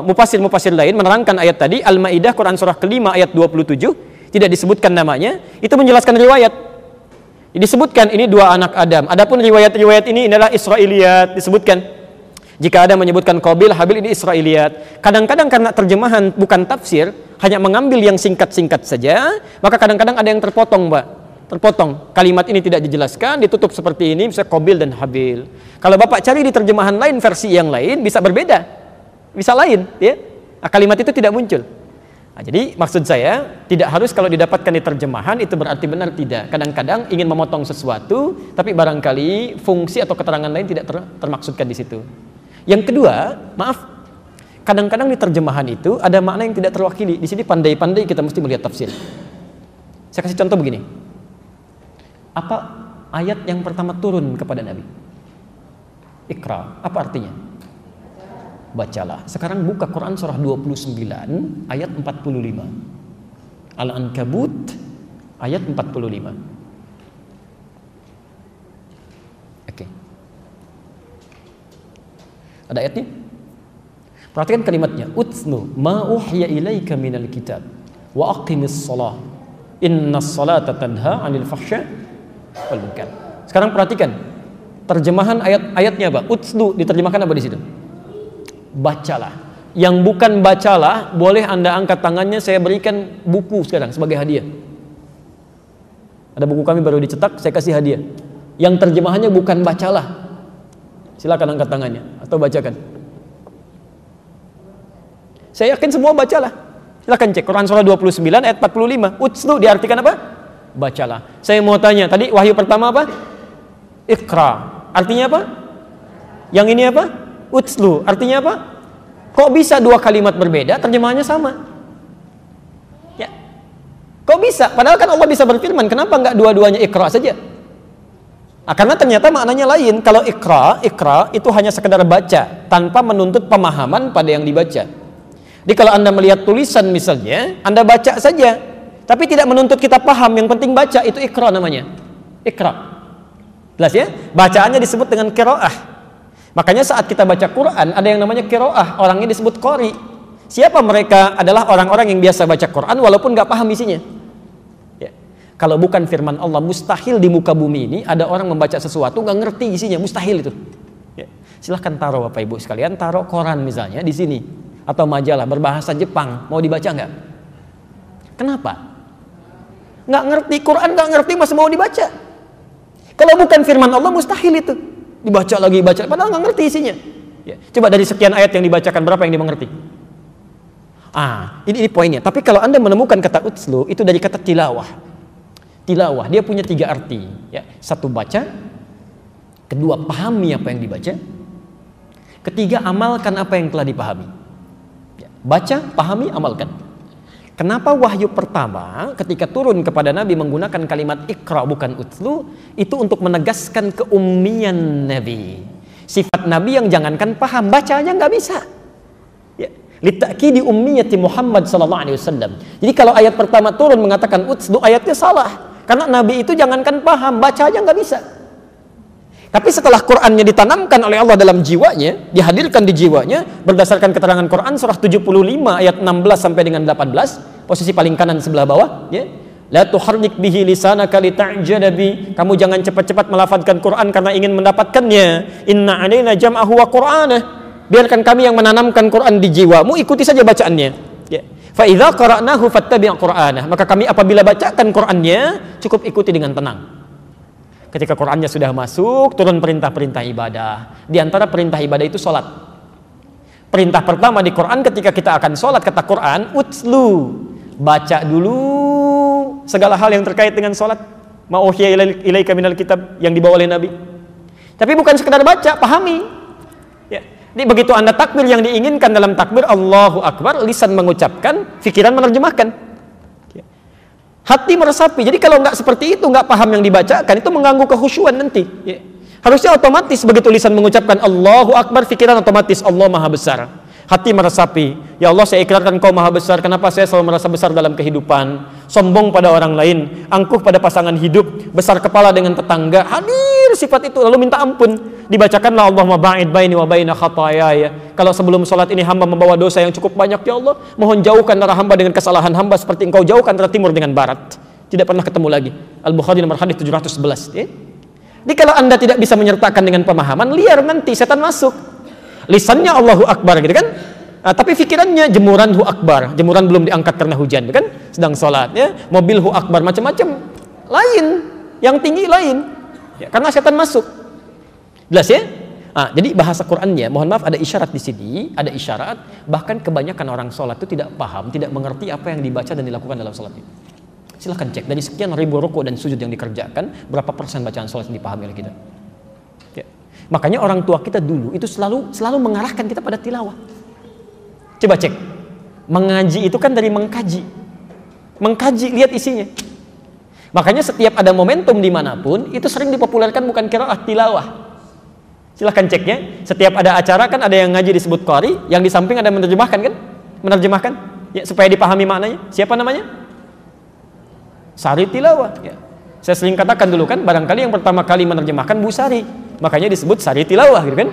mufasir-mufasir lain menerangkan ayat tadi Al-Maidah Quran surah ke-5 ayat 27, tidak disebutkan namanya, itu menjelaskan riwayat. Disebutkan ini dua anak Adam. Adapun riwayat-riwayat ini adalah Israiliyat, disebutkan. Jika ada menyebutkan Qabil, Habil, ini Israiliyat. Kadang-kadang karena terjemahan bukan tafsir, hanya mengambil yang singkat-singkat saja, maka kadang-kadang ada yang terpotong, Pak. Terpotong. Kalimat ini tidak dijelaskan, ditutup seperti ini, bisa Qabil dan Habil. Kalau Bapak cari di terjemahan lain, versi yang lain, bisa berbeda. Bisa lain, ya. Nah, kalimat itu tidak muncul. Nah, jadi maksud saya tidak harus kalau didapatkan di terjemahan itu berarti benar, tidak. Kadang-kadang ingin memotong sesuatu, tapi barangkali fungsi atau keterangan lain tidak termaksudkan di situ. Yang kedua, maaf, kadang-kadang di terjemahan itu ada makna yang tidak terwakili. Di sini pandai-pandai kita mesti melihat tafsir. Saya kasih contoh begini. Apa ayat yang pertama turun kepada Nabi? Iqra. Apa artinya? Bacalah. Sekarang buka Quran surah 29 ayat 45. Al-Ankabut ayat 45. Oke. Ada ayatnya? Perhatikan kalimatnya. Utslu ma uhiya ilaika minal kitab wa aqimis shalah. Innas salata tanha 'anil fahsya wal munkar. Sekarang perhatikan terjemahan ayat-ayatnya apa? Utslu diterjemahkan apa di situ? Bacalah. Yang bukan bacalah, boleh Anda angkat tangannya, saya berikan buku sekarang sebagai hadiah. Ada buku kami baru dicetak, saya kasih hadiah. Yang terjemahannya bukan bacalah, silakan angkat tangannya atau bacakan. Saya yakin semua bacalah. Silakan cek Quran surah 29 ayat 45. Utslu diartikan apa? Bacalah. Saya mau tanya, tadi wahyu pertama apa? Iqra. Artinya apa? Yang ini apa? Utslu, artinya apa? Kok bisa dua kalimat berbeda, terjemahannya sama? Ya. Kok bisa? Padahal kan Allah bisa berfirman, kenapa enggak dua-duanya Iqra saja? Nah, karena ternyata maknanya lain. Kalau Iqra itu hanya sekedar baca, tanpa menuntut pemahaman pada yang dibaca. Jadi kalau Anda melihat tulisan misalnya, Anda baca saja, tapi tidak menuntut kita paham, yang penting baca, itu Iqra namanya. Iqra. Jelas ya? Bacaannya disebut dengan qiraah. Makanya saat kita baca Quran ada yang namanya qiraah, orangnya disebut qori. Siapa mereka? Adalah orang-orang yang biasa baca Quran walaupun nggak paham isinya. Ya. Kalau bukan firman Allah, mustahil di muka bumi ini ada orang membaca sesuatu nggak ngerti isinya, mustahil itu. Ya. Silahkan taruh Bapak Ibu sekalian, taruh koran misalnya di sini atau majalah berbahasa Jepang, mau dibaca nggak? Kenapa? Nggak ngerti Quran, nggak ngerti masih mau dibaca. Kalau bukan firman Allah mustahil itu. Dibaca lagi, baca, padahal nggak ngerti isinya. Ya. Coba dari sekian ayat yang dibacakan, berapa yang dimengerti? Ini poinnya. Tapi kalau Anda menemukan kata utslu, itu dari kata tilawah. Tilawah, dia punya 3 arti. Ya. 1, baca. 2, pahami apa yang dibaca. 3, amalkan apa yang telah dipahami. Ya. Baca, pahami, amalkan. Kenapa wahyu pertama ketika turun kepada Nabi menggunakan kalimat Iqra bukan utslu, itu untuk menegaskan keummian Nabi. Sifat Nabi yang jangankan paham, bacanya nggak bisa. Ya. Litakidi ummiyati Muhammad sallallahu alaihi wasallam. Jadi kalau ayat pertama turun mengatakan utslu, ayatnya salah. Karena Nabi itu jangankan paham, bacanya nggak bisa. Tapi setelah Qur'annya ditanamkan oleh Allah dalam jiwanya, dihadirkan di jiwanya berdasarkan keterangan Quran surah 75 ayat 16 sampai dengan 18, posisi paling kanan sebelah bawah, ya. La tuharrik bihi lisanaka lita'jala bi. Kamu jangan cepat-cepat melafadzkan Quran karena ingin mendapatkannya. Inna 'alaina jam'ahu wa Qur'anah. Biarkan kami yang menanamkan Quran di jiwamu, ikuti saja bacaannya. Ya. Fa idza qara'nahu fattabi' Qur'anah. Maka kami apabila bacakan Qur'annya, cukup ikuti dengan tenang. Ketika Qur'annya sudah masuk, turun perintah-perintah ibadah. Di antara perintah ibadah itu salat. Perintah pertama di Quran ketika kita akan salat, kata Quran, utlu, baca dulu segala hal yang terkait dengan salat. Ma uhiya ilaika minal kitab, yang dibawa oleh Nabi. Tapi bukan sekedar baca, pahami. Ya. Jadi begitu Anda takbir, yang diinginkan dalam takbir Allahu Akbar, lisan mengucapkan, pikiran menerjemahkan. Ya. Hati meresapi. Jadi kalau nggak seperti itu, nggak paham yang dibacakan, itu mengganggu kekhusyuan nanti. Ya. Harusnya otomatis begitu lisan mengucapkan Allahu Akbar, pikiran otomatis Allah Maha Besar. Hati meresapi, ya Allah saya ikrarkan Kau Maha Besar, kenapa saya selalu merasa besar dalam kehidupan, sombong pada orang lain, angkuh pada pasangan hidup, besar kepala dengan tetangga. Hadir sifat itu, lalu minta ampun. Dibacakanlah Allahumma ba'id baini wa baina khataayaya. Kalau sebelum salat ini hamba membawa dosa yang cukup banyak, ya Allah, mohon jauhkan darah hamba dengan kesalahan hamba seperti Engkau jauhkan antara timur dengan barat. Tidak pernah ketemu lagi. Al-Bukhari nomor hadis 711. Ya? Jadi kalau Anda tidak bisa menyertakan dengan pemahaman, liar nanti setan masuk. Lisannya Allahu Akbar gitu kan, tapi pikirannya jemuran hu akbar, jemuran belum diangkat karena hujan kan, sedang sholat ya, mobil hu akbar, macam-macam lain, yang tinggi lain ya, karena setan masuk. Jelas ya? Jadi bahasa Qur'annya, mohon maaf ada isyarat di sini, ada isyarat, bahkan kebanyakan orang sholat itu tidak paham, tidak mengerti apa yang dibaca dan dilakukan dalam sholat itu. Silahkan cek dari sekian ribu rukuk dan sujud yang dikerjakan, berapa persen bacaan sholat yang dipahami oleh kita. Makanya orang tua kita dulu itu selalu mengarahkan kita pada tilawah. Coba cek. Mengaji itu kan dari mengkaji. Mengkaji, lihat isinya. Makanya setiap ada momentum dimanapun, itu sering dipopulerkan bukan qiraah, tilawah. Silahkan cek ya. Setiap ada acara kan ada yang ngaji disebut qari, yang di samping ada menerjemahkan kan? Menerjemahkan ya, supaya dipahami maknanya. Siapa namanya? Sari tilawah ya. Saya sering katakan dulu kan, barangkali yang pertama kali menerjemahkan Bu Sari, makanya disebut Sari Tilawah gitu kan.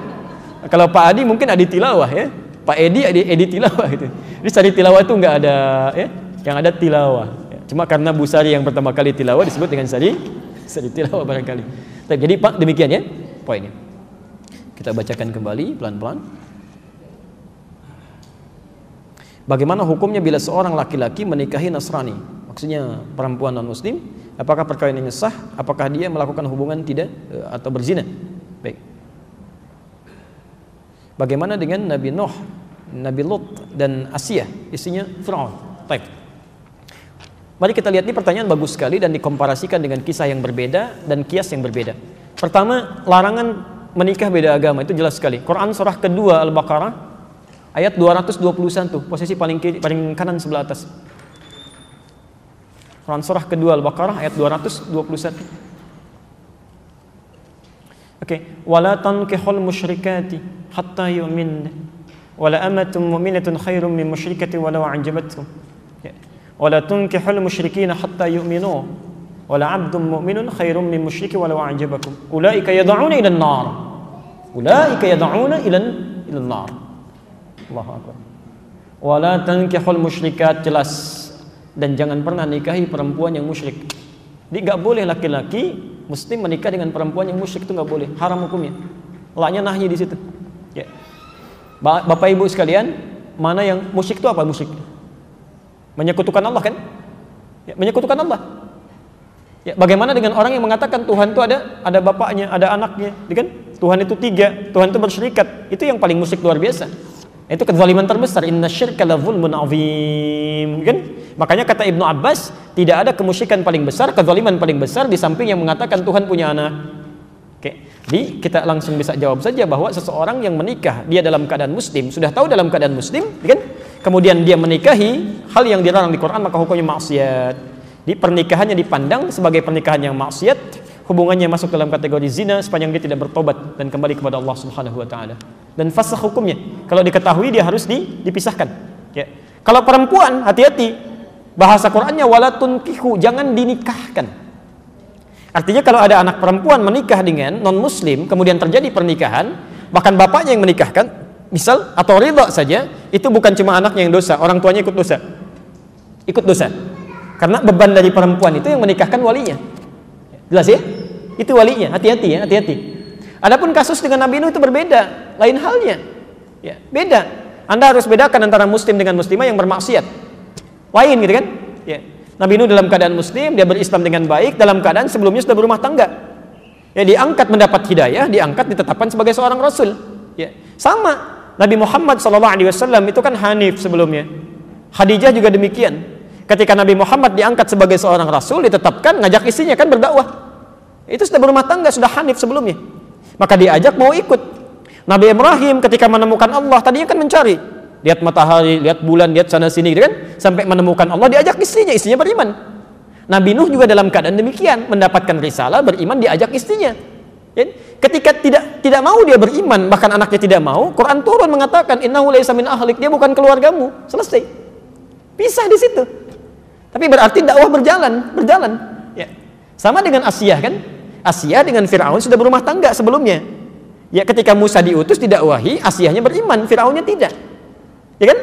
Kalau Pak Adi mungkin Adi Tilawah ya, Pak Edi Edi Tilawah gitu. Jadi Sari Tilawah itu nggak ada ya, yang ada tilawah ya. Cuma karena Bu Sari yang pertama kali tilawah disebut dengan Sari Tilawah barangkali. Jadi Pak, demikian ya poinnya. Kita bacakan kembali pelan-pelan. Bagaimana hukumnya bila seorang laki-laki menikahi Nasrani, maksudnya perempuan non-muslim, apakah perkawinannya sah? Apakah dia melakukan hubungan tidak atau berzina? Baik. Bagaimana dengan Nabi Nuh, Nabi Lut dan Asiyah, istrinya Fir'aun? Baik. Mari kita lihat, ini pertanyaan bagus sekali dan dikomparasikan dengan kisah yang berbeda dan kias yang berbeda. Pertama, larangan menikah beda agama itu jelas sekali. Quran surah kedua Al-Baqarah ayat 221, posisi paling kanan sebelah atas. Quran surah kedua Al-Baqarah ayat 221. Oke, wala tankihul musyrikati hatta yu'min, wala amatun mu'minatun khairum min musyrikati walau a'jabatkum. Wala tunkihul musyrikina hatta yu'minu, wala 'abdun mu'minun khairum min musyriki walau a'jabakum. Ulaika yad'una ila an-nar. Ulaika yad'una ila an-nar. Allahu akbar. Wala tankihul musyrikat, jelas, dan jangan pernah nikahi perempuan yang musyrik. Jadi nggak boleh laki-laki muslim menikah dengan perempuan yang musyrik, itu nggak boleh, haram hukumnya. Laknya nahyi di situ. Ya. Bapak Ibu sekalian, mana yang musyrik itu apa musyrik? Menyekutukan Allah kan? Ya, menyekutukan Allah. Ya, bagaimana dengan orang yang mengatakan Tuhan itu ada bapaknya, ada anaknya, kan? Tuhan itu tiga, Tuhan itu bersyirikat. Itu yang paling musyrik luar biasa. Itu kezaliman terbesar. Inna syirka la zulmun azim, kan? Makanya kata Ibnu Abbas, tidak ada kemusyrikan paling besar, kezaliman paling besar di samping yang mengatakan Tuhan punya anak. Oke. Jadi kita langsung bisa jawab saja bahwa seseorang yang menikah dia dalam keadaan muslim, sudah tahu dalam keadaan muslim, kan? Kemudian dia menikahi hal yang dilarang di Quran, maka hukumnya maksiat. Di pernikahannya dipandang sebagai pernikahan yang maksiat, hubungannya masuk dalam kategori zina sepanjang dia tidak bertobat dan kembali kepada Allah Subhanahu wa taala. Dan fasakh hukumnya. Kalau diketahui dia harus dipisahkan. Ya. Kalau perempuan, hati-hati. Bahasa Qur'annya wala tunkihu, jangan dinikahkan. Artinya kalau ada anak perempuan menikah dengan non-muslim, kemudian terjadi pernikahan, bahkan bapaknya yang menikahkan, misal, atau ridha saja, itu bukan cuma anaknya yang dosa, orang tuanya ikut dosa. Ikut dosa. Karena beban dari perempuan itu yang menikahkan walinya. Jelas ya? Itu walinya, hati-hati ya, hati-hati. Adapun kasus dengan Nabi Nuh itu berbeda, lain halnya. Ya, beda. Anda harus bedakan antara muslim dengan muslimah yang bermaksiat. lain gitu kan? Ya. Nabi Nuh dalam keadaan muslim, dia berislam dengan baik, dalam keadaan sebelumnya sudah berumah tangga. Ya, diangkat mendapat hidayah, diangkat ditetapkan sebagai seorang rasul. Ya. Sama Nabi Muhammad SAW itu kan hanif sebelumnya. Khadijah juga demikian. Ketika Nabi Muhammad diangkat sebagai seorang rasul, ditetapkan ngajak istrinya kan berdakwah. Itu sudah berumah tangga, sudah hanif sebelumnya. Maka diajak mau ikut. Nabi Ibrahim ketika menemukan Allah tadinya kan mencari, lihat matahari, lihat bulan, lihat sana sini gitu kan, sampai menemukan Allah diajak istrinya beriman. Nabi Nuh juga dalam keadaan demikian, mendapatkan risalah, beriman, diajak istrinya. Ya? Ketika tidak mau dia beriman, bahkan anaknya tidak mau, Quran turun mengatakan innahu laisa min ahlik, dia bukan keluargamu. Selesai. Pisah di situ. Tapi berarti dakwah berjalan. Ya. Sama dengan Asia kan? Asia dengan Firaun sudah berumah tangga sebelumnya. Ya, ketika Musa diutus didakwahi, Asianya beriman, Firaunnya tidak. Ya kan?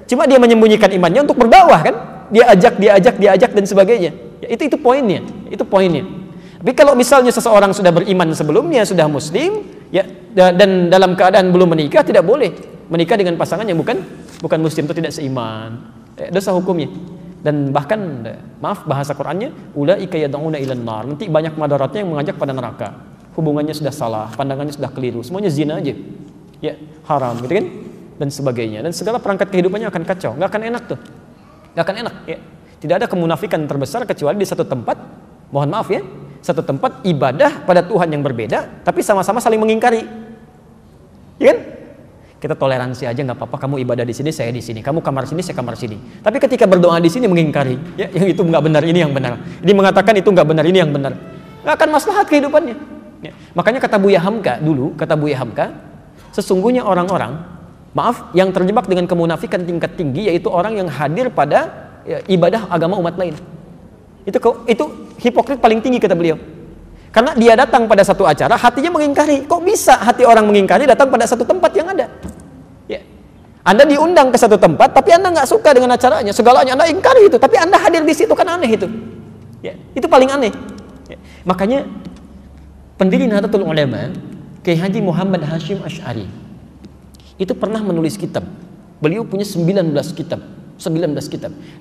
Cuma dia menyembunyikan imannya untuk berdakwah kan? Dia ajak dan sebagainya. Ya, itu poinnya. Itu poinnya. Tapi kalau misalnya seseorang sudah beriman sebelumnya, sudah muslim, ya, dan dalam keadaan belum menikah, tidak boleh menikah dengan pasangan yang bukan muslim, itu tidak seiman. Dosa hukumnya. Dan bahkan maaf bahasa Qur'annya, ulaika yad'una ilan nar. Nanti banyak madaratnya yang mengajak pada neraka. Hubungannya sudah salah, pandangannya sudah keliru, semuanya zina aja. Ya, haram gitu kan? Dan sebagainya. Dan segala perangkat kehidupannya akan kacau, nggak akan enak tuh. Nggak akan enak, ya. Tidak ada kemunafikan terbesar kecuali di satu tempat, mohon maaf ya, satu tempat ibadah pada Tuhan yang berbeda, tapi sama-sama saling mengingkari. Ya kan? Kita toleransi aja nggak apa-apa, kamu ibadah di sini, saya di sini, kamu kamar sini, saya kamar sini. Tapi ketika berdoa di sini mengingkari, ya, yang itu nggak benar, ini yang benar. Ini mengatakan itu nggak benar, ini yang benar. Nggak akan maslahat kehidupannya. Ya. Makanya kata Buya Hamka dulu, sesungguhnya orang-orang, maaf, yang terjebak dengan kemunafikan tingkat tinggi yaitu orang yang hadir pada ibadah agama umat lain. Itu hipokrit paling tinggi kata beliau. Karena dia datang pada satu acara, hatinya mengingkari. Kok bisa hati orang mengingkari datang pada satu tempat yang ada? Ya. Anda diundang ke satu tempat, tapi Anda nggak suka dengan acaranya, segalanya Anda ingkari itu, tapi Anda hadir di situ, kan aneh itu. Ya. Itu paling aneh. Ya. Makanya pendiri Nahdlatul Ulama, Kiai Haji Muhammad Hashim Asy'ari, itu pernah menulis kitab. Beliau punya 19 kitab.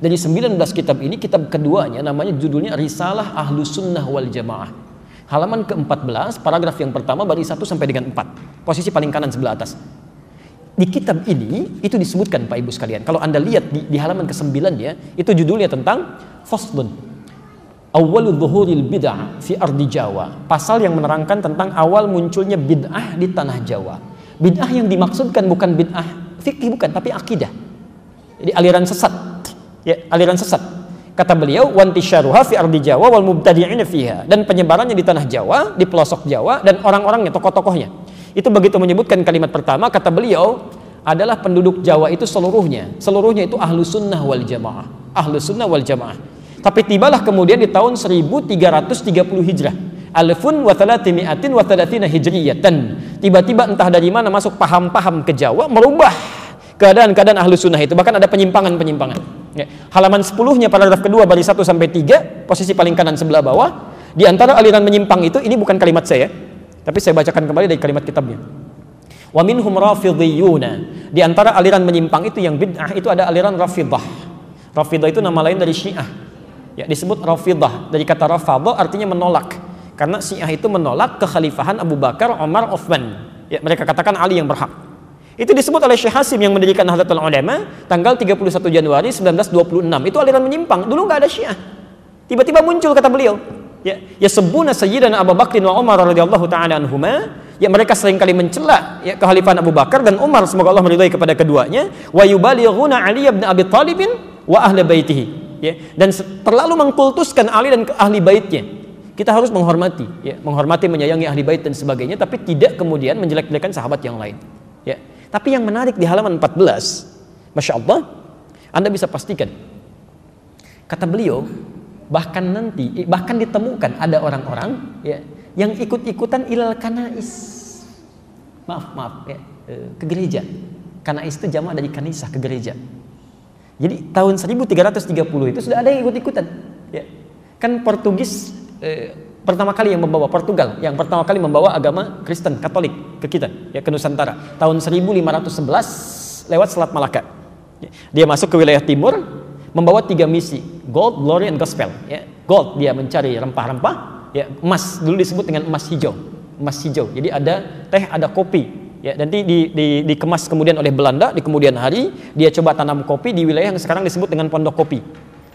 Dari 19 kitab ini, kitab keduanya namanya judulnya Risalah Ahlus Sunnah wal Jamaah. Halaman ke-14, paragraf yang pertama bari 1 sampai dengan 4. Posisi paling kanan sebelah atas. Di kitab ini itu disebutkan Pak Ibu sekalian. Kalau Anda lihat di halaman ke-9 ya, itu judulnya tentang Faslun Awwalu Dhuhuril Bid'ah fi Ardi Jawa. Pasal yang menerangkan tentang awal munculnya bid'ah di tanah Jawa. Bid'ah yang dimaksudkan bukan bid'ah fikih, bukan, tapi akidah. Jadi aliran sesat. Ya, aliran sesat. Kata beliau, wantisyaruha fi ardi Jawa wal mubtadi'ina fiha, dan penyebarannya di tanah Jawa, di pelosok Jawa, dan orang-orangnya, tokoh-tokohnya. Itu begitu menyebutkan kalimat pertama, kata beliau, adalah penduduk Jawa itu seluruhnya itu Ahlus Sunnah wal Jamaah. Ahlus Sunnah wal Jamaah. Tapi tibalah kemudian di tahun 1330 Hijrah. Alfun wa thalathimi'atin wa thalathina hijriyatan. Tiba-tiba entah dari mana masuk paham-paham ke Jawa, merubah keadaan-keadaan Ahlus Sunnah itu. Bahkan ada penyimpangan-penyimpangan. Ya. Halaman 10-nya paragraf kedua bari 1 sampai 3, posisi paling kanan sebelah bawah. Di antara aliran menyimpang itu, ini bukan kalimat saya, tapi saya bacakan kembali dari kalimat kitabnya. Wa minhum rafidhiyuna. Di antara aliran menyimpang itu yang bid'ah itu ada aliran Rafidah. Rafidah itu nama lain dari Syiah. Ya, disebut Rafidah dari kata rafadha, artinya menolak. Karena Syiah itu menolak kekhalifahan Abu Bakar, Umar, Uthman. Ya, mereka katakan Ali yang berhak. Itu disebut oleh Syekh Hasim yang mendirikan Nahdlatul Ulama tanggal 31 Januari 1926. Itu aliran menyimpang. Dulu nggak ada Syiah. Tiba-tiba muncul kata beliau. Ya sebuna Sayyidina Abu Bakrin wa Umar radhiyallahu taala anhuma. Ya, mereka seringkali mencela ya kekhalifahan Abu Bakar dan Umar, semoga Allah meridhai kepada keduanya. Wa yubalighuna Ali bin Abi Thalib wa ahli baitihi. Ya, dan terlalu mengkultuskan Ali dan ahli baitnya. Kita harus menghormati, ya, menghormati, menyayangi ahli bait dan sebagainya, tapi tidak kemudian menjelek-jelekan sahabat yang lain. Ya. Tapi yang menarik di halaman 14, Masya Allah, Anda bisa pastikan, kata beliau, bahkan ditemukan ada orang-orang ya, yang ikut-ikutan ilal kanais. Maaf ya, ke gereja. Kanais itu jamak dari kanisah, ke gereja. Jadi tahun 1330 itu sudah ada yang ikut-ikutan. Ya. Kan Portugis pertama kali yang membawa, Portugal yang pertama kali membawa agama Kristen Katolik ke kita, ya, ke Nusantara tahun 1511 lewat Selat Malaka. Dia masuk ke wilayah timur, membawa 3 misi, gold, glory, and gospel. Ya. Gold dia mencari rempah-rempah, ya. Emas dulu disebut dengan emas hijau, emas hijau. Jadi ada teh, ada kopi. Ya, nanti dikemas kemudian oleh Belanda di kemudian hari, dia coba tanam kopi di wilayah yang sekarang disebut dengan Pondok Kopi.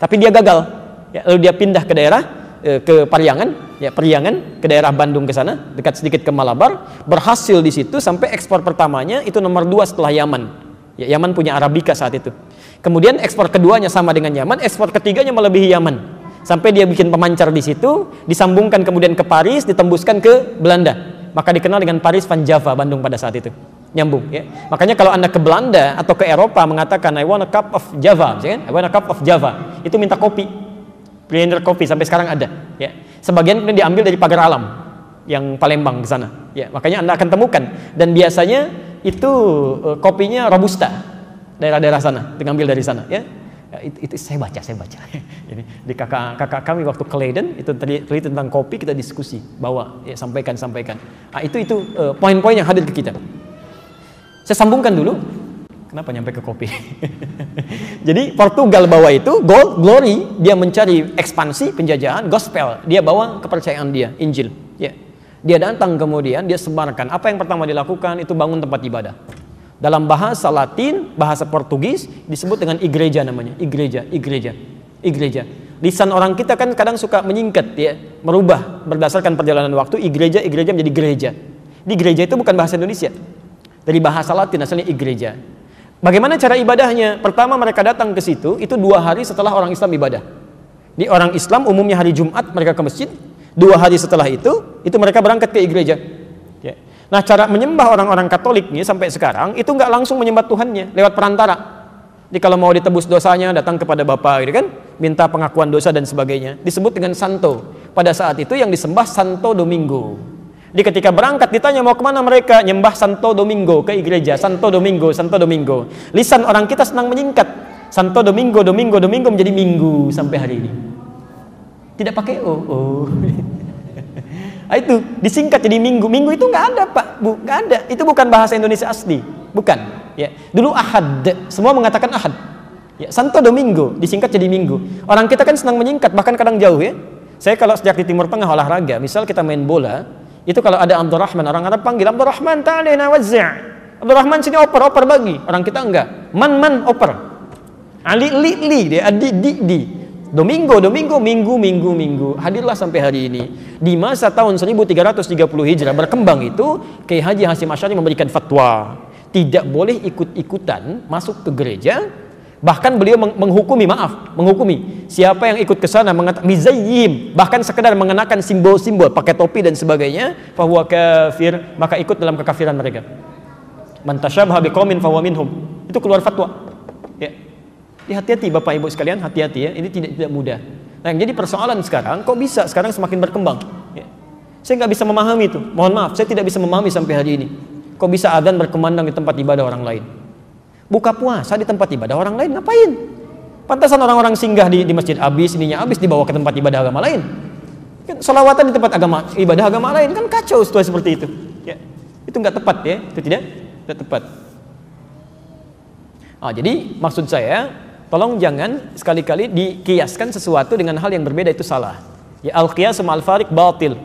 Tapi dia gagal. Ya, lalu dia pindah ke daerah ke Pariangan, ya Periangan, ke daerah Bandung ke sana, dekat sedikit ke Malabar, berhasil di situ sampai ekspor pertamanya itu nomor 2 setelah Yaman. Ya, Yaman punya Arabica saat itu. Kemudian ekspor keduanya sama dengan Yaman, ekspor ketiganya melebihi Yaman. Sampai dia bikin pemancar di situ, disambungkan kemudian ke Paris, ditembuskan ke Belanda. Maka dikenal dengan Paris Van Java, Bandung pada saat itu. Nyambung, ya. Makanya kalau Anda ke Belanda atau ke Eropa mengatakan I want a cup of Java, misalkan, I want a cup of Java, itu minta kopi. Blender kopi sampai sekarang ada, ya. Sebagian kemudian diambil dari Pagar Alam yang Palembang di sana. Ya, makanya Anda akan temukan dan biasanya itu kopinya Robusta. Daerah-daerah sana, diambil dari sana, ya. Itu saya baca. Ini di kakak kami waktu ke Leiden itu teliti tentang kopi, kita diskusi, bawa, ya, sampaikan. Nah, itu poin-poin yang hadir ke kita. Saya sambungkan dulu. Kenapa nyampe ke kopi? Jadi Portugal bawa itu gold, glory, dia mencari ekspansi penjajahan, gospel, dia bawa kepercayaan dia, Injil. Ya. Dia datang kemudian dia sebarkan. Apa yang pertama dilakukan itu bangun tempat ibadah. Dalam bahasa Latin, bahasa Portugis disebut dengan igreja namanya, igreja. Lisan orang kita kan kadang suka menyingkat, ya, merubah berdasarkan perjalanan waktu, igreja menjadi gereja. Di gereja itu bukan bahasa Indonesia. Dari bahasa Latin asalnya igreja. Bagaimana cara ibadahnya? Pertama mereka datang ke situ, itu 2 hari setelah orang Islam ibadah. Di orang Islam umumnya hari Jumat mereka ke masjid, 2 hari setelah itu mereka berangkat ke igreja. Ya. Nah, cara menyembah orang-orang Katolik nih sampai sekarang itu nggak langsung menyembah Tuhannya, lewat perantara. Jadi kalau mau ditebus dosanya datang kepada Bapa, gitu kan, minta pengakuan dosa dan sebagainya. Disebut dengan Santo. Pada saat itu yang disembah Santo Domingo. Jadi ketika berangkat ditanya mau kemana mereka, nyembah Santo Domingo, ke igreja. Santo Domingo. Lisan orang kita senang menyingkat. Santo Domingo menjadi Minggu sampai hari ini. Tidak pakai o. Itu disingkat jadi Minggu. Minggu itu nggak ada, Pak, Bu, nggak ada. Itu bukan bahasa Indonesia asli, bukan. Ya, dulu Ahad, semua mengatakan Ahad. Ya, Santo Domingo disingkat jadi Minggu. Orang kita kan senang menyingkat, bahkan kadang jauh, ya. Saya kalau sejak di Timur Tengah olahraga, misal kita main bola, itu kalau ada Abdurrahman, orang Arab panggil Abdurrahman, ta'alina wazzi'. Abdurrahman sini oper bagi. Orang kita enggak. Man oper. Ali li dia di. Domingo, minggu. Hadirlah sampai hari ini. Di masa tahun 1330 Hijrah berkembang itu, Kiai Haji Hasyim Asy'ari memberikan fatwa, tidak boleh ikut-ikutan masuk ke gereja. Bahkan beliau menghukumi siapa yang ikut ke sana mizayyim, bahkan sekedar mengenakan simbol-simbol, pakai topi dan sebagainya, fahuwa kafir, maka ikut dalam kekafiran mereka. Man tasyabbaha biqaumin fahuwa minhum. Itu keluar fatwa. Ya. Hati-hati Bapak Ibu sekalian, hati-hati ya, ini tidak mudah. Nah, yang jadi persoalan sekarang, kok bisa sekarang semakin berkembang? Ya. Saya nggak bisa memahami itu. Mohon maaf, saya tidak bisa memahami sampai hari ini. Kok bisa adzan berkumandang di tempat ibadah orang lain? Buka puasa di tempat ibadah orang lain, ngapain? Pantasan orang-orang singgah di masjid habis dibawa ke tempat ibadah agama lain. Kan selawatan di tempat ibadah agama lain, kan kacau situasi seperti itu. Ya. Itu nggak tepat ya, itu tidak tepat. Jadi maksud saya, tolong jangan sekali-kali dikiaskan sesuatu dengan hal yang berbeda, itu salah. Ya, al-qiyas ma'al fariq batil.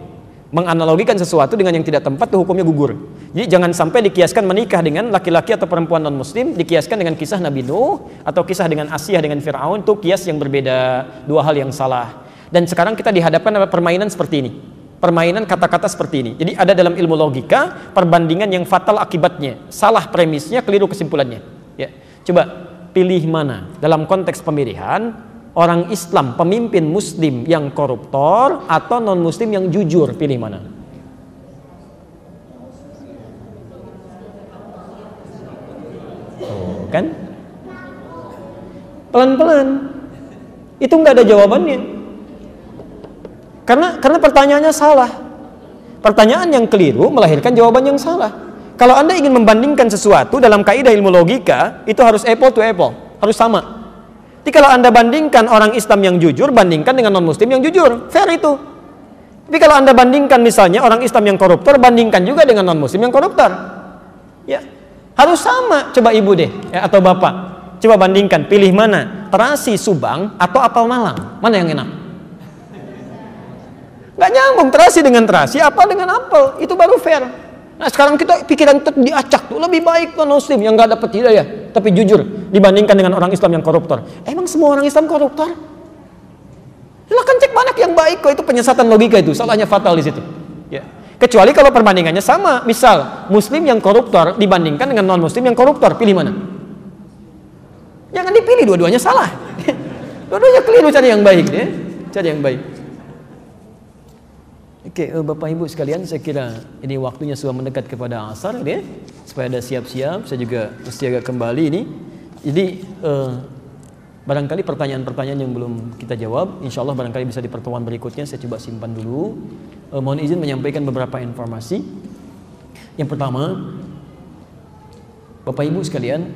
Menganalogikan sesuatu dengan yang tidak tempat itu hukumnya gugur. Jadi jangan sampai dikiaskan menikah dengan laki-laki atau perempuan non muslim dikiaskan dengan kisah Nabi Nuh atau kisah dengan Asyah dengan Fir'aun, itu kias yang berbeda, dua hal yang salah. Dan sekarang kita dihadapkan dengan permainan seperti ini. Permainan kata-kata seperti ini. Jadi ada dalam ilmu logika perbandingan yang fatal akibatnya. Salah premisnya, keliru kesimpulannya. Ya. Coba pilih mana dalam konteks pemilihan, orang Islam, pemimpin muslim yang koruptor atau non muslim yang jujur, pilih mana? Kan? Pelan-pelan. Itu nggak ada jawabannya. Karena pertanyaannya salah. Pertanyaan yang keliru melahirkan jawaban yang salah. Kalau Anda ingin membandingkan sesuatu dalam kaidah ilmu logika, itu harus apple to apple, harus sama. Jadi kalau Anda bandingkan orang Islam yang jujur, bandingkan dengan non-muslim yang jujur, fair itu. Tapi kalau Anda bandingkan misalnya orang Islam yang koruptor, bandingkan juga dengan non-muslim yang koruptor. Ya, harus sama. Coba ibu deh, ya, atau bapak. Coba bandingkan, pilih mana? Terasi Subang atau apel Malang? Mana yang enak? Gak nyambung terasi dengan terasi, apel dengan apel. Itu baru fair. Nah sekarang kita pikiran kita diacak tuh, lebih baik non muslim yang gak dapat hidayah tapi jujur dibandingkan dengan orang Islam yang koruptor. Emang semua orang Islam koruptor? Silahkan cek banyak yang baik kok. Itu penyesatan logika, itu salahnya fatal di situ ya. Kecuali kalau perbandingannya sama, misal muslim yang koruptor dibandingkan dengan non muslim yang koruptor, pilih mana? Jangan dipilih, dua-duanya salah. Dua-duanya keliru, cari yang baik ya. Cari yang baik. Oke, Bapak Ibu sekalian, saya kira ini waktunya sudah mendekat kepada asar ya. Supaya ada siap-siap, saya juga mesti agak kembali ini. Jadi barangkali pertanyaan-pertanyaan yang belum kita jawab, insya Allah barangkali bisa di pertemuan berikutnya, saya coba simpan dulu. Mohon izin menyampaikan beberapa informasi. Yang pertama, Bapak Ibu sekalian,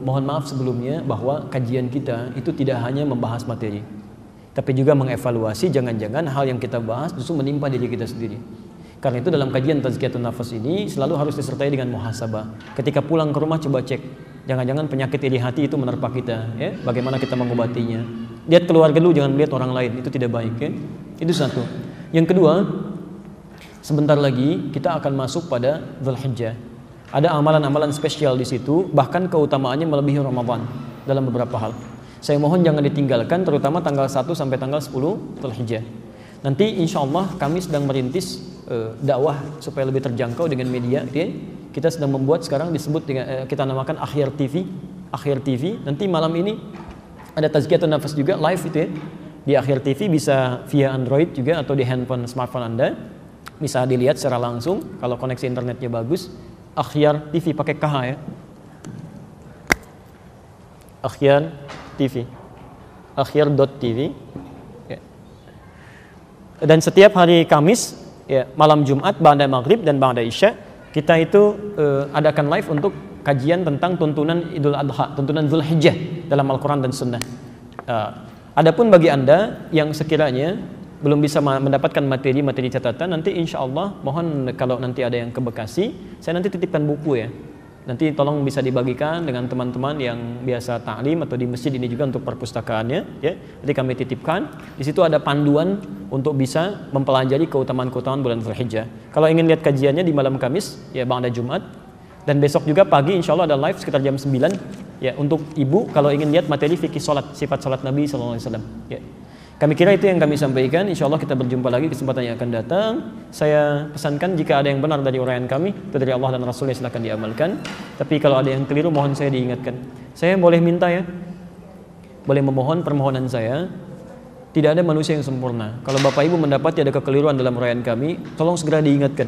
mohon maaf sebelumnya bahwa kajian kita itu tidak hanya membahas materi, tapi juga mengevaluasi jangan-jangan hal yang kita bahas justru menimpa diri kita sendiri. Karena itu dalam kajian Tazkiyatun Nafas ini selalu harus disertai dengan muhasabah. Ketika pulang ke rumah coba cek, jangan-jangan penyakit iri hati itu menerpa kita ya, bagaimana kita mengobatinya. Lihat keluarga dulu, jangan lihat orang lain, itu tidak baik ya. Itu satu. Yang kedua, sebentar lagi kita akan masuk pada Dzulhijjah. Ada amalan-amalan spesial di situ, bahkan keutamaannya melebihi Ramadan dalam beberapa hal. Saya mohon jangan ditinggalkan, terutama tanggal 1 sampai tanggal 10 Dzulhijjah. Nanti insya Allah kami sedang merintis dakwah supaya lebih terjangkau dengan media. Ya. Kita sedang membuat sekarang disebut dengan, kita namakan Akhir TV. Akhir TV. Nanti malam ini ada Tazkiyatun Nafas juga live itu ya. Di Akhir TV bisa via Android juga atau di handphone smartphone Anda. Bisa dilihat secara langsung kalau koneksi internetnya bagus. Akhir TV pakai KH ya. Akhir TV. Akhir.tv ya. Dan setiap hari Kamis ya, malam Jumat, ba'da maghrib dan ba'da isya, kita itu adakan live untuk kajian tentang tuntunan Idul Adha, tuntunan Dzulhijjah dalam Al-Quran dan Sunnah. Adapun bagi Anda yang sekiranya belum bisa mendapatkan materi-materi catatan, nanti insya Allah mohon kalau nanti ada yang ke Bekasi, saya nanti titipkan buku ya. Nanti tolong bisa dibagikan dengan teman-teman yang biasa ta'lim atau di masjid ini juga untuk perpustakaannya ya. Jadi kami titipkan. Di situ ada panduan untuk bisa mempelajari keutamaan-keutamaan bulan Dzulhijjah. Kalau ingin lihat kajiannya di malam Kamis ya ba'da Jumat, dan besok juga pagi insya Allah ada live sekitar jam 9 ya untuk ibu kalau ingin lihat materi fikih salat, sifat salat Nabi sallallahu alaihi wasallam ya. Kami kira itu yang kami sampaikan. Insya Allah kita berjumpa lagi kesempatan yang akan datang. Saya pesankan jika ada yang benar dari uraian kami, itu dari Allah dan Rasulnya, silakan diamalkan. Tapi kalau ada yang keliru, mohon saya diingatkan. Saya boleh minta ya, boleh memohon permohonan saya. Tidak ada manusia yang sempurna. Kalau Bapak Ibu mendapati ada kekeliruan dalam uraian kami, tolong segera diingatkan.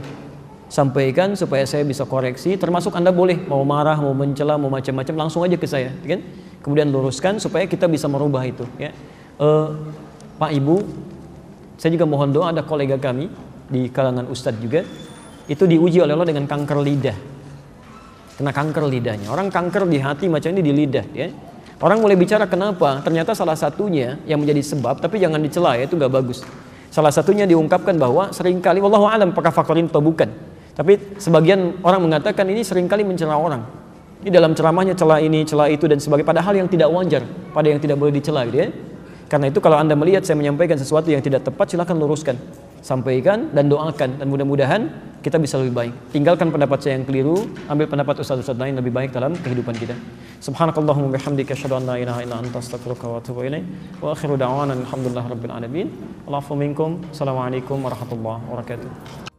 Sampaikan supaya saya bisa koreksi. Termasuk Anda boleh mau marah, mau mencela, mau macam-macam, langsung aja ke saya, kan? Kemudian luruskan supaya kita bisa merubah itu. Ya. Pak Ibu, saya juga mohon doa, ada kolega kami di kalangan Ustadz juga, itu diuji oleh Allah dengan kanker lidah. Kena kanker lidahnya. Orang kanker di hati macam ini di lidah ya. Orang mulai bicara kenapa, ternyata salah satunya yang menjadi sebab, tapi jangan dicela ya, itu gak bagus. Salah satunya diungkapkan bahwa seringkali, wallahu a'lam apakah faktorin atau bukan, tapi sebagian orang mengatakan ini seringkali mencela orang. Ini dalam ceramahnya cela ini, cela itu dan sebagainya, padahal yang tidak wajar, pada yang tidak boleh dicela gitu ya. Karena itu kalau Anda melihat saya menyampaikan sesuatu yang tidak tepat, silakan luruskan, sampaikan dan doakan, dan mudah-mudahan kita bisa lebih baik. Tinggalkan pendapat saya yang keliru, ambil pendapat ustaz-ustaz lain lebih baik dalam kehidupan kita. Subhanakallahumma bihamdika asyhadu an la ilaha illa anta astaghfiruka wa atubu ilaik. Wa akhiru da'wana alhamdulillahirabbil alamin. Allahu minkum. Assalamualaikum warahmatullahi wabarakatuh.